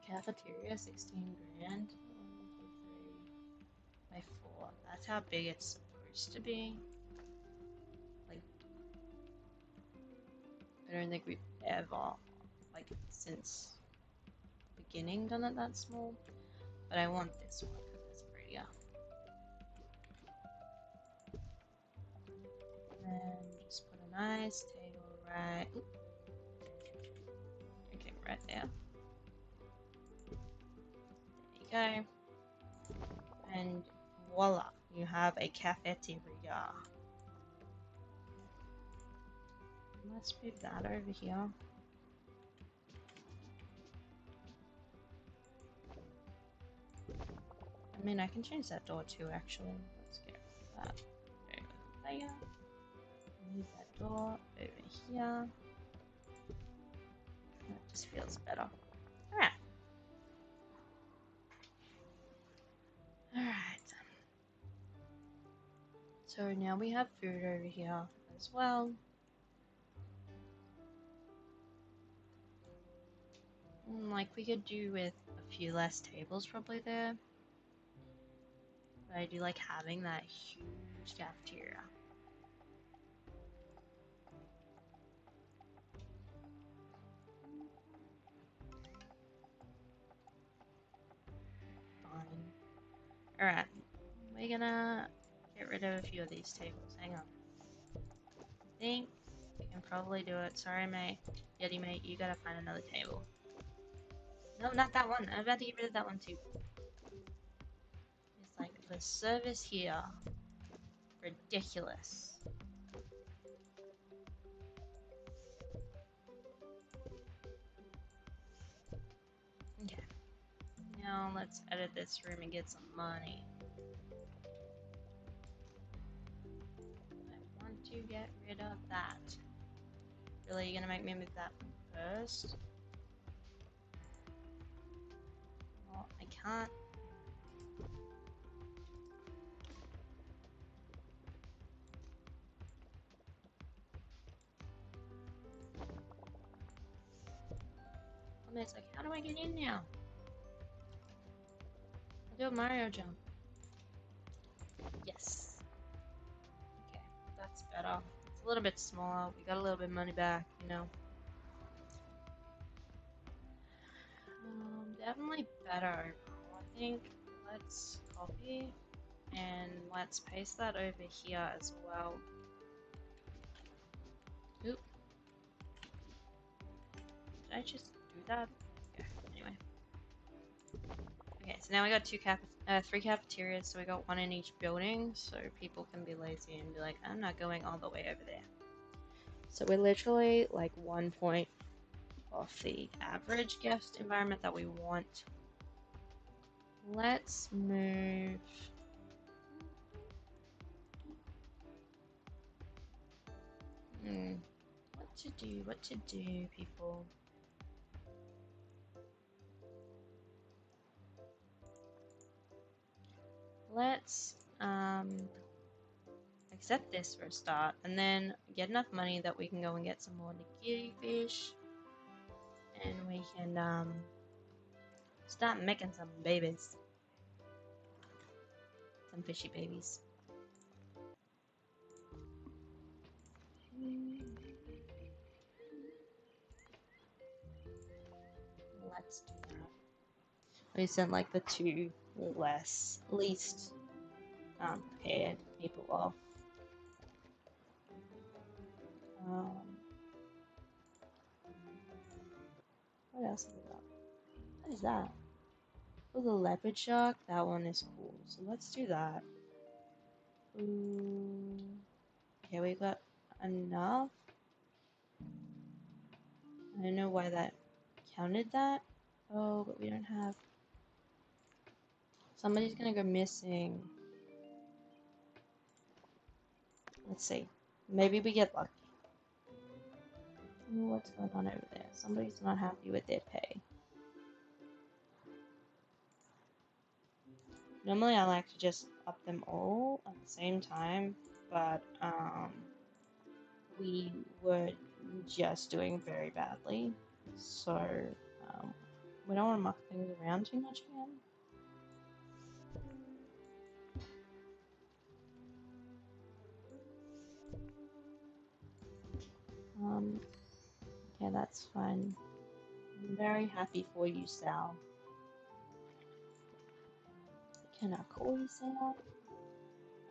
Speaker 1: Cafeteria, 16 grand. 1, 2, 3 by 4. That's how big it's supposed to be. Like, I don't think we've ever, like, since the beginning done it that small. But I want this one because it's prettier. And then just put a nice table right. Oop. Okay, right there. There you go. And voila, you have a cafeteria. Let's move that over here. I mean, I can change that door too, actually. Let's get that over there. Move that door over here. That just feels better. Alright. Alright. So now we have food over here as well. Like we could do with a few less tables probably there. But I do like having that huge cafeteria. Fine. Alright. We're gonna get rid of a few of these tables. Hang on. I think we can probably do it. Sorry, mate. Yeti, mate, you gotta find another table. No, not that one. I'm about to get rid of that one too. It's like the service here. Ridiculous. Okay. Now let's edit this room and get some money. I want to get rid of that. Really, you gonna make me move that first? Well, I can't. It's like, how do I get in now? I'll do a Mario jump. Yes. Okay, that's better. It's a little bit smaller. We got a little bit of money back, you know. Definitely better. I think let's copy and let's paste that over here as well. Oop. Did I just do that? Okay, anyway. Okay, so now we got three cafeterias, so we got one in each building, so people can be lazy and be like, I'm not going all the way over there. So we're literally like 1 point off the average guest environment that we want. Let's move What to do, people? Let's accept this for a start, and then get enough money that we can go and get some more nigiri fish, and we can start making some babies, some fishy babies. Let's do that. We sent like the two least paired people off. What else have we got? What is that? Oh, the leopard shark. That one is cool. So let's do that. Ooh. Okay, we got enough. I don't know why that counted that. Oh, but we don't have. Somebody's gonna go missing. Let's see. Maybe we get lucky. Ooh, what's going on over there? Somebody's not happy with their pay. Normally I like to just up them all at the same time, but we were just doing very badly, so we don't want to muck things around too much again. Yeah, that's fine. I'm very happy for you, Sal. Can I call you Sal?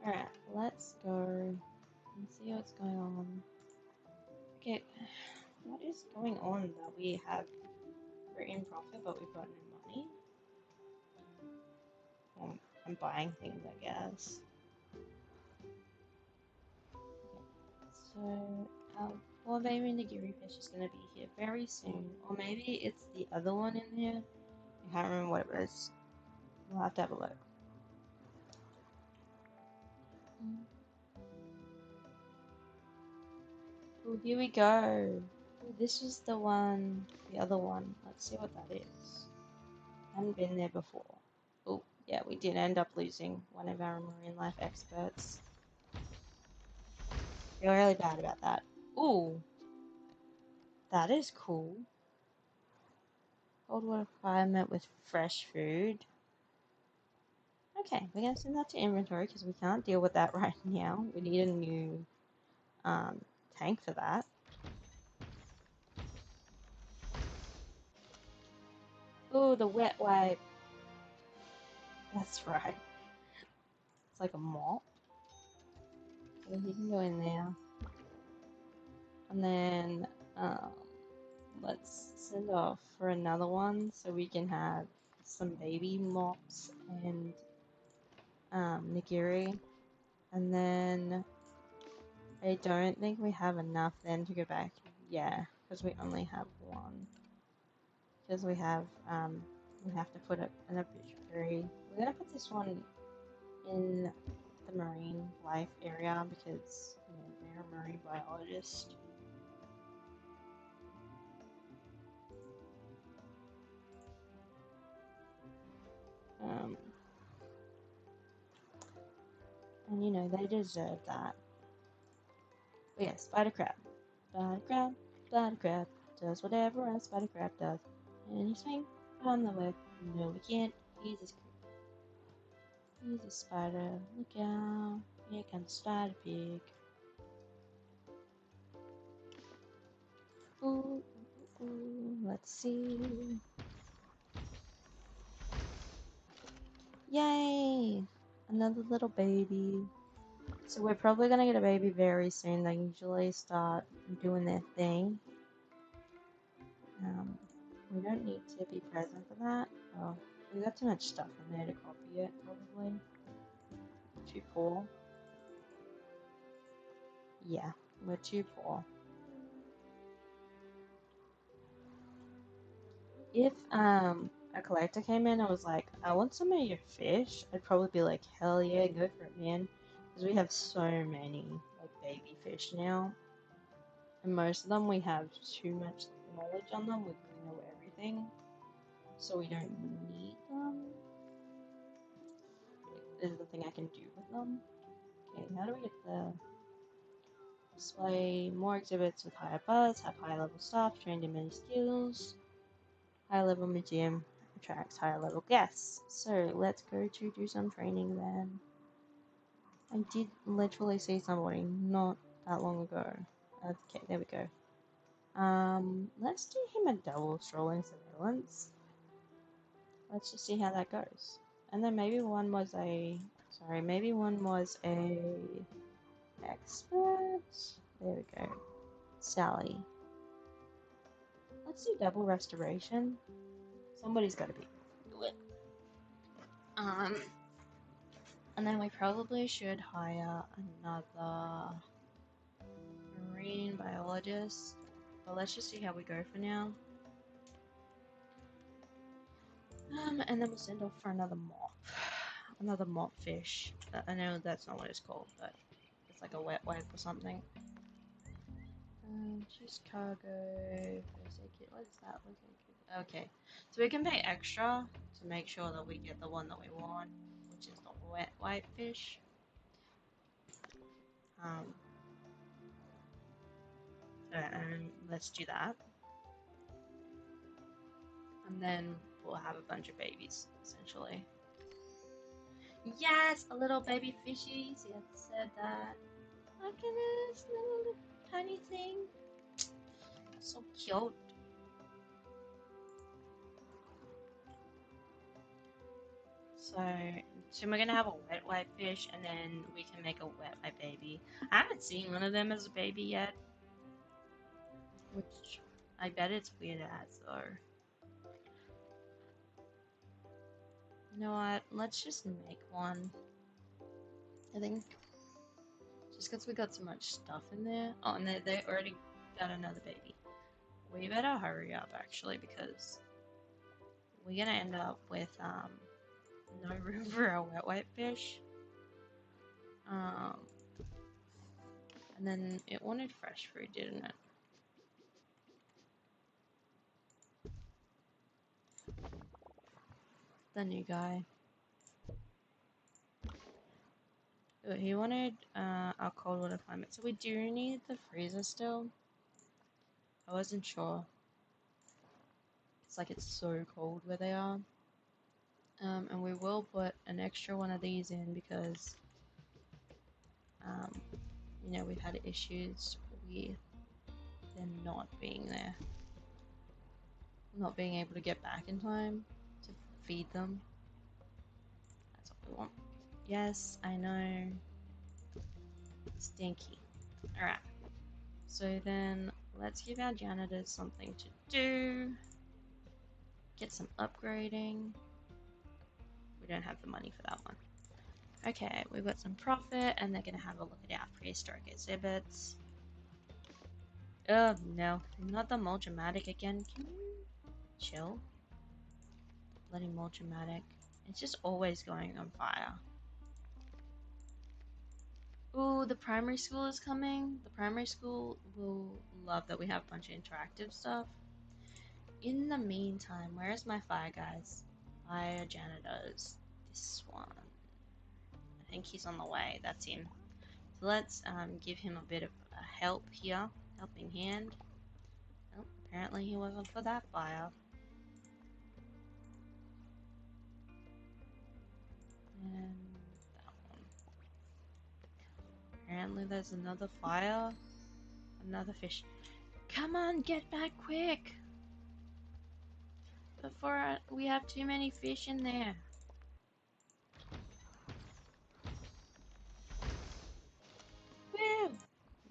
Speaker 1: Alright, let's go and see what's going on. Okay, what is going on that we're in profit but we've got no money? Well, I'm buying things, I guess. So, well, maybe Nigiri Fish is going to be here very soon. Or maybe it's the other one in here. I can't remember what it was. We'll have to have a look. Oh, here we go. Oh, this was the one, the other one. Let's see what that is. I haven't been there before. Oh, yeah, we did end up losing one of our marine life experts. Feel really bad about that. Ooh, that is cool. Cold water climate with fresh food. Okay, we're going to send that to inventory because we can't deal with that right now. We need a new tank for that. Oh, the wet wipe. That's right. It's like a mop. So he can go in there. And then let's send off for another one so we can have some baby mops and nigiri. And then I don't think we have enough then to go back. Yeah, because we only have one. Because we have to put it in a obituary. We're gonna put this one in the marine life area because they're a marine biologist. And they deserve that. But yeah, spider crab. Spider crab does whatever a spider crab does. And you swing on the web. No, we can't. He's a spider. Look out. Here comes Spider Pig. Ooh, let's see. Yay! Another little baby. So we're probably gonna get a baby very soon. They usually start doing their thing. We don't need to be present for that. Oh, we got too much stuff in there to copy it, probably. Too poor. Yeah, we're too poor. If a collector came in and was like, I want some of your fish, I'd probably be like, hell yeah, go for it, man. Because we have so many like baby fish now. And most of them we have too much knowledge on them. We know everything, so we don't need them. There's nothing I can do with them. Okay, how do we get the display more exhibits with higher buzz, have high level staff trained in many skills. High level museum attracts higher level guests. So let's go to do some training then. I did literally see somebody not that long ago. Okay, there we go. Let's do him a double strolling surveillance. Let's just see how that goes. And then maybe one was a expert. There we go. Sally. Let's do double restoration. Somebody's got to be do it. And then we probably should hire another marine biologist. But let's just see how we go for now. And then we'll send off for another mop. Another mop fish. I know that's not what it's called, but it's like a wet wipe or something. Choose cargo. First aid kit. What is that? Okay, so we can pay extra to make sure that we get the one that we want, which is the wet wipe fish. And let's do that. And then we'll have a bunch of babies, essentially. Yes, a little baby fishies. Yes, said that. Look at this little tiny thing. So cute. So we're gonna have a wet wipe fish, and then we can make a wet wipe baby. I haven't seen one of them as a baby yet, which I bet it's weird as though. You know what? Let's just make one. I think just because we got so much stuff in there. Oh, and they already got another baby. We better hurry up actually, because we're gonna end up with no room for our wet wipe fish. And then it wanted fresh food, didn't it? The new guy. Ooh, he wanted our cold water climate, so we do need the freezer still. I wasn't sure. It's like it's so cold where they are. And we will put an extra one of these in because you know, we've had issues with them not being there. Not being able to get back in time to feed them. That's what we want. Yes, I know. Stinky. Alright. So then, let's give our janitors something to do. Get some upgrading. We don't have the money for that one. Okay, we've got some profit, and they're gonna have a look at our prehistoric exhibits. Oh no, not the Moldramatic again. Can you chill? Bloody Moldramatic. It's just always going on fire. Ooh, the primary school is coming. The primary school will love that we have a bunch of interactive stuff. In the meantime, where's my fire guys? Fire janitors. This one. I think he's on the way. That's him. So let's give him a bit of a help here. Helping hand. Oh, apparently he wasn't for that fire. And that one. Apparently there's another fire. Another fish. Come on, get back quick! Before we have too many fish in there. Woo!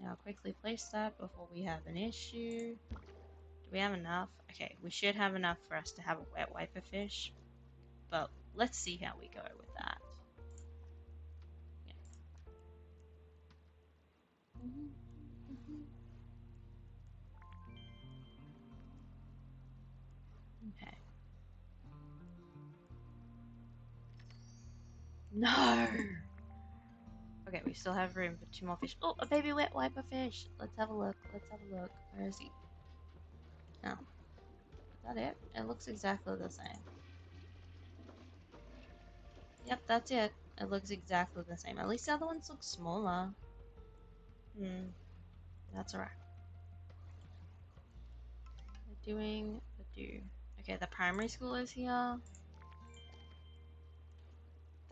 Speaker 1: Now quickly place that before we have an issue. Do we have enough? Okay, we should have enough for us to have a wet wiper fish. But let's see how we go with that. Yeah. Okay. No! Okay, we still have room for 2 more fish. Oh, a baby wet wiper fish. Let's have a look. Let's have a look. Where is he? Oh, is that it? It looks exactly the same. Yep, that's it. It looks exactly the same. At least the other ones look smaller. That's alright. We're doing the do. Okay, the primary school is here.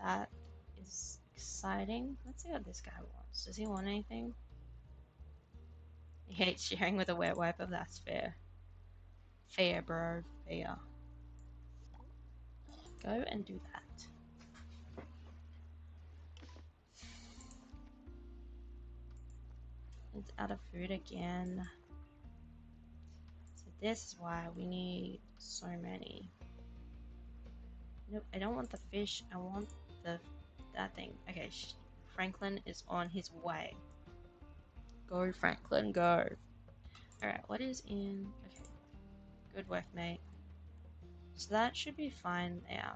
Speaker 1: That is exciting. Let's see what this guy wants. Does he want anything? He hates sharing with a wet wiper. That's fair. Fair, bro. Fair. Go and do that. It's out of food again. So this is why we need so many. Nope, I don't want the fish. I want that thing. Okay, Franklin is on his way. Go, Franklin, go. Alright, what is in... Okay, good work, mate. So that should be fine there.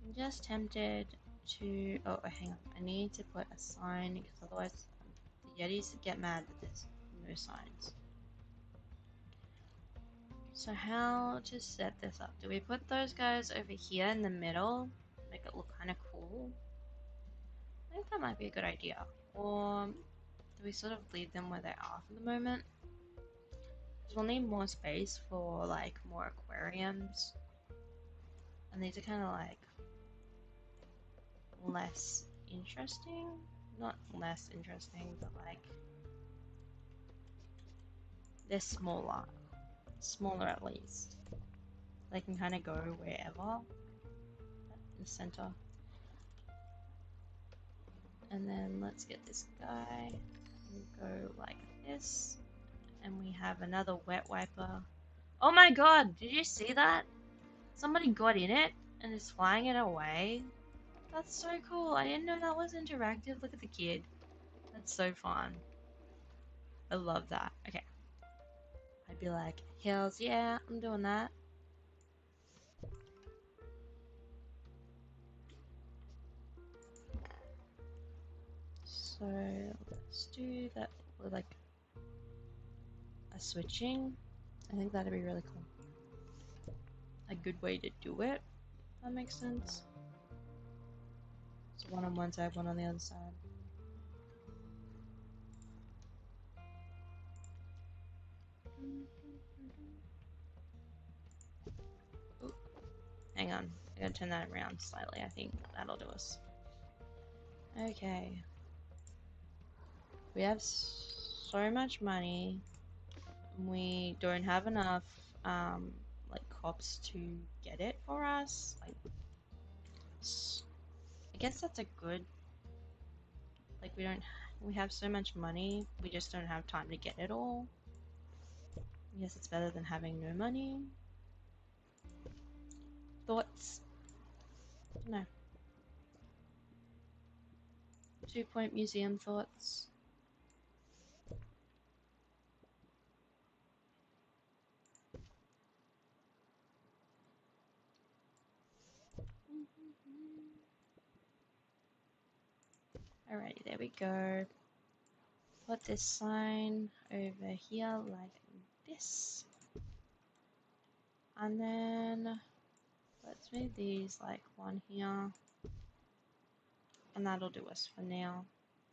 Speaker 1: I'm just tempted to... Oh, hang on. I need to put a sign because otherwise the Yetis get mad that there's no signs. So how to set this up? Do we put those guys over here in the middle? Make it look kind of cool? I think that might be a good idea. Or do we sort of leave them where they are for the moment? Because we'll need more space for like more aquariums. And these are kind of like less interesting. Not less interesting, but like they're smaller. Smaller at least. They can kind of go wherever. In the center. And then let's get this guy and go like this. And we have another wet wiper. Oh my god, did you see that? Somebody got in it and is flying it away. That's so cool. I didn't know that was interactive. Look at the kid. That's so fun. I love that. Okay. I'd be like, hells yeah, I'm doing that. So let's do that with like a switching. I think that'd be really cool. A good way to do it. That makes sense. So one on one side, one on the other side. Ooh, hang on. I gotta turn that around slightly. I think that'll do us. Okay. We have so much money. We don't have enough like cops to get it for us. Like, I guess that's a good. Like we have so much money. We just don't have time to get it all. I guess it's better than having no money. Thoughts? No. 2-point museum thoughts. Alrighty, there we go. Put this sign over here like this. And then let's move these like one here. And that'll do us for now.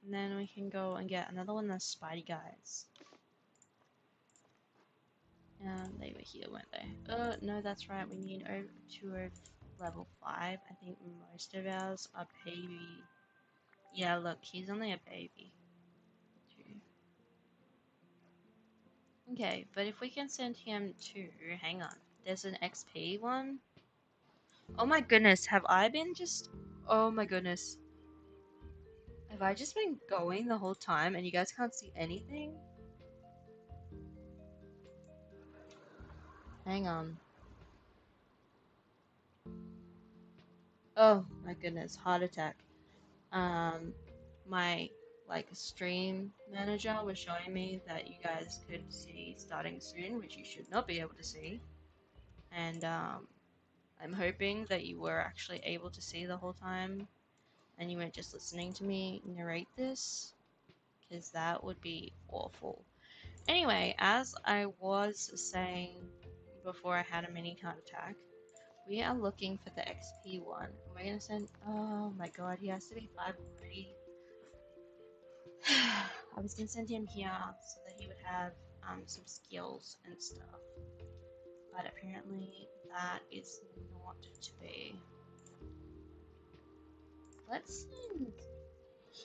Speaker 1: And then we can go and get another one of the Spidey guys. And they were here, weren't they? No, that's right. We need over 2 of level 5. I think most of ours are baby. Yeah, look, he's only a baby. 2. Okay, but if we can send him to... Hang on. There's an XP one. Oh my goodness, have I been just... Oh my goodness. Have I just been going the whole time and you guys can't see anything? Hang on. Oh my goodness, heart attack. My like stream manager was showing me that you guys could see starting soon, which you should not be able to see. And I'm hoping that you were actually able to see the whole time. and you weren't just listening to me narrate this, because that would be awful. Anyway, as I was saying before I had a mini heart attack, we are looking for the XP one. We're gonna send. Oh my god, he has to be 5 already. I was gonna send him here so that he would have some skills and stuff, but apparently that is not to be. Let's send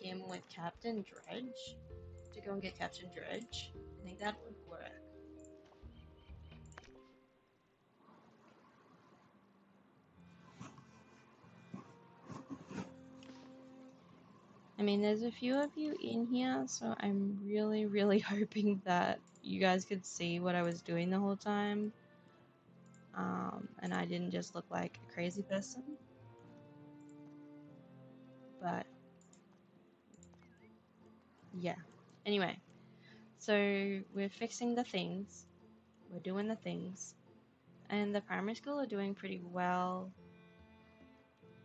Speaker 1: him with Captain Dredge to go and get Captain Dredge. I think that would work. I mean, there's a few of you in here, so I'm really hoping that you guys could see what I was doing the whole time. And I didn't just look like a crazy person. But, yeah. Anyway, so we're fixing the things. We're doing the things. And the primary school are doing pretty well.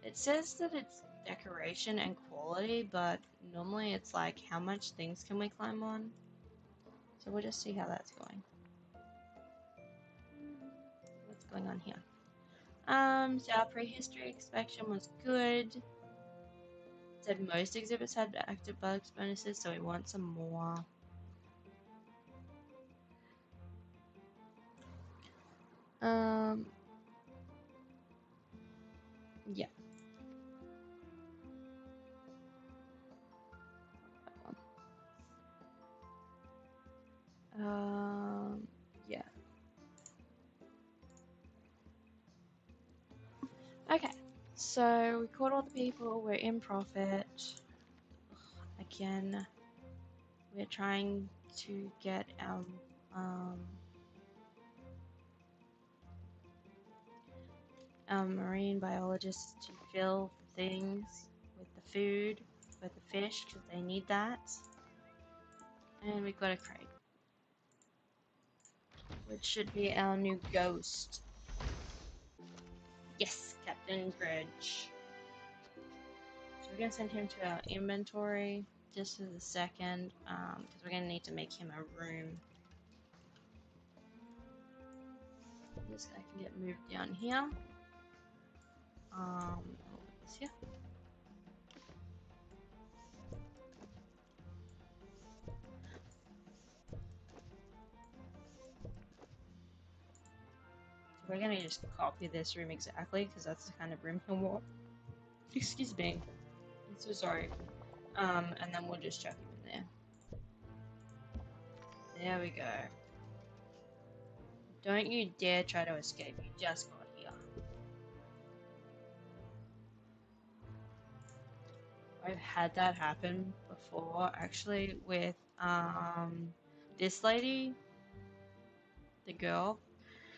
Speaker 1: It says that it's decoration and quality, but normally it's like how much things can we climb on. So we'll just see how that's going. What's going on here? So our prehistory inspection was good. Said most exhibits had active bugs bonuses, so we want some more. Yeah. Yeah. Okay. So we caught all the people. We're in profit. Again, we're trying to get our marine biologists to fill the things with the food, with the fish, because they need that. And we've got a crate, which should be our new ghost. Yes, Captain Dredge. So we're gonna send him to our inventory just as a second, because we're gonna need to make him a room. This guy can get moved down here. This here. So we're gonna just copy this room exactly, because that's the kind of room he'll want. Excuse me. I'm so sorry. And then we'll just chuck him in there. There we go. Don't you dare try to escape. You just got here. I've had that happen before, actually, with this lady, the girl.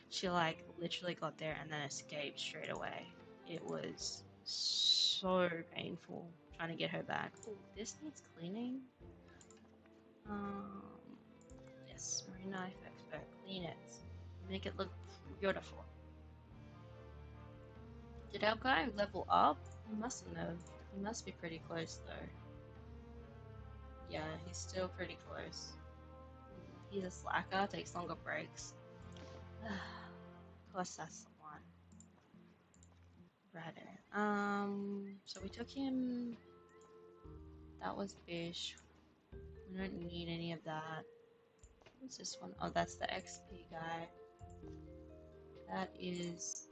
Speaker 1: She like literally got there and then escaped straight away. It was so painful trying to get her back. Oh, this needs cleaning. Yes, marine knife expert, clean it, make it look beautiful. Did our guy level up? He mustn't have. He must be pretty close though. Yeah, he's still pretty close. He's a slacker, takes longer breaks. Of course, that's the one. Righto. So we took him. That was fish. We don't need any of that. What's this one? Oh, that's the XP guy. That is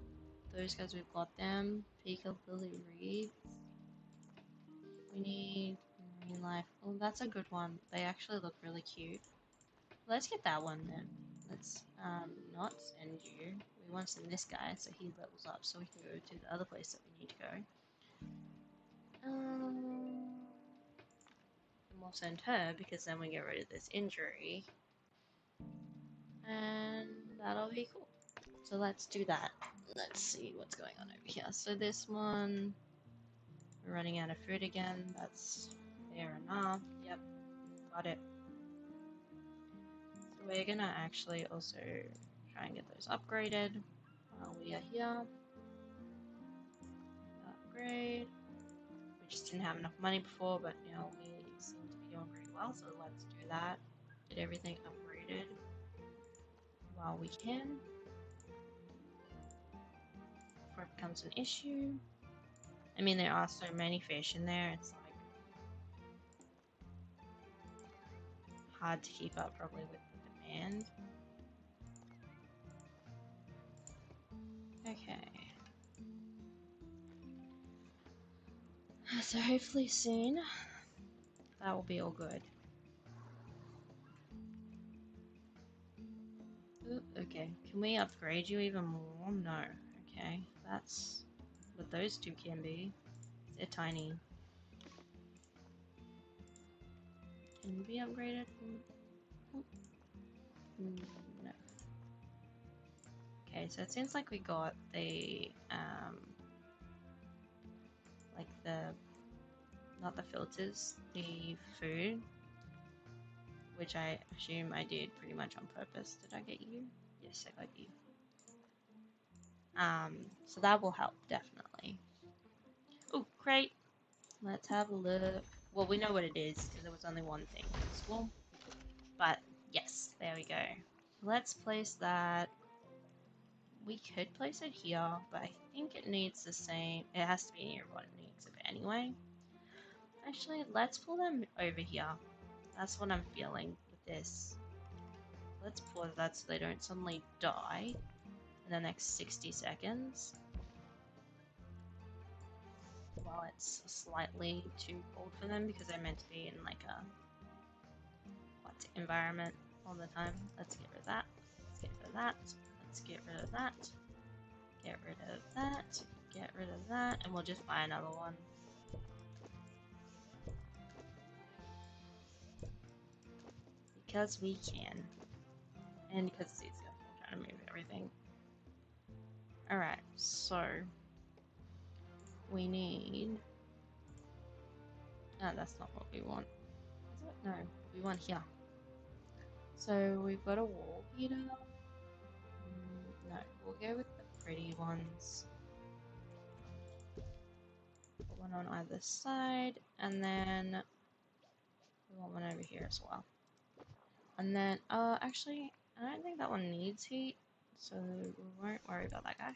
Speaker 1: those guys. We've got them. Pika Lily Reeds. We need marine life. Oh, that's a good one. They actually look really cute. Let's get that one then. Let's not send you. We want to send this guy so he levels up so we can go to the other place that we need to go. And we'll send her because then we get rid of this injury. And that'll be cool. So let's do that. Let's see what's going on over here. So this one, we're running out of food again. That's fair enough. Yep, got it. So we're gonna actually also try and get those upgraded while we are here. Upgrade. just didn't have enough money before, but now we seem to be doing pretty well, so let's do that. Get everything upgraded while we can before it becomes an issue. I mean, there are so many fish in there, it's like hard to keep up probably with the demand. Okay. So hopefully soon that will be all good. Ooh, okay, can we upgrade you even more? No. Okay, that's what those two can be. They're tiny. Can you be upgraded? No. Okay, so it seems like we got the like the not the filters, the food, which I assume I did pretty much on purpose. Did I get you? Yes, I got you. So that will help definitely. Oh, great. Let's have a look. Well, we know what it is because there was only one thing useful. But yes, there we go. Let's place that. We could place it here, but I think it needs the same. It has to be near botany exhibit anyway. Actually, let's pull them over here. That's what I'm feeling with this. Let's pause that so they don't suddenly die in the next 60 seconds. While it's slightly too cold for them because they're meant to be in like a hot environment all the time. Let's get rid of that. Let's get rid of that. Let's get rid of that. Get rid of that. Get rid of that. And we'll just buy another one. Because we can. And because it's easier. I'm trying to move everything. Alright, so we need... Oh, that's not what we want. Is it? No, we want here. So we've got a wall beater. No, we'll go with the pretty ones. Put one on either side, and then we want one over here as well. And then, actually, I don't think that one needs heat, so we won't worry about that guy.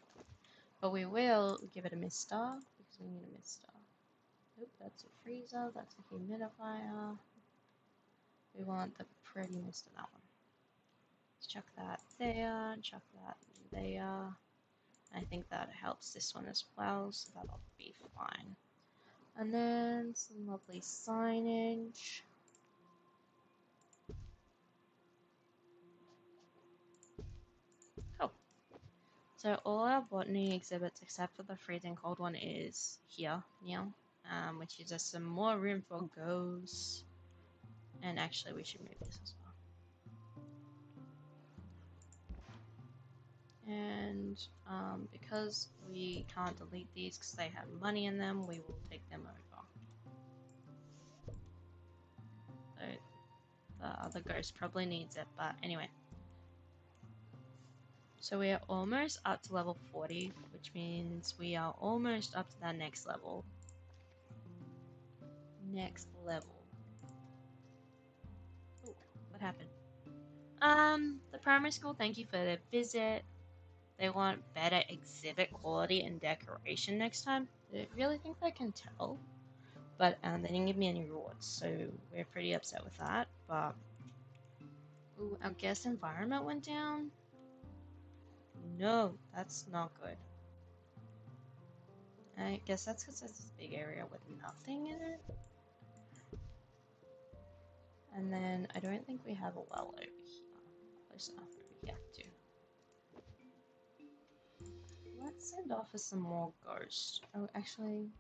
Speaker 1: But we will give it a mist star, because we need a mist star. Oop, that's a freezer, that's a humidifier. We want the pretty mist in that one. Let's chuck that there, chuck that there. I think that helps this one as well, so that'll be fine. And then some lovely signage. Cool. So all our botany exhibits except for the freezing cold one is here now, which gives us some more room for ghosts. And actually we should move this as well. And because we can't delete these because they have money in them, we will take them over. So the other ghost probably needs it, but anyway. So we are almost up to level 40, which means we are almost up to that next level. Next level. Ooh, what happened? The primary school, thank you for their visit. They want better exhibit quality and decoration next time. I really think they can tell. But they didn't give me any rewards, so we're pretty upset with that. But ooh, our guest environment went down. No, that's not good. I guess that's because it's this big area with nothing in it. And then I don't think we have a well over here. There's enough over here too. Let's send off for some more ghosts. Oh, actually,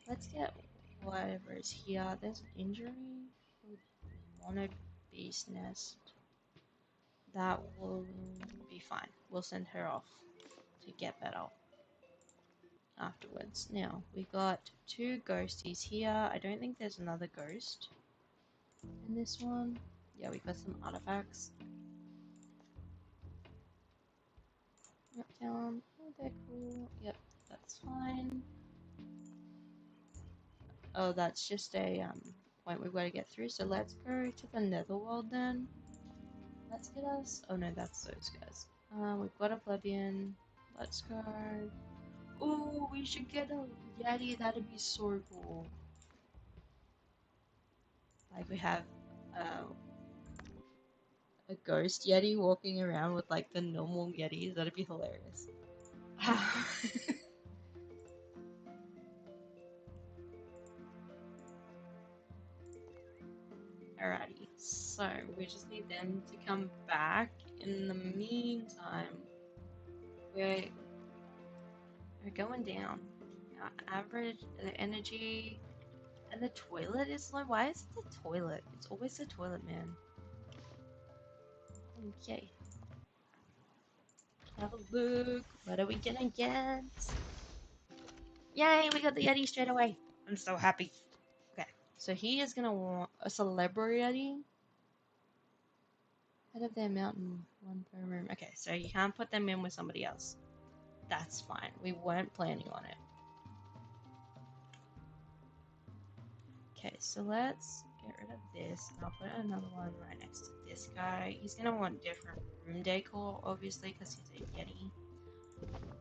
Speaker 1: let's get whatever is here. There's an injury. Monarch beast nest. That will be fine. We'll send her off to get better afterwards. Now, we got 2 ghosties here. I don't think there's another ghost in this one. Yeah, we got some artifacts. Yep, down. Oh, they're cool. Yep, that's fine. Oh, that's just a point we've got to get through. So let's go to the netherworld then. Let's get us. Oh no, that's those guys. We've got a plebeian. Let's go. Oh, we should get a yeti. That'd be so cool. Like we have a ghost yeti walking around with like the normal yetis. That'd be hilarious. Alrighty, so we just need them to come back. In the meantime, we're going down. Our average, the energy, and the toilet is low. Why is it the toilet? It's always the toilet, man. Okay. Have a look. What are we gonna get? Yay, we got the Yeti straight away. I'm so happy. Okay, so he is gonna want a celebrity. Head of their mountain, one per room. Okay, so you can't put them in with somebody else. That's fine. We weren't planning on it. Okay, so let's get rid of this. And I'll put another one right next to this guy. He's gonna want different room decor, obviously, because he's a Yeti.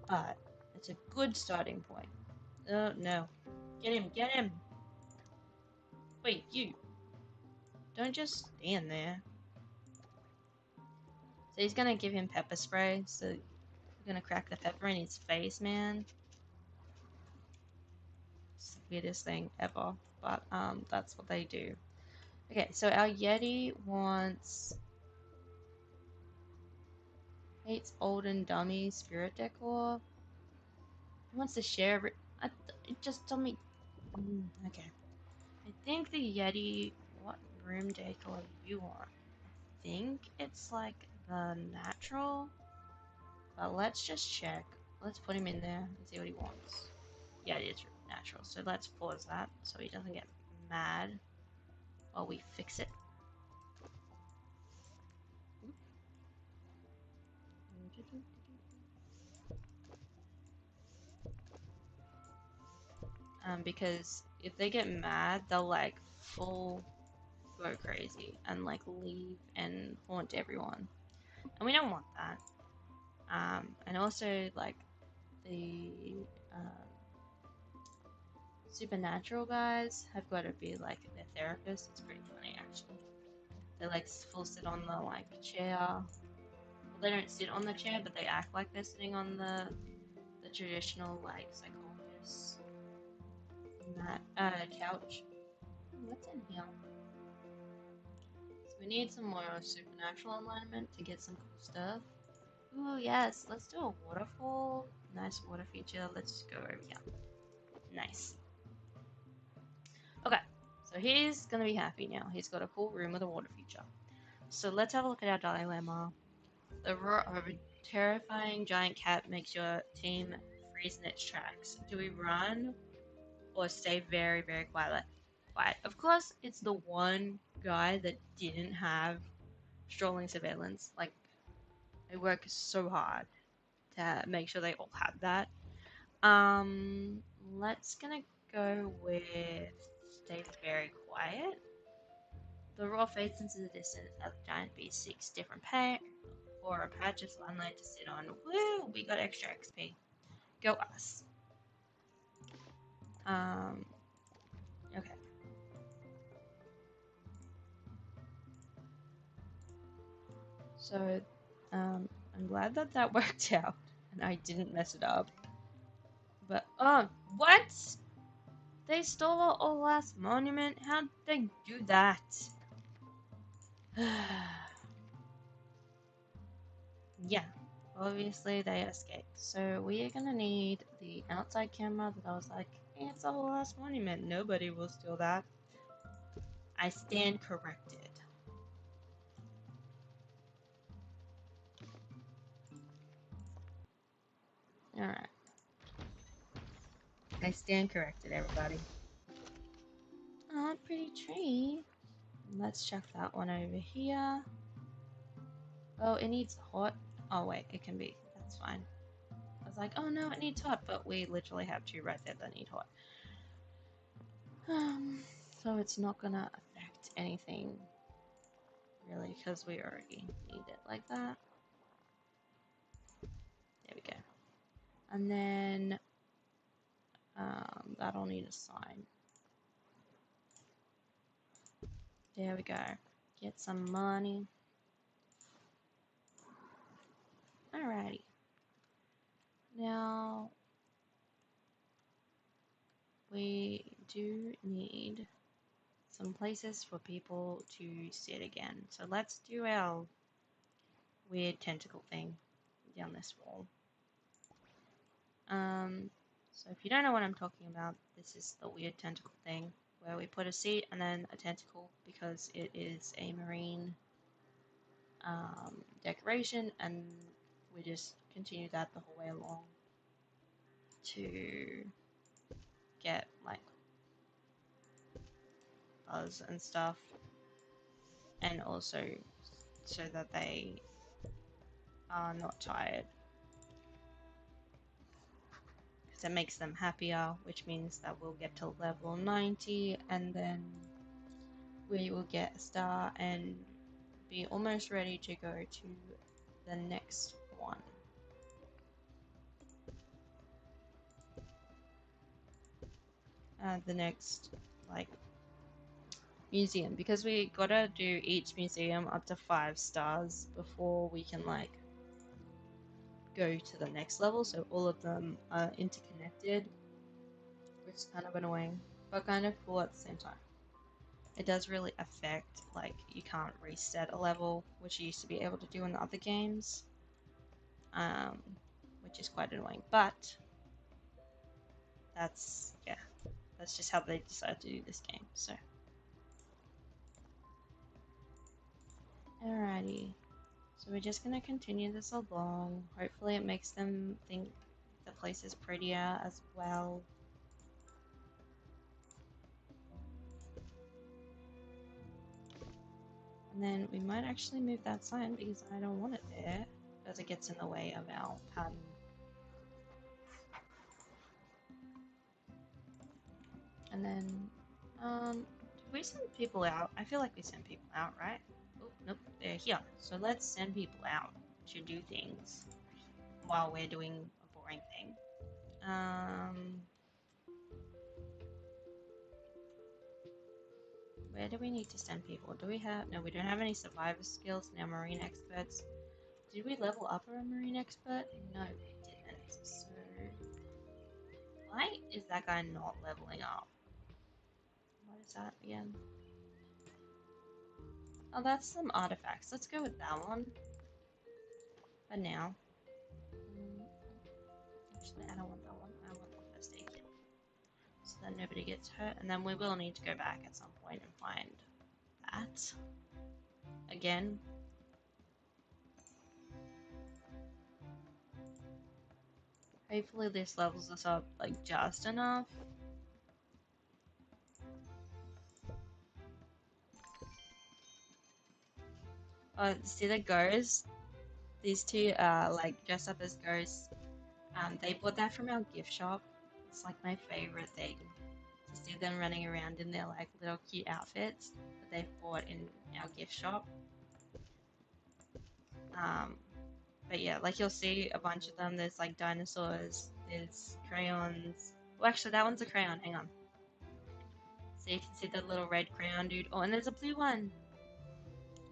Speaker 1: But it's a good starting point. Oh, no. Get him, get him! Wait, you! Don't just stand there. So he's gonna give him pepper spray, so we're gonna crack the pepper in his face, man. It's the weirdest thing ever, but that's what they do. Okay, so our Yeti hates old and dummy spirit decor. He wants to share it. It just told me. Okay. I think the Yeti. What room decor do you want? I think it's like the natural. But let's just check. Let's put him in there and see what he wants. Yeah, it is natural. So let's pause that so he doesn't get mad while we fix it. Because if they get mad, they'll like full go crazy and like leave and haunt everyone, and we don't want that. And also like the supernatural guys have got to be like their therapist. It's pretty funny actually. They like full sit on the like chair. Well, they don't sit on the chair, but they act like they're sitting on the traditional like psychologist couch. What's in here? So we need some more supernatural alignment to get some cool stuff. Ooh, yes, let's do a waterfall. Nice water feature. Let's go over here. Nice. Okay, so he's gonna be happy now. He's got a cool room with a water feature. So let's have a look at our dilemma. The roar of a terrifying giant cat makes your team freeze in its tracks. Do we run or stay very, very quiet? Of course, it's the one guy that didn't have strolling surveillance. Like, I work so hard to make sure they all had that. Let's gonna go with stay very quiet. The roar fades into the distance as the giant beast seeks different paint or a patch of sunlight to sit on. Woo! We got extra XP. Go us. Okay. So, I'm glad that that worked out and I didn't mess it up. But, what? They stole our old last monument? How did they do that? Yeah, obviously they escaped. So we are gonna need the outside camera that I was like, hey, it's our last monument. Nobody will steal that. I stand corrected. Alright. I stand corrected, everybody. Oh, pretty tree. Let's check that one over here. Oh, it needs hot. Oh, wait, it can be. That's fine. I was like, oh no, it needs hot, but we literally have two right there that need hot. So it's not gonna affect anything really because we already need it like that. There we go. And then that'll need a sign. There we go. Get some money. Alrighty. Now we do need some places for people to sit again. So let's do our weird tentacle thing down this wall. So if you don't know what I'm talking about, this is the weird tentacle thing where we put a seat and then a tentacle because it is a marine decoration, and we just continue that the whole way along to get like buzz and stuff, and also so that they are not tired. It makes them happier, which means that we'll get to level 90 and then we will get a star and be almost ready to go to the next one. The next like museum, because we gotta do each museum up to 5 stars before we can like go to the next level, so all of them are interconnected, which is kind of annoying, but kind of cool at the same time. It does really affect, like, you can't reset a level, which you used to be able to do in the other games, which is quite annoying, but that's, yeah, that's just how they decided to do this game, so. Alrighty. So we're just going to continue this along. Hopefully it makes them think the place is prettier as well. And then we might actually move that sign because I don't want it there, because it gets in the way of our pattern. And then, did we send people out? I feel like we sent people out, right? Oh, nope, they're here. So let's send people out to do things while we're doing a boring thing. Where do we need to send people? Do we have... No, we don't have any survivor skills in our marine experts. Did we level up our marine expert? No, we didn't. So... why is that guy not leveling up? What is that again? Oh, that's some artifacts. Let's go with that one. For now. Actually, I don't want that one. I want the first aid kit. So that nobody gets hurt. And then we will need to go back at some point and find that. Again. Hopefully this levels us up, like, just enough. See the ghosts? These two are like dressed up as ghosts. They bought that from our gift shop. It's like my favorite thing to see them running around in their like little cute outfits that they've bought in our gift shop. But yeah, like you'll see a bunch of them. There's like dinosaurs, there's crayons. Well, actually, that one's a crayon. Hang on. So you can see the little red crayon dude. Oh, and there's a blue one.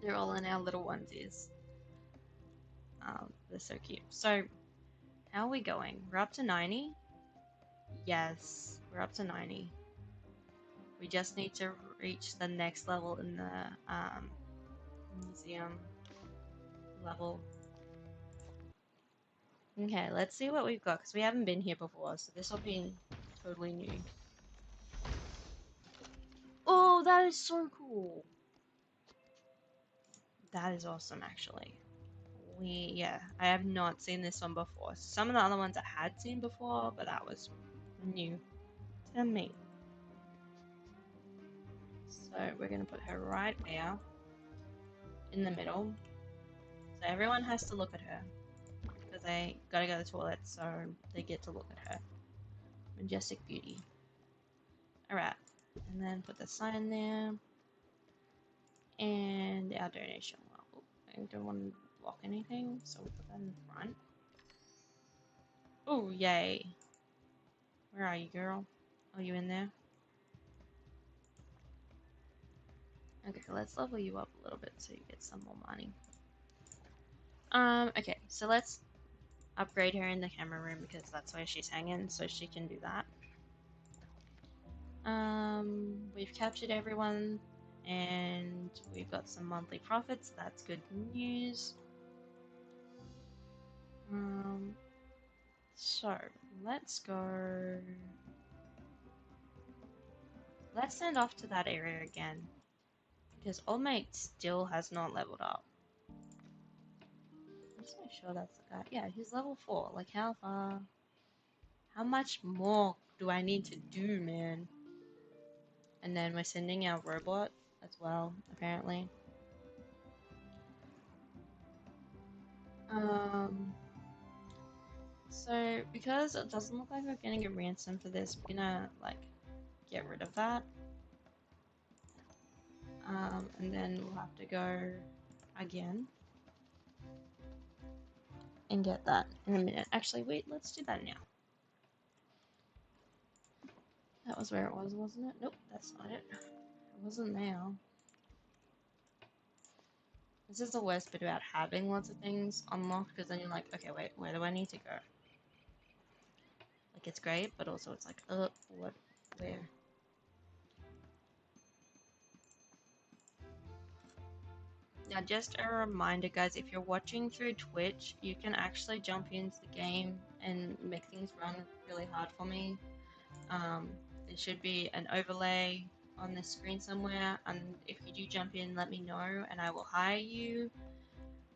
Speaker 1: They're all in our little onesies. They're so cute. So, how are we going? We're up to 90? Yes, we're up to 90. We just need to reach the next level in the museum level. Okay, let's see what we've got, because we haven't been here before, so this will be totally new. Oh, that is so cool! That is awesome, actually. Yeah, I have not seen this one before. Some of the other ones I had seen before, but that was new to me. So we're going to put her right there, in the middle. So everyone has to look at her, because they gotta go to the toilet, so they get to look at her. Majestic beauty. Alright, And then put the sign there. And our donation. Well, I don't want to block anything, so we'll put that in front. Oh, yay. Where are you, girl? Are you in there? Okay, let's level you up a little bit so you get some more money. Okay, so let's upgrade her in the camera room because that's where she's hanging, so she can do that. We've captured everyone, and we've got some monthly profits. That's good news. So let's go. Let's send off to that area again because Old Mate still has not leveled up. I'm just make sure that's the guy. Yeah, he's level 4. Like how far? How much more do I need to do, man? And then we're sending our robot as well, apparently. So because it doesn't look like we're getting a ransom for this, we're gonna like get rid of that. And then we'll have to go again and get that in a minute. Actually, wait, let's do that now. That was where it was, wasn't it? Nope, that's not it. It wasn't now. This is the worst bit about having lots of things unlocked, because then you're like, okay, wait, where do I need to go? Like, it's great, but also it's like, what, where? Now, just a reminder, guys, if you're watching through Twitch, you can actually jump into the game and make things run really hard for me. There should be an overlay on the screen somewhere, and if you do jump in, let me know, and I will hire you.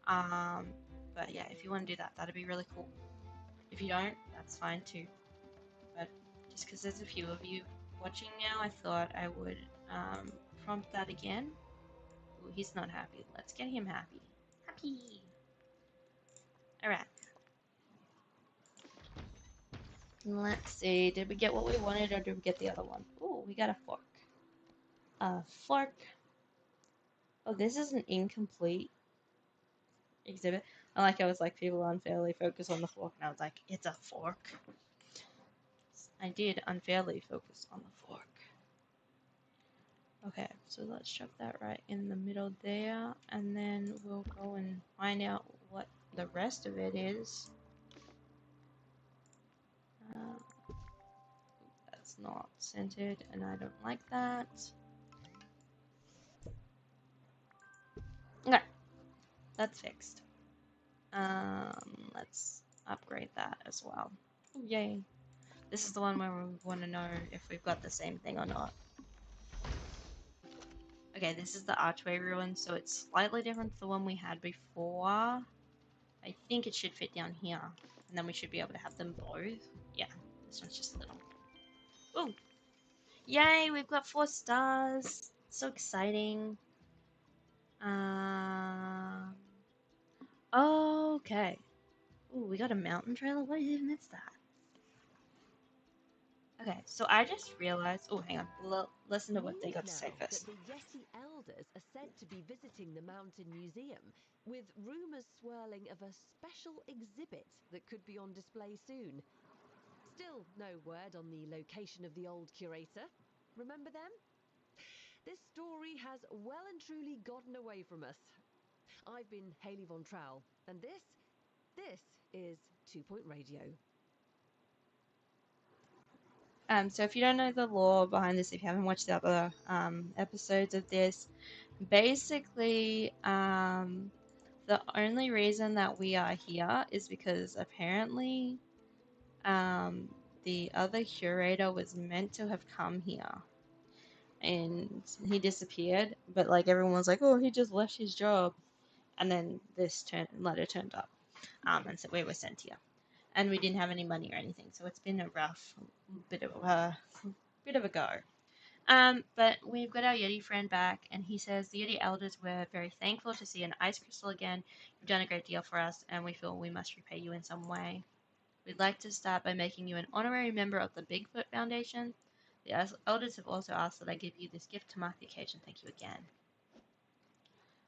Speaker 1: But yeah, if you want to do that, that'd be really cool. If you don't, that's fine too. But just because there's a few of you watching now, I thought I would prompt that again. Ooh, he's not happy. Let's get him happy. Happy! Alright. Let's see, did we get what we wanted or did we get the other one? Ooh, we got a fork. A fork. Oh, this is an incomplete exhibit. I like how it's like people unfairly focus on the fork, and I was like, it's a fork. I did unfairly focus on the fork. Okay, so let's chuck that right in the middle there, and then we'll go and find out what the rest of it is. That's not centered, and I don't like that. Okay, that's fixed. Let's upgrade that as well. Ooh, yay. This is the one where we want to know if we've got the same thing or not. Okay, this is the archway ruin, so it's slightly different to the one we had before. I think it should fit down here, and then we should be able to have them both. Yeah, this one's just a little. Ooh! Yay, we've got 4 stars! So exciting. Okay. Ooh, we got a mountain trailer? What even is that? Okay, so I just realized. Oh, hang on. Listen to what they got to say first.
Speaker 2: That the Yeti elders are said to be visiting the Mountain Museum, with rumours swirling of a special exhibit that could be on display soon. Still no word on the location of the old curator. Remember them? This story has well and truly gotten away from us. I've been Hayley Von Trowell, and this is 2 Point Radio.
Speaker 1: So if you don't know the lore behind this, if you haven't watched the other episodes of this, basically, the only reason that we are here is because apparently, the other curator was meant to have come here, and he disappeared. But like everyone was like, "Oh, he just left his job," and then this letter turned up, and so we were sent here. And we didn't have any money or anything, so it's been a rough bit of a go. But we've got our Yeti friend back, and he says the Yeti elders were very thankful to see an ice crystal again. You've done a great deal for us, and we feel we must repay you in some way. We'd like to start by making you an honorary member of the Bigfoot Foundation. The elders have also asked that I give you this gift to mark the occasion. Thank you again.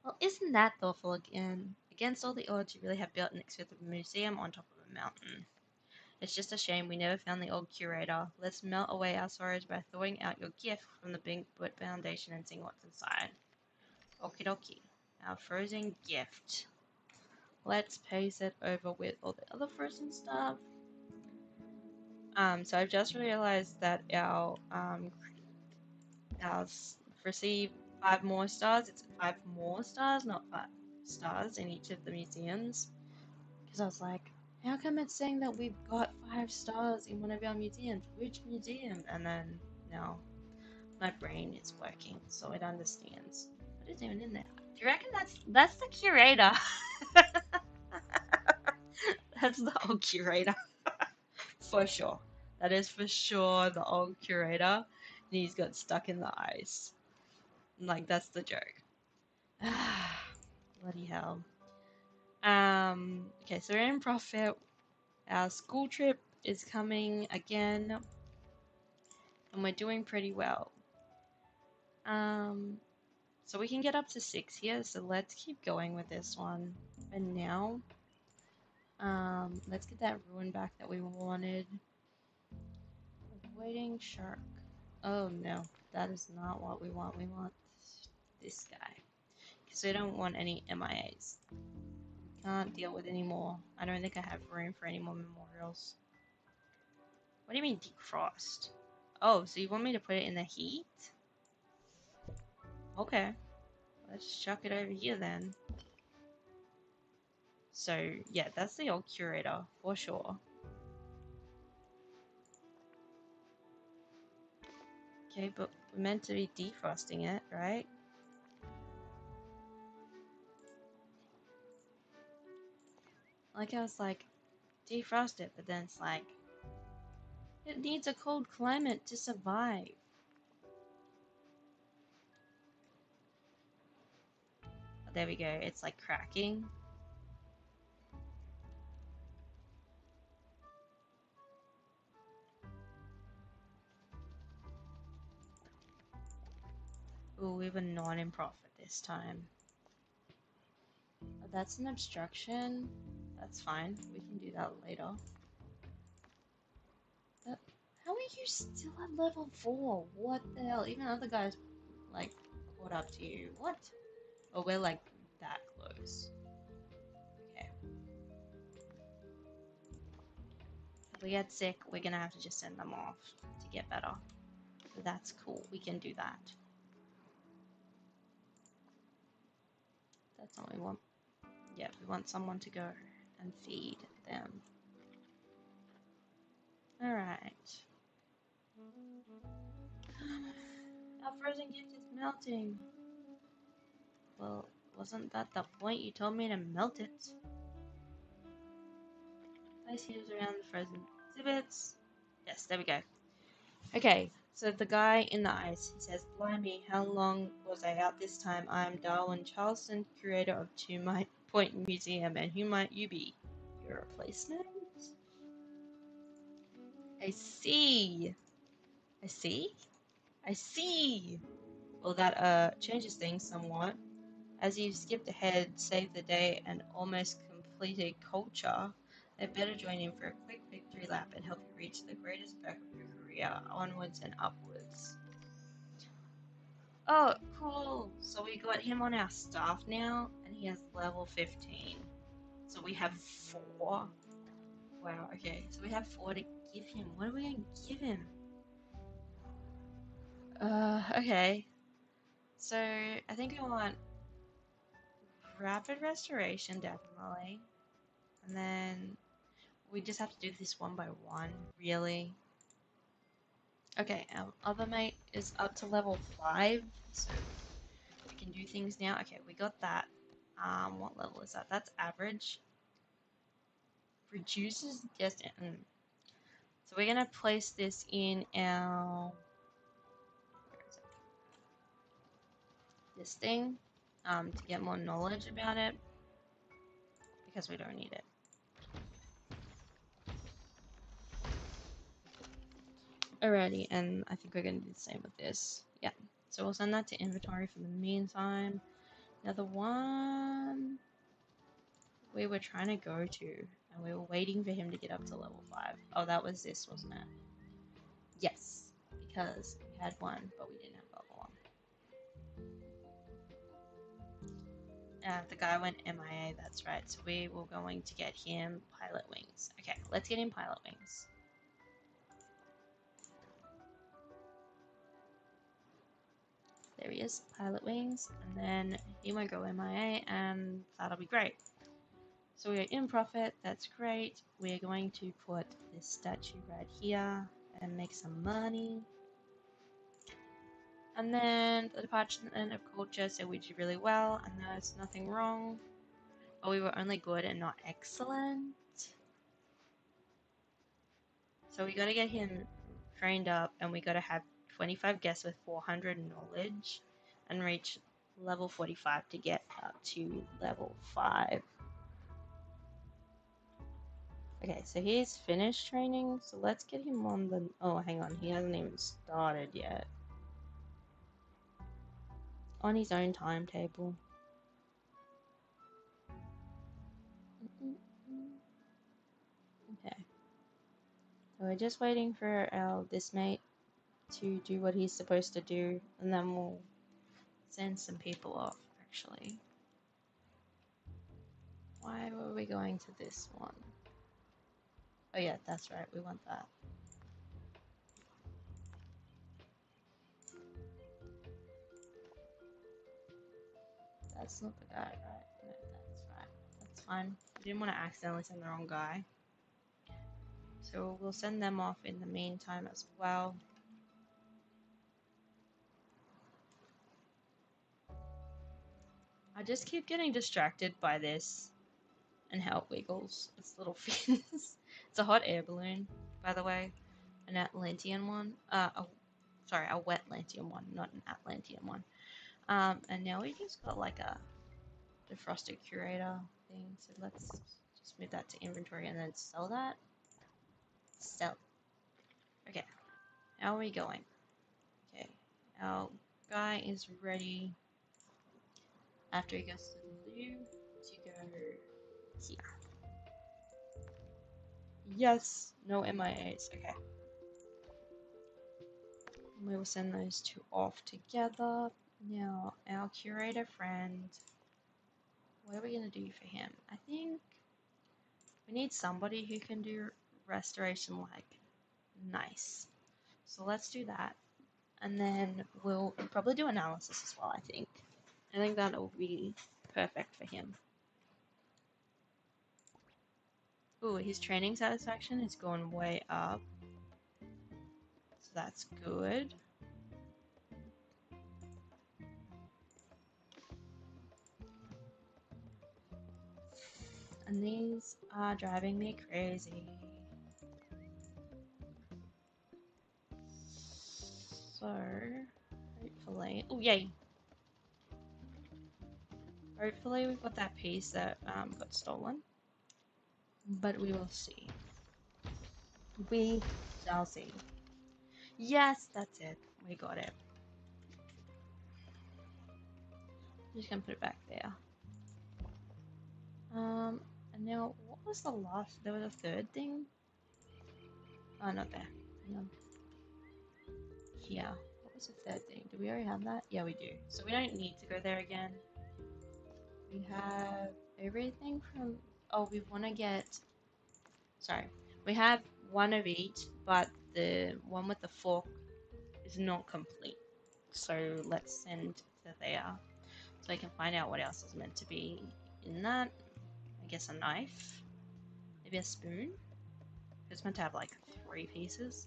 Speaker 1: Well, isn't that thoughtful again? Against all the odds, you really have built an expensive museum on top of a mountain. It's just a shame we never found the old curator. Let's melt away our sorrows by thawing out your gift from the Big Foot Foundation and seeing what's inside. Okie dokie. Our frozen gift. Let's paste it over with all the other frozen stuff. So I've just realized that our received 5 more stars. It's 5 more stars, not 5 stars in each of the museums. Because I was like, how come it's saying that we've got 5 stars in one of our museums? Which museum? And then now my brain is working, so it understands. What is even in there? Do you reckon that's the curator? That's the old curator. For sure. That is for sure the old curator. And he's got stuck in the ice. Like, that's the joke. Bloody hell. Okay, so we're in profit. Our school trip is coming again. And we're doing pretty well. So we can get up to 6 here, so let's keep going with this one. And now, let's get that ruin back that we wanted. Avoiding shark. Oh no, that is not what we want. We want this guy. Because we don't want any MIAs. Can't deal with any more. I don't think I have room for any more memorials. What do you mean defrost? Oh, so you want me to put it in the heat? Okay. Let's chuck it over here then. So, yeah, that's the old curator, for sure. Okay, but we're meant to be defrosting it, right? Like, I was like, defrost it, but then it's like, it needs a cold climate to survive. Oh, there we go, it's like cracking. Ooh, we were not in profit this time. Oh, that's an obstruction. That's fine. We can do that later. How are you still at level 4? What the hell? Even other guys, like, caught up to you. What? Oh, we're, like, that close. Okay. If we get sick, we're gonna have to just send them off to get better. So that's cool. We can do that. That's all we want. Yeah, we want someone to go and feed them. Alright. Our frozen gift is melting. Well, wasn't that the point? You told me to melt it. Place heaters around the frozen exhibits. Yes, there we go. Okay, so the guy in the ice, he says, "Blimey, how long was I out this time? I'm Darwin Charleston, curator of Two Point Museum, and who might you be? Your replacement?" I see. I see. I see. Well, that changes things somewhat. As you've skipped ahead, saved the day, and almost completed culture, I'd better join in for a quick victory lap and help you reach the greatest perk of your career, onwards and upwards. Oh, cool! So we got him on our staff now, and he has level 15. So we have 4. Wow, okay. So we have 4 to give him. What are we gonna give him? Okay. So, I think I want rapid restoration, definitely. And then we just have to do this one by one, really. Okay, our other mate is up to level 5, so we can do things now. Okay, we got that. What level is that? That's average. Reduces just. So we're gonna place this in our this thing, to get more knowledge about it, because we don't need it. Alrighty, and I think we're gonna do the same with this. Yeah. So we'll send that to inventory for the meantime. Now the one we were trying to go to, and we were waiting for him to get up to level 5. Oh, that was this, wasn't it? Yes, because we had one, but we didn't have level 1. The guy went MIA, that's right. So we were going to get him pilot wings. Okay, let's get him pilot wings. There he is, pilot wings, and then he won't go MIA, and that'll be great. So we are in profit, that's great. We are going to put this statue right here and make some money. And then the Department of Culture said we did really well, and there's nothing wrong. But we were only good and not excellent. So we gotta get him trained up, and we gotta have 25 guests with 400 knowledge and reach level 45 to get up to level 5. Okay, so he's finished training, so let's get him on the... Oh, hang on, he hasn't even started yet. On his own timetable. Okay. So we're just waiting for our this mate to do what he's supposed to do, and then we'll send some people off, actually. Why were we going to this one? Oh yeah, that's right, we want that. That's not the guy, right? No, that's right. That's fine. We didn't want to accidentally send the wrong guy. So we'll send them off in the meantime as well. I just keep getting distracted by this and how it wiggles its little fins. It's a hot air balloon, by the way. An Atlantean one. Sorry, a Wetlantean one, not an Atlantean one. And now we just got like a defrosted curator thing. So let's just move that to inventory and then sell that. Sell. Okay. How are we going? Okay. Our guy is ready after he goes to the loo to go here. Yes! No MIAs. Okay. We will send those two off together. Now, our curator friend, what are we going to do for him? I think we need somebody who can do restoration like nice. So let's do that. And then we'll probably do analysis as well, I think. I think that will be perfect for him. Ooh, his training satisfaction has gone way up. So that's good. And these are driving me crazy. So, hopefully... Oh, yay! Hopefully we've got that piece that got stolen. But we will see. We shall see. Yes, that's it. We got it. I'm just gonna put it back there. And now, what was the last... There was a third thing? Oh, not there. Hang on. Here. What was the third thing? Do we already have that? Yeah, we do. So we don't need to go there again. We have everything from... Oh, we want to get... Sorry. We have one of each, but the one with the fork is not complete. So let's send to there. So I can find out what else is meant to be in that. I guess a knife. Maybe a spoon. It's meant to have like 3 pieces.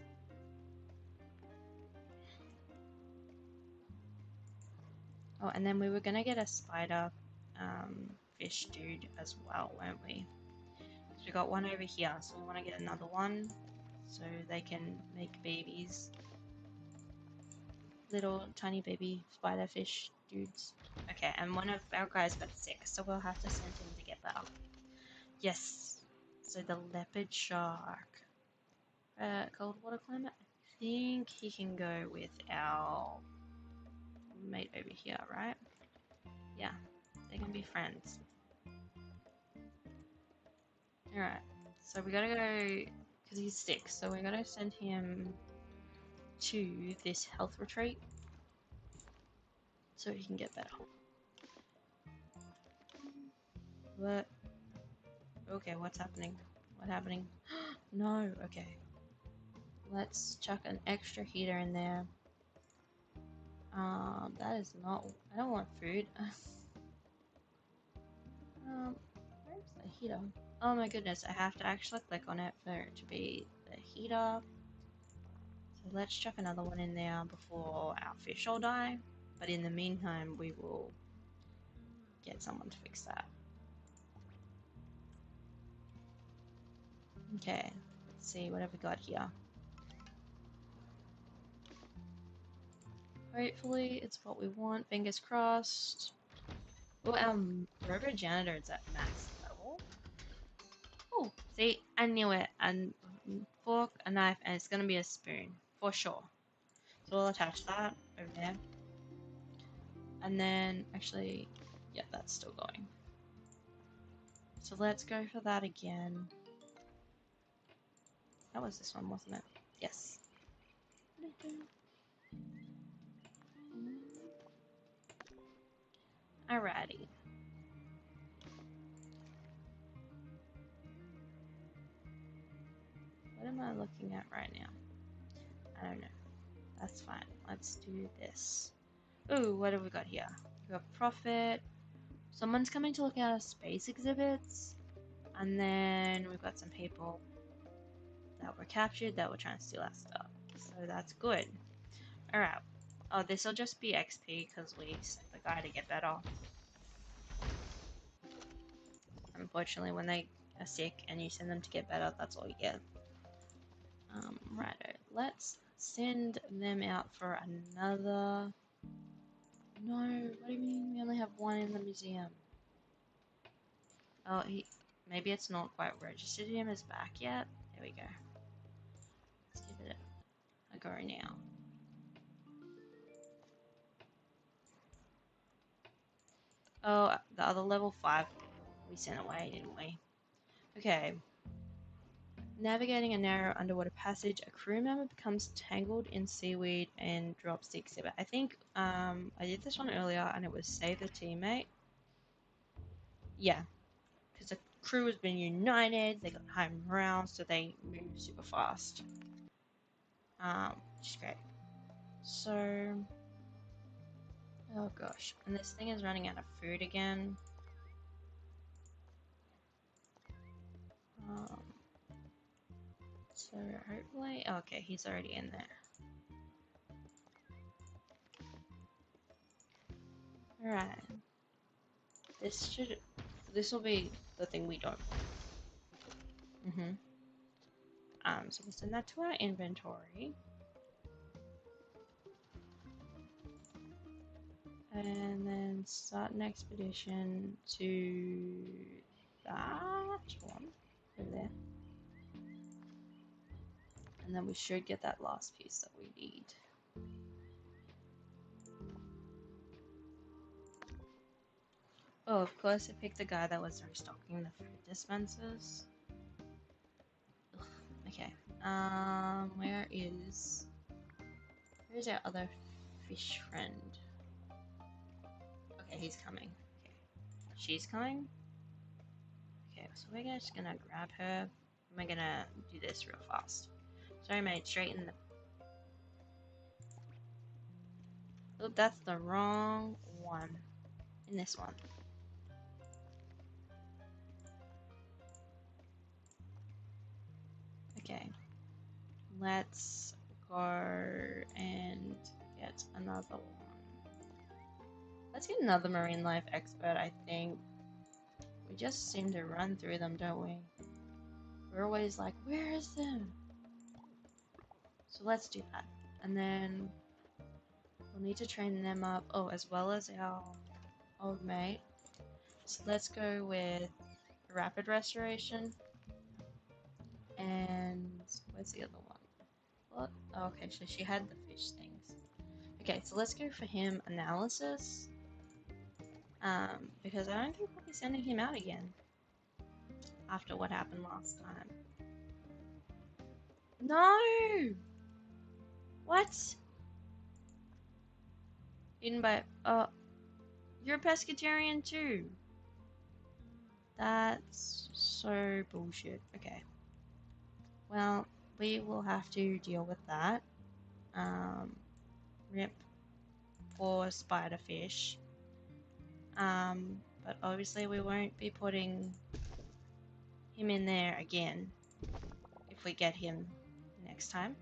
Speaker 1: Oh, and then we were gonna get a spider fish dude as well, weren't we? So we got one over here, so we want to get another one so they can make babies. Little tiny baby spider fish dudes. Okay, and one of our guys got sick, so we'll have to send him to get better. Yes. So the leopard shark. Cold water climate? think he can go with our mate over here, right? Yeah, they can be friends. Alright, so we gotta go, because he's sick, so we gotta send him to this health retreat so he can get better. What? Okay, what's happening? What happening? No, okay. Let's chuck an extra heater in there. That is not. I don't want food. Where's the heater? Oh my goodness, I have to actually click on it for it to be the heater. So let's chuck another one in there before our fish all die. But in the meantime, we will get someone to fix that. Okay, let's see what have we got here. Hopefully it's what we want, fingers crossed. Oh, our robot janitor is at max level. Oh, see, I knew it. And fork, a knife, and it's gonna be a spoon, for sure. So we'll attach that over there. And then, actually, yeah, that's still going. So let's go for that again. That was this one, wasn't it? Yes. Alrighty. What am I looking at right now? I don't know. That's fine. Let's do this. Ooh, what have we got here? We got profit. Someone's coming to look at our space exhibits. And then we've got some people that were captured that were trying to steal our stuff. So that's good. Alright. Oh, this will just be XP because we sent the guy to get better. Unfortunately, when they are sick and you send them to get better, that's all you get. Righto. Let's send them out for another... No, what do you mean we only have one in the museum? Oh, maybe it's not quite registered him as back yet. There we go. Let's give it a go now. Oh, the other level 5 we sent away, didn't we? Okay. Navigating a narrow underwater passage, a crew member becomes tangled in seaweed and drops the exhibit. I think I did this one earlier and it was save the teammate. Yeah, because the crew has been united, they got high morale, so they move super fast. Which is great. So, oh gosh, and this thing is running out of food again. So hopefully, okay, he's already in there. Alright. This will be the thing we don't. So we'll send that to our inventory. And then start an expedition to that one over there. And then we should get that last piece that we need. Oh, of course I picked the guy that was restocking the food dispensers. Ugh, okay. Where's our other fish friend? Okay, he's coming. Okay. She's coming? Okay, so we're just gonna grab her. We're gonna do this real fast. Sorry, mate, straight in the... Oh, that's the wrong one. In this one. Okay. Let's go and get another one. Let's get another marine life expert, I think. We just seem to run through them, don't we? We're always like, where is them? So let's do that. And then we'll need to train them up. Oh, as well as our old mate. So let's go with rapid restoration. And where's the other one? What? Oh, okay, so she had the fish things. Okay, so let's go for him analysis. Because I don't think we'll be sending him out again after what happened last time. No! What? Eaten by you're a pescatarian too. That's so bullshit. Okay. Well, we will have to deal with that. Rip for spiderfish. But obviously we won't be putting him in there again if we get him next time.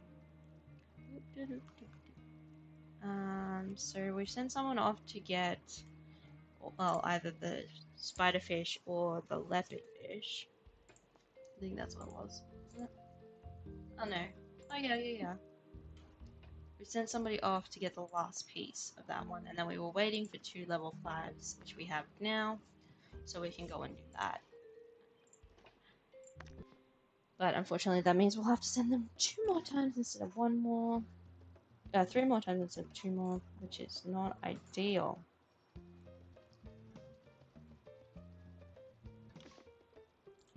Speaker 1: So we've sent someone off to get, well, either the spiderfish or the leopardfish. I think that's what it was. Isn't it? Oh no. Oh yeah. We sent somebody off to get the last piece of that one, and then we were waiting for 2 level 5s, which we have now, so we can go and do that. But unfortunately, that means we'll have to send them 2 more times instead of 1 more. 3 more times instead of 2 more, which is not ideal.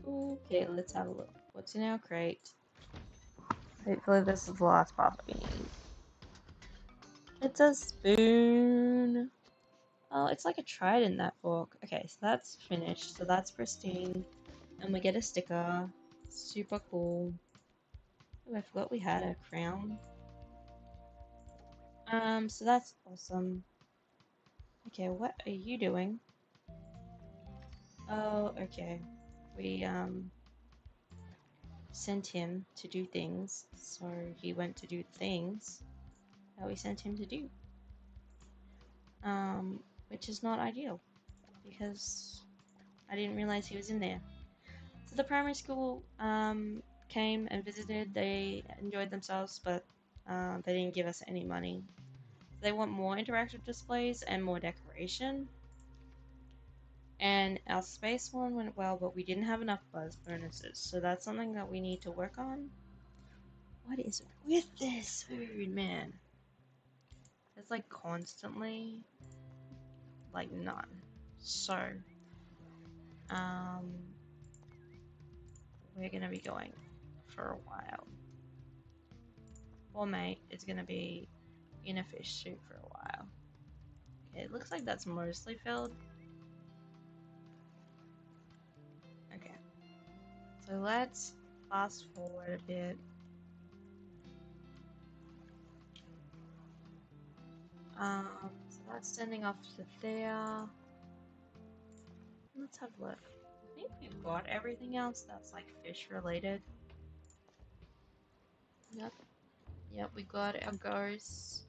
Speaker 1: Okay, let's have a look. What's in our crate? Hopefully this is the last part that we need. It's a spoon. Oh, it's like a trident, that fork. Okay, so that's finished. So that's pristine. And we get a sticker. Super cool. Oh, I forgot we had a crown. So that's awesome. Okay, what are you doing? Oh, okay. We, sent him to do things. So he went to do things that we sent him to do. Which is not ideal. Because I didn't realize he was in there. So the primary school, came and visited. They enjoyed themselves, but they didn't give us any money. They want more interactive displays and more decoration. And our space one went well, but we didn't have enough buzz bonuses, so that's something that we need to work on. What is it with this food, man? It's like constantly, like none. So, we're gonna be going for a while. Poor mate is gonna be in a fish suit for a while. Okay, it looks like that's mostly filled. Okay, so let's fast forward a bit. So that's sending off to there. Let's have a look. I think we've got everything else that's like fish related. Yep, we got our ghosts.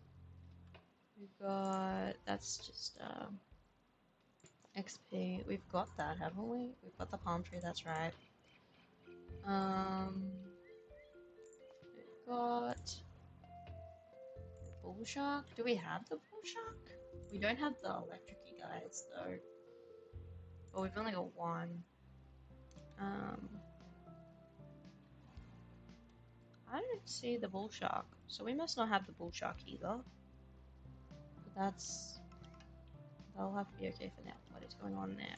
Speaker 1: We got, that's just XP. We've got that, haven't we? We've got the palm tree, that's right. We've got the bull shark. Do we have the bull shark? We don't have the electric-y guys though. But we've only got one. I don't see the bull shark, so we must not have the bull shark either. But that'll have to be okay for now. What is going on there?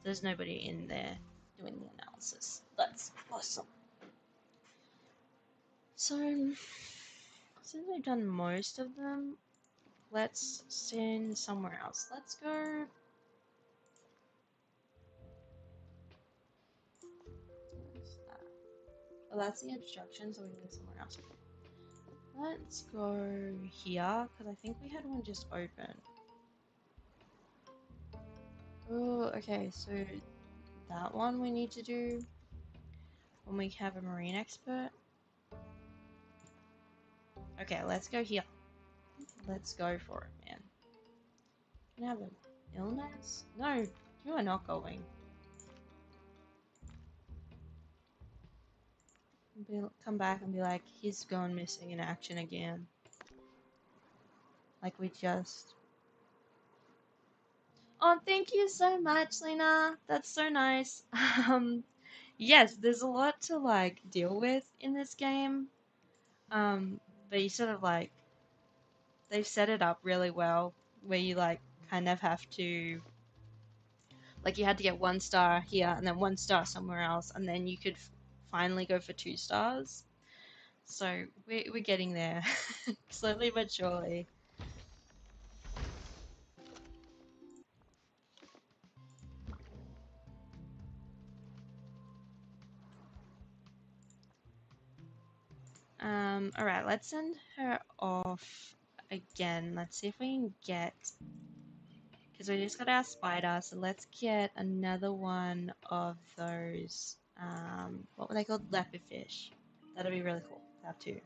Speaker 1: There's nobody in there doing the analysis. That's awesome. So, since we've done most of them, let's send somewhere else. Let's go. Where's that? Oh, that's the instructions, so we need somewhere else. Let's go here, because I think we had one just open. Oh, okay, so that one we need to do when we have a marine expert. Okay, let's go here. Let's go for it, man. Can I have an illness? No, you are not going. Come back and be like, he's gone missing in action again. Like we just... Oh, thank you so much, Lena. That's so nice. Yes, there's a lot to like deal with in this game. but you sort of like, they've set it up really well where you like kind of have to, like you had to get 1 star here and then 1 star somewhere else, and then you could finally go for 2 stars. So we're getting there, slowly but surely. Alright, let's send her off again. Let's see if we can get, because we just got our spider, so let's get another one of those, what were they called? Leopard fish. That'll be really cool to have too.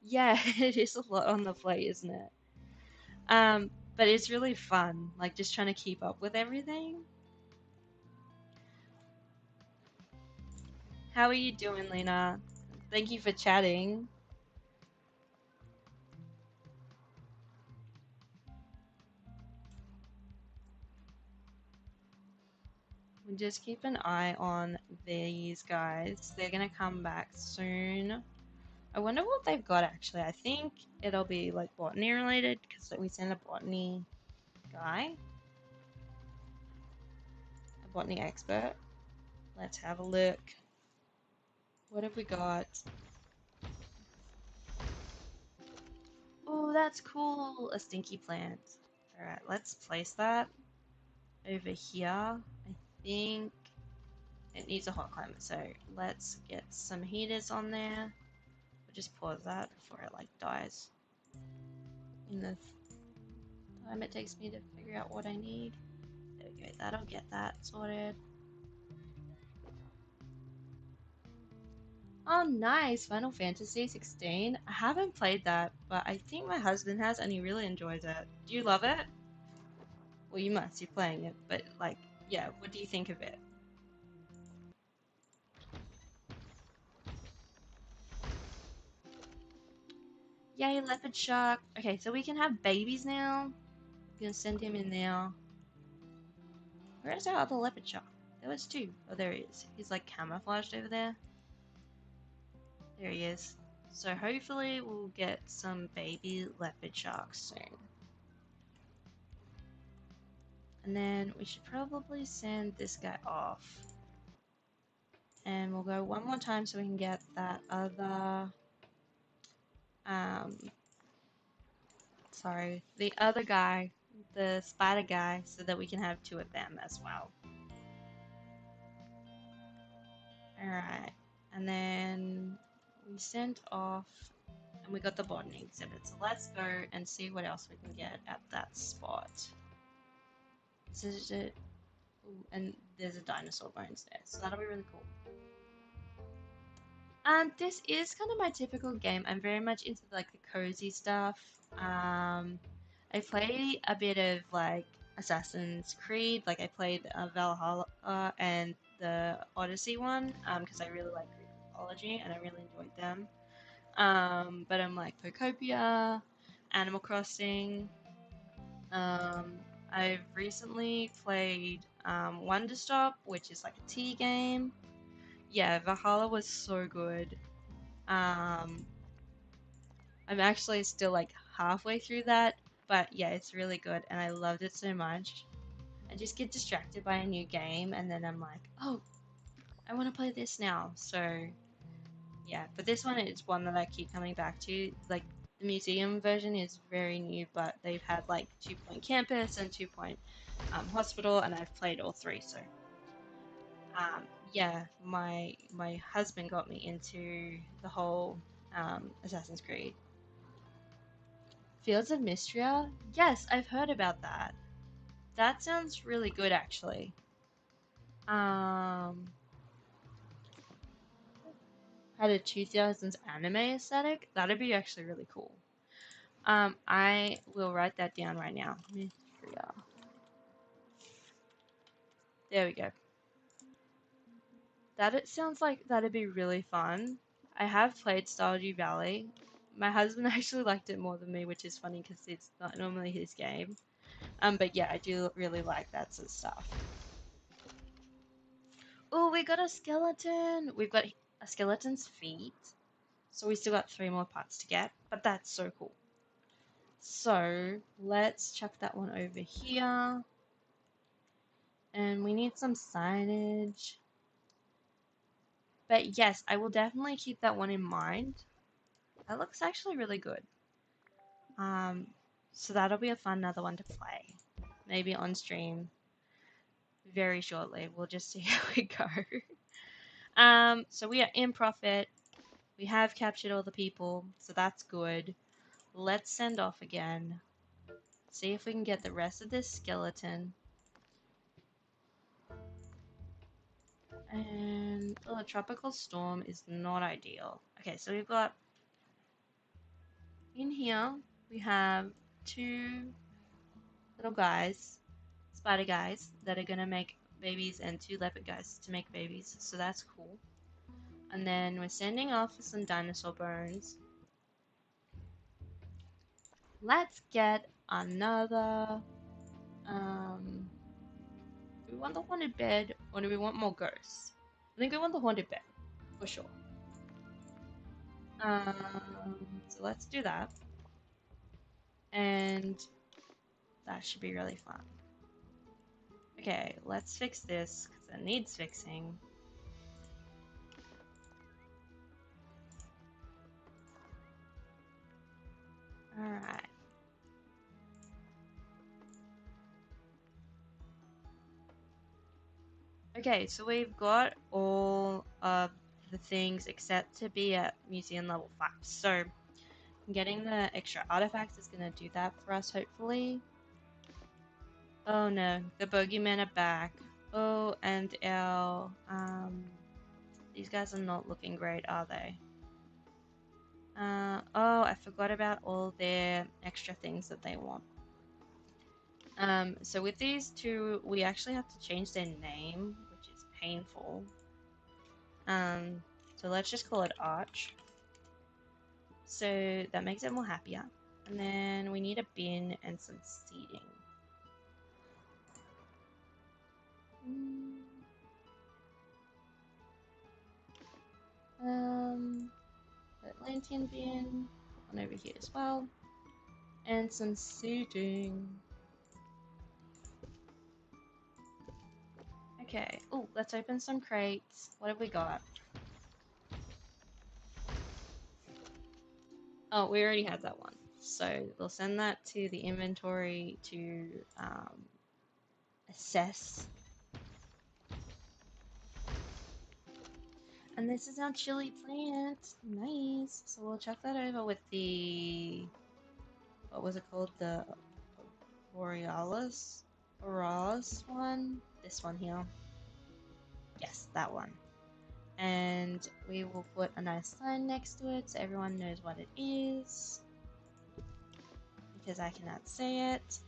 Speaker 1: Yeah, it is a lot on the plate, isn't it? But it's really fun, like just trying to keep up with everything. How are you doing, Lena? Thank you for chatting. We just keep an eye on these guys. They're gonna come back soon. I wonder what they've got actually. I think it'll be like botany related because we sent a botany guy, a botany expert. Let's have a look. What have we got? Oh, that's cool. A stinky plant. Alright, let's place that over here. I think it needs a hot climate, so let's get some heaters on there. We'll just pause that before it like dies in the time it takes me to figure out what I need. There we go, that'll get that sorted. Oh nice, Final Fantasy 16. I haven't played that, but I think my husband has and he really enjoys it. Do you love it? Well, you must, you're playing it, but like, yeah, what do you think of it? Yay, leopard shark. Okay, so we can have babies now. I'm gonna send him in there. Where's our other leopard shark? There was 2. Oh, there he is. He's like camouflaged over there. There he is. So hopefully we'll get some baby leopard sharks soon. And then we should probably send this guy off. And we'll go one more time so we can get that other, sorry, the other guy, the spider guy, so that we can have 2 of them as well. Alright, and then we sent off, and we got the botany exhibit, so let's go and see what else we can get at that spot. So and there's a dinosaur bones there, so that'll be really cool. This is kind of my typical game. I'm very much into like the cozy stuff. I play a bit of like Assassin's Creed, like I played Valhalla and the Odyssey one, because I really like Greek mythology and I really enjoyed them. But I'm like Pocopia, Animal Crossing. I've recently played Wonder Stop, which is like a tea game. Yeah, Valhalla was so good. I'm actually still like halfway through that, but yeah, it's really good and I loved it so much. I just get distracted by a new game and then I'm like, oh, I want to play this now. So yeah, but this one is one that I keep coming back to. Like the museum version is very new, but they've had like 2 Point Campus and 2 Point Hospital, and I've played all 3. So yeah, my husband got me into the whole Assassin's Creed. Fields of Mystria? Yes, I've heard about that. That sounds really good, actually. Had a 2000s anime aesthetic? That'd be actually really cool. I will write that down right now. Mystria. There we go. It sounds like that'd be really fun. I have played Stardew Valley. My husband actually liked it more than me, which is funny because it's not normally his game. But yeah, I do really like that sort of stuff. Oh, we got a skeleton! We've got a skeleton's feet. So we still got 3 more parts to get, but that's so cool. So let's chuck that one over here. And we need some signage. But yes, I will definitely keep that one in mind. That looks actually really good. So that'll be a fun another one to play. Maybe on stream very shortly. We'll just see how we go. So we are in profit. We have captured all the people, so that's good. Let's send off again. See if we can get the rest of this skeleton. And oh, a tropical storm is not ideal. Okay, so we've got in here we have 2 little guys, spider guys, that are gonna make babies, and 2 leopard guys to make babies. So that's cool. And then we're sending off for some dinosaur bones. Let's get another. Do we want the haunted bed or do we want more ghosts? I think we want the haunted bed for sure. So let's do that, and that should be really fun. Okay, let's fix this because it needs fixing. Alright. Okay, so we've got all of the things except to be at museum level 5. So getting the extra artifacts is going to do that for us, hopefully. Oh no, the bogeymen are back. Oh, and our, these guys are not looking great, are they? Oh, I forgot about all their extra things that they want. So with these 2, we actually have to change their name, which is painful. So let's just call it Arch. So that makes it more happier. And then we need a bin and some seating. Atlantean bin, one over here as well. And some seating. Okay, oh, let's open some crates. What have we got? Oh, we already had that one. So we'll send that to the inventory to assess. And this is our chili plant. Nice. So we'll chuck that over with the, what was it called? The Borealis one? This one here. Yes, that one. And we will put a nice sign next to it so everyone knows what it is. Because I cannot say it.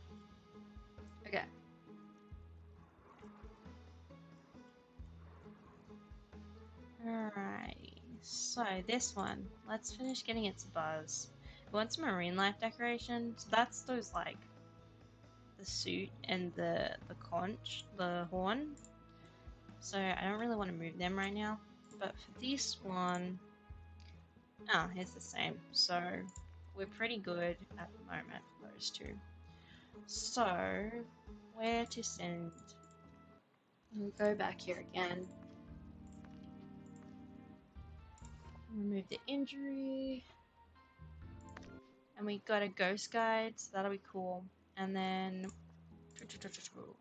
Speaker 1: Okay. Alright, so this one, let's finish getting its buzz. We want some marine life decoration, so that's those like the suit and the conch, the horn. So I don't really want to move them right now, but for this one, it's the same. So we're pretty good at the moment for those 2. So where to send? We'll go back here again. Remove the injury. And we got a ghost guide, so that'll be cool. And then... Ooh,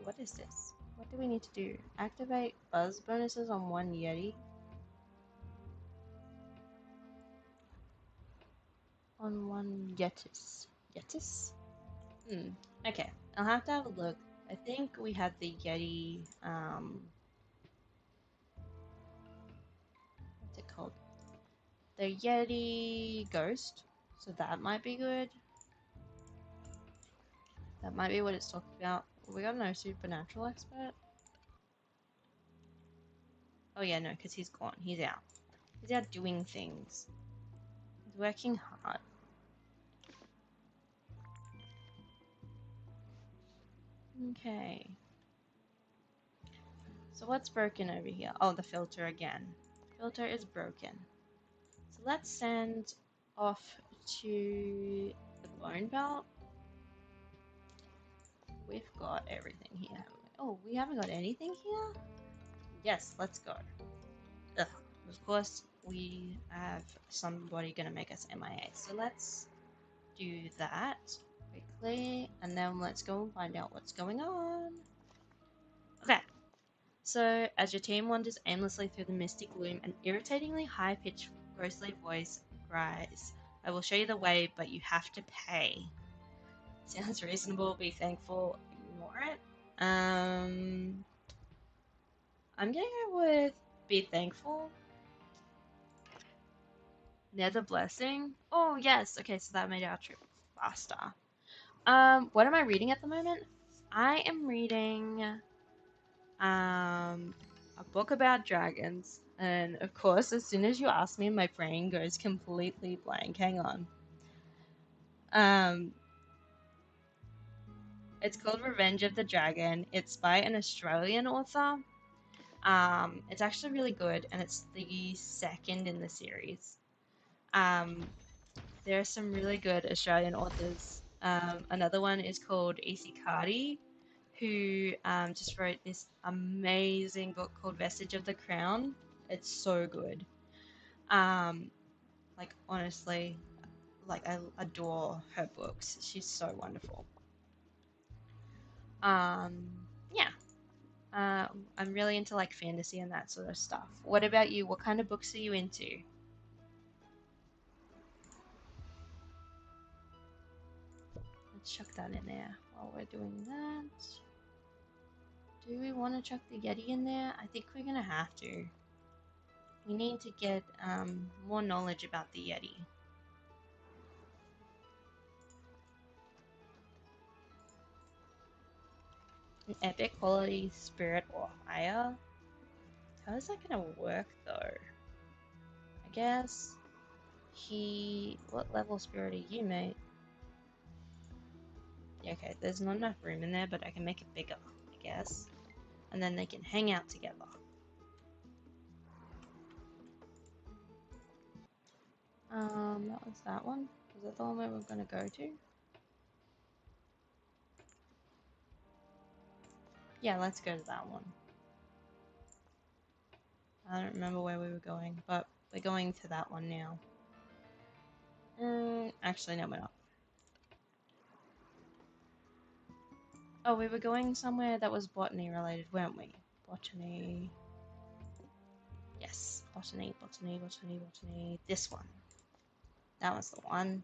Speaker 1: what is this? What do we need to do? Activate buzz bonuses on 1 Yeti. On 1 Yetis. Yetis? Okay. I'll have to have a look. I think we have the Yeti, what's it called? The Yeti Ghost. So that might be good. That might be what it's talking about. We got no supernatural expert. Oh yeah, no, because he's gone. He's out. He's out doing things. He's working hard. Okay. So what's broken over here? Oh, the filter again. Filter is broken. So let's send off to the bone belt. We've got everything here. Oh, we haven't got anything here? Yes, let's go. Ugh, of course, we have somebody gonna make us MIA. So let's do that quickly, and then let's go and find out what's going on. Okay. So, as your team wanders aimlessly through the misty gloom, an irritatingly high-pitched, ghostly voice cries, "I will show you the way, but you have to pay." Sounds reasonable, be thankful, ignore it. I'm gonna go with be thankful. Nether blessing. Oh yes, okay, so that made our trip faster. What am I reading at the moment? I am reading a book about dragons, and of course, as soon as you ask me, my brain goes completely blank. Hang on. It's called Revenge of the Dragon. It's by an Australian author. It's actually really good, and it's the second in the series. There are some really good Australian authors. Another one is called E.C. Carty, who just wrote this amazing book called Vestige of the Crown. It's so good. Like honestly, like I adore her books. She's so wonderful. Yeah. I'm really into like fantasy and that sort of stuff. What about you? What kind of books are you into? Let's chuck that in there while we're doing that. Do we want to chuck the Yeti in there? I think we're gonna have to. We need to get more knowledge about the Yeti. An epic quality spirit or higher? How is that gonna work though? I guess what level spirit are you, mate? Yeah, okay, there's not enough room in there, but I can make it bigger, I guess. And then they can hang out together. That was that one. Was that the one we were gonna go to? Yeah, let's go to that one. I don't remember where we were going, but we're going to that one now. Actually, no, we're not. Oh, we were going somewhere that was botany related, weren't we? Botany. Yes, botany. This one. That was the one.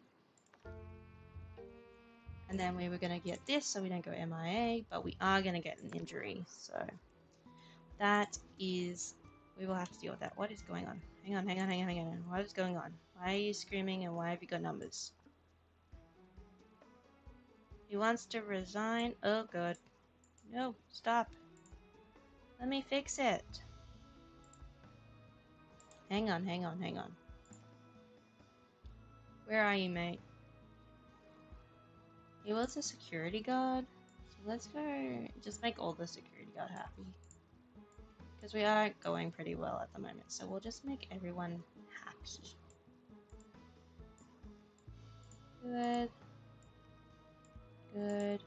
Speaker 1: And then we were going to get this so we don't go MIA, but we are going to get an injury. So that is, we will have to deal with that. What is going on? Hang on. What is going on? Why are you screaming and why have you got numbers? He wants to resign. Oh, good. No, stop. Let me fix it. Hang on. Where are you, mate? He was a security guard. So let's go just make all the security guard happy. Because we are going pretty well at the moment. So we'll just make everyone happy. Good.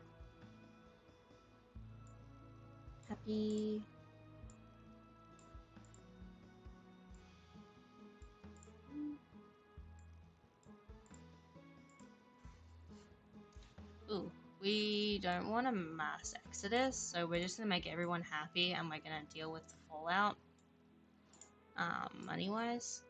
Speaker 1: Happy. Ooh, we don't want a mass exodus, so we're just gonna make everyone happy and we're gonna deal with the fallout, money-wise.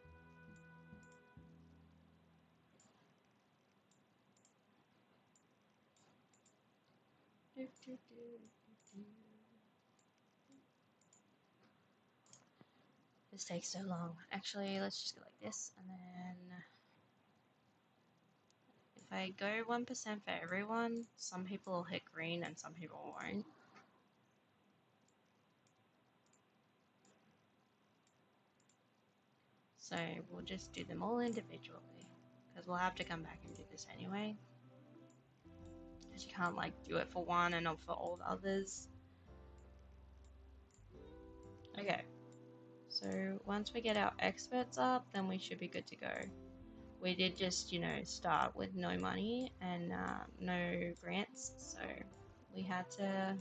Speaker 1: This takes so long. Actually, let's just go like this, and then if I go 1% for everyone, some people will hit green and some people won't. So we'll just do them all individually, because we'll have to come back and do this anyway. Because you can't like do it for one and not for all the others. Okay, So once we get our experts up, then we should be good to go. We did just, you know, start with no money and no grants, so we had to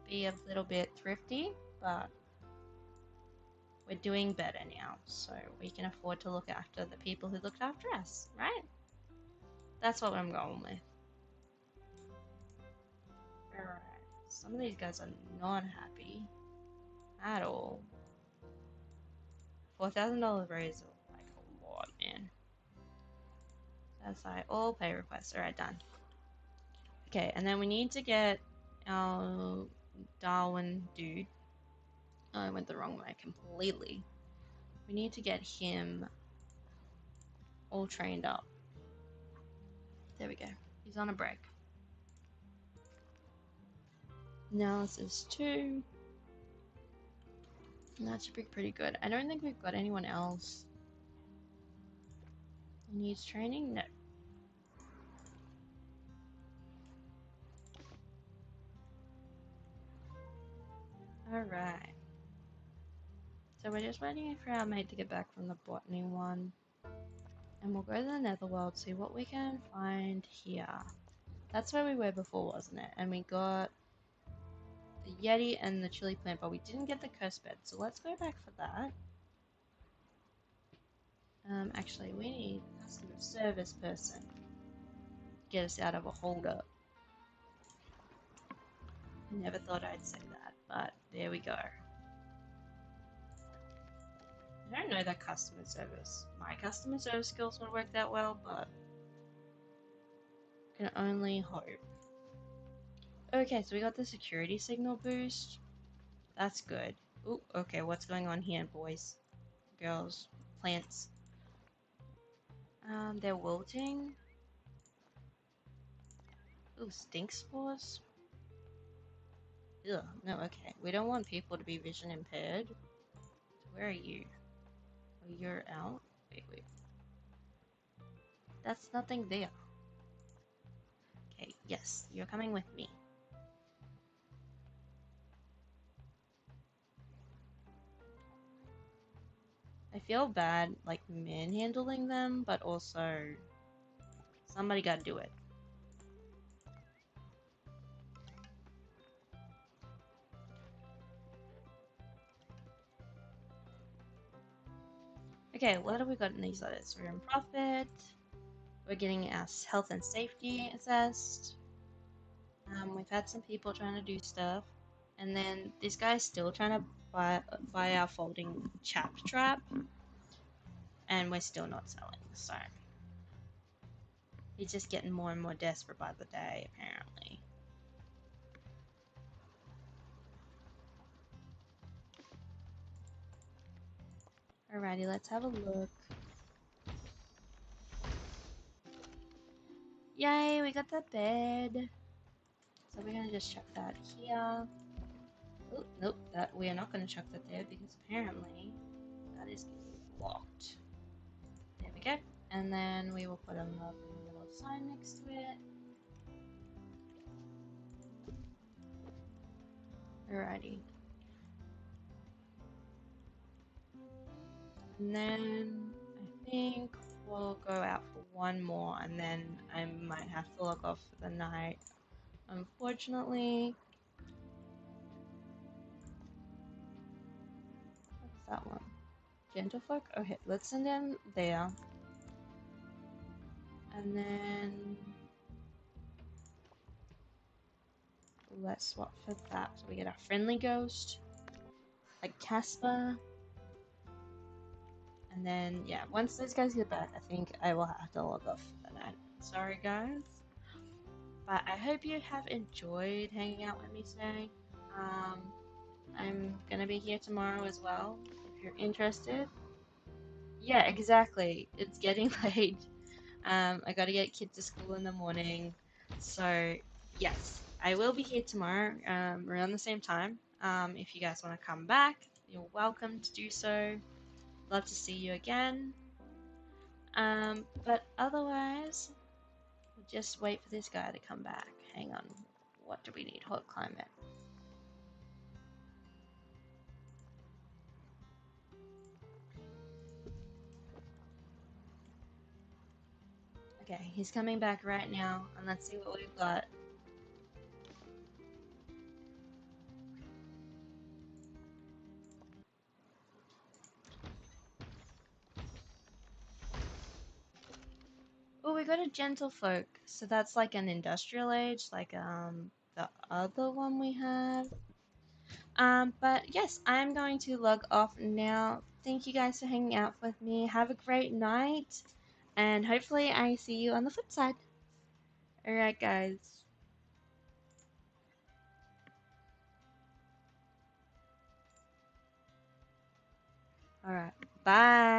Speaker 1: be a little bit thrifty, but we're doing better now, so we can afford to look after the people who looked after us, right? That's what I'm going with. Alright, some of these guys are not happy at all. $4,000 raise, like a lot, man. That's like all pay requests. Alright, done. Okay, and then we need to get our Darwin dude. Oh, I went the wrong way completely. We need to get him all trained up. There we go. He's on a break. Analysis 2. And that should be pretty good. I don't think we've got anyone else. Needs training? No. Alright. So we're just waiting for our mate to get back from the botany one. And we'll go to the Netherworld, see what we can find here. That's where we were before, wasn't it? And we got the Yeti and the chili plant, but we didn't get the curse bed. So let's go back for that. Actually, we need a customer service person. Get us out of a holdup. Never thought I'd say that, but there we go. I don't know that customer service. My customer service skills would work that well, but can only hope. Okay, so we got the security signal boost. That's good. Ooh, okay, what's going on here, boys? Girls, plants. They're wilting. Ooh, stink spores. Ugh, no, okay. We don't want people to be vision impaired. Where are you? Oh, you're out? Wait. That's nothing there. Okay, yes, you're coming with me. I feel bad, like, manhandling them, but also somebody gotta do it. Okay, what have we got in these letters? We're in profit. We're getting our health and safety assessed. We've had some people trying to do stuff. And then this guy's still trying to buy our folding chap trap. And we're still not selling, so. He's just getting more and more desperate by the day, apparently. Alrighty, let's have a look. Yay, we got the bed. So we're gonna just chuck that here. Oh, nope, that we are not gonna chuck that there because apparently that is locked. There we go. And then we will put a lovely little sign next to it. Alrighty. And then I think we'll go out for one more and then I might have to log off for the night. Unfortunately. What's that one? Gentlefolk? Okay, let's send them there. And then let's swap for that. So we get a friendly ghost, a Casper, and then yeah, once those guys get back, I think I will have to log off for the night. Sorry guys. But I hope you have enjoyed hanging out with me today. I'm gonna be here tomorrow as well, if you're interested. Yeah, exactly. It's getting late. I gotta get kids to school in the morning. So, yes, I will be here tomorrow, around the same time. If you guys want to come back, you're welcome to do so. Love to see you again. But otherwise, we'll just wait for this guy to come back. Hang on. What do we need? Hot climate. Okay, he's coming back right now, and let's see what we've got. Oh, we got a gentlefolk, so that's like an industrial age, like the other one we have. But yes, I'm going to log off now. Thank you guys for hanging out with me. Have a great night, and hopefully I see you on the flip side. Alright, guys. Alright, bye.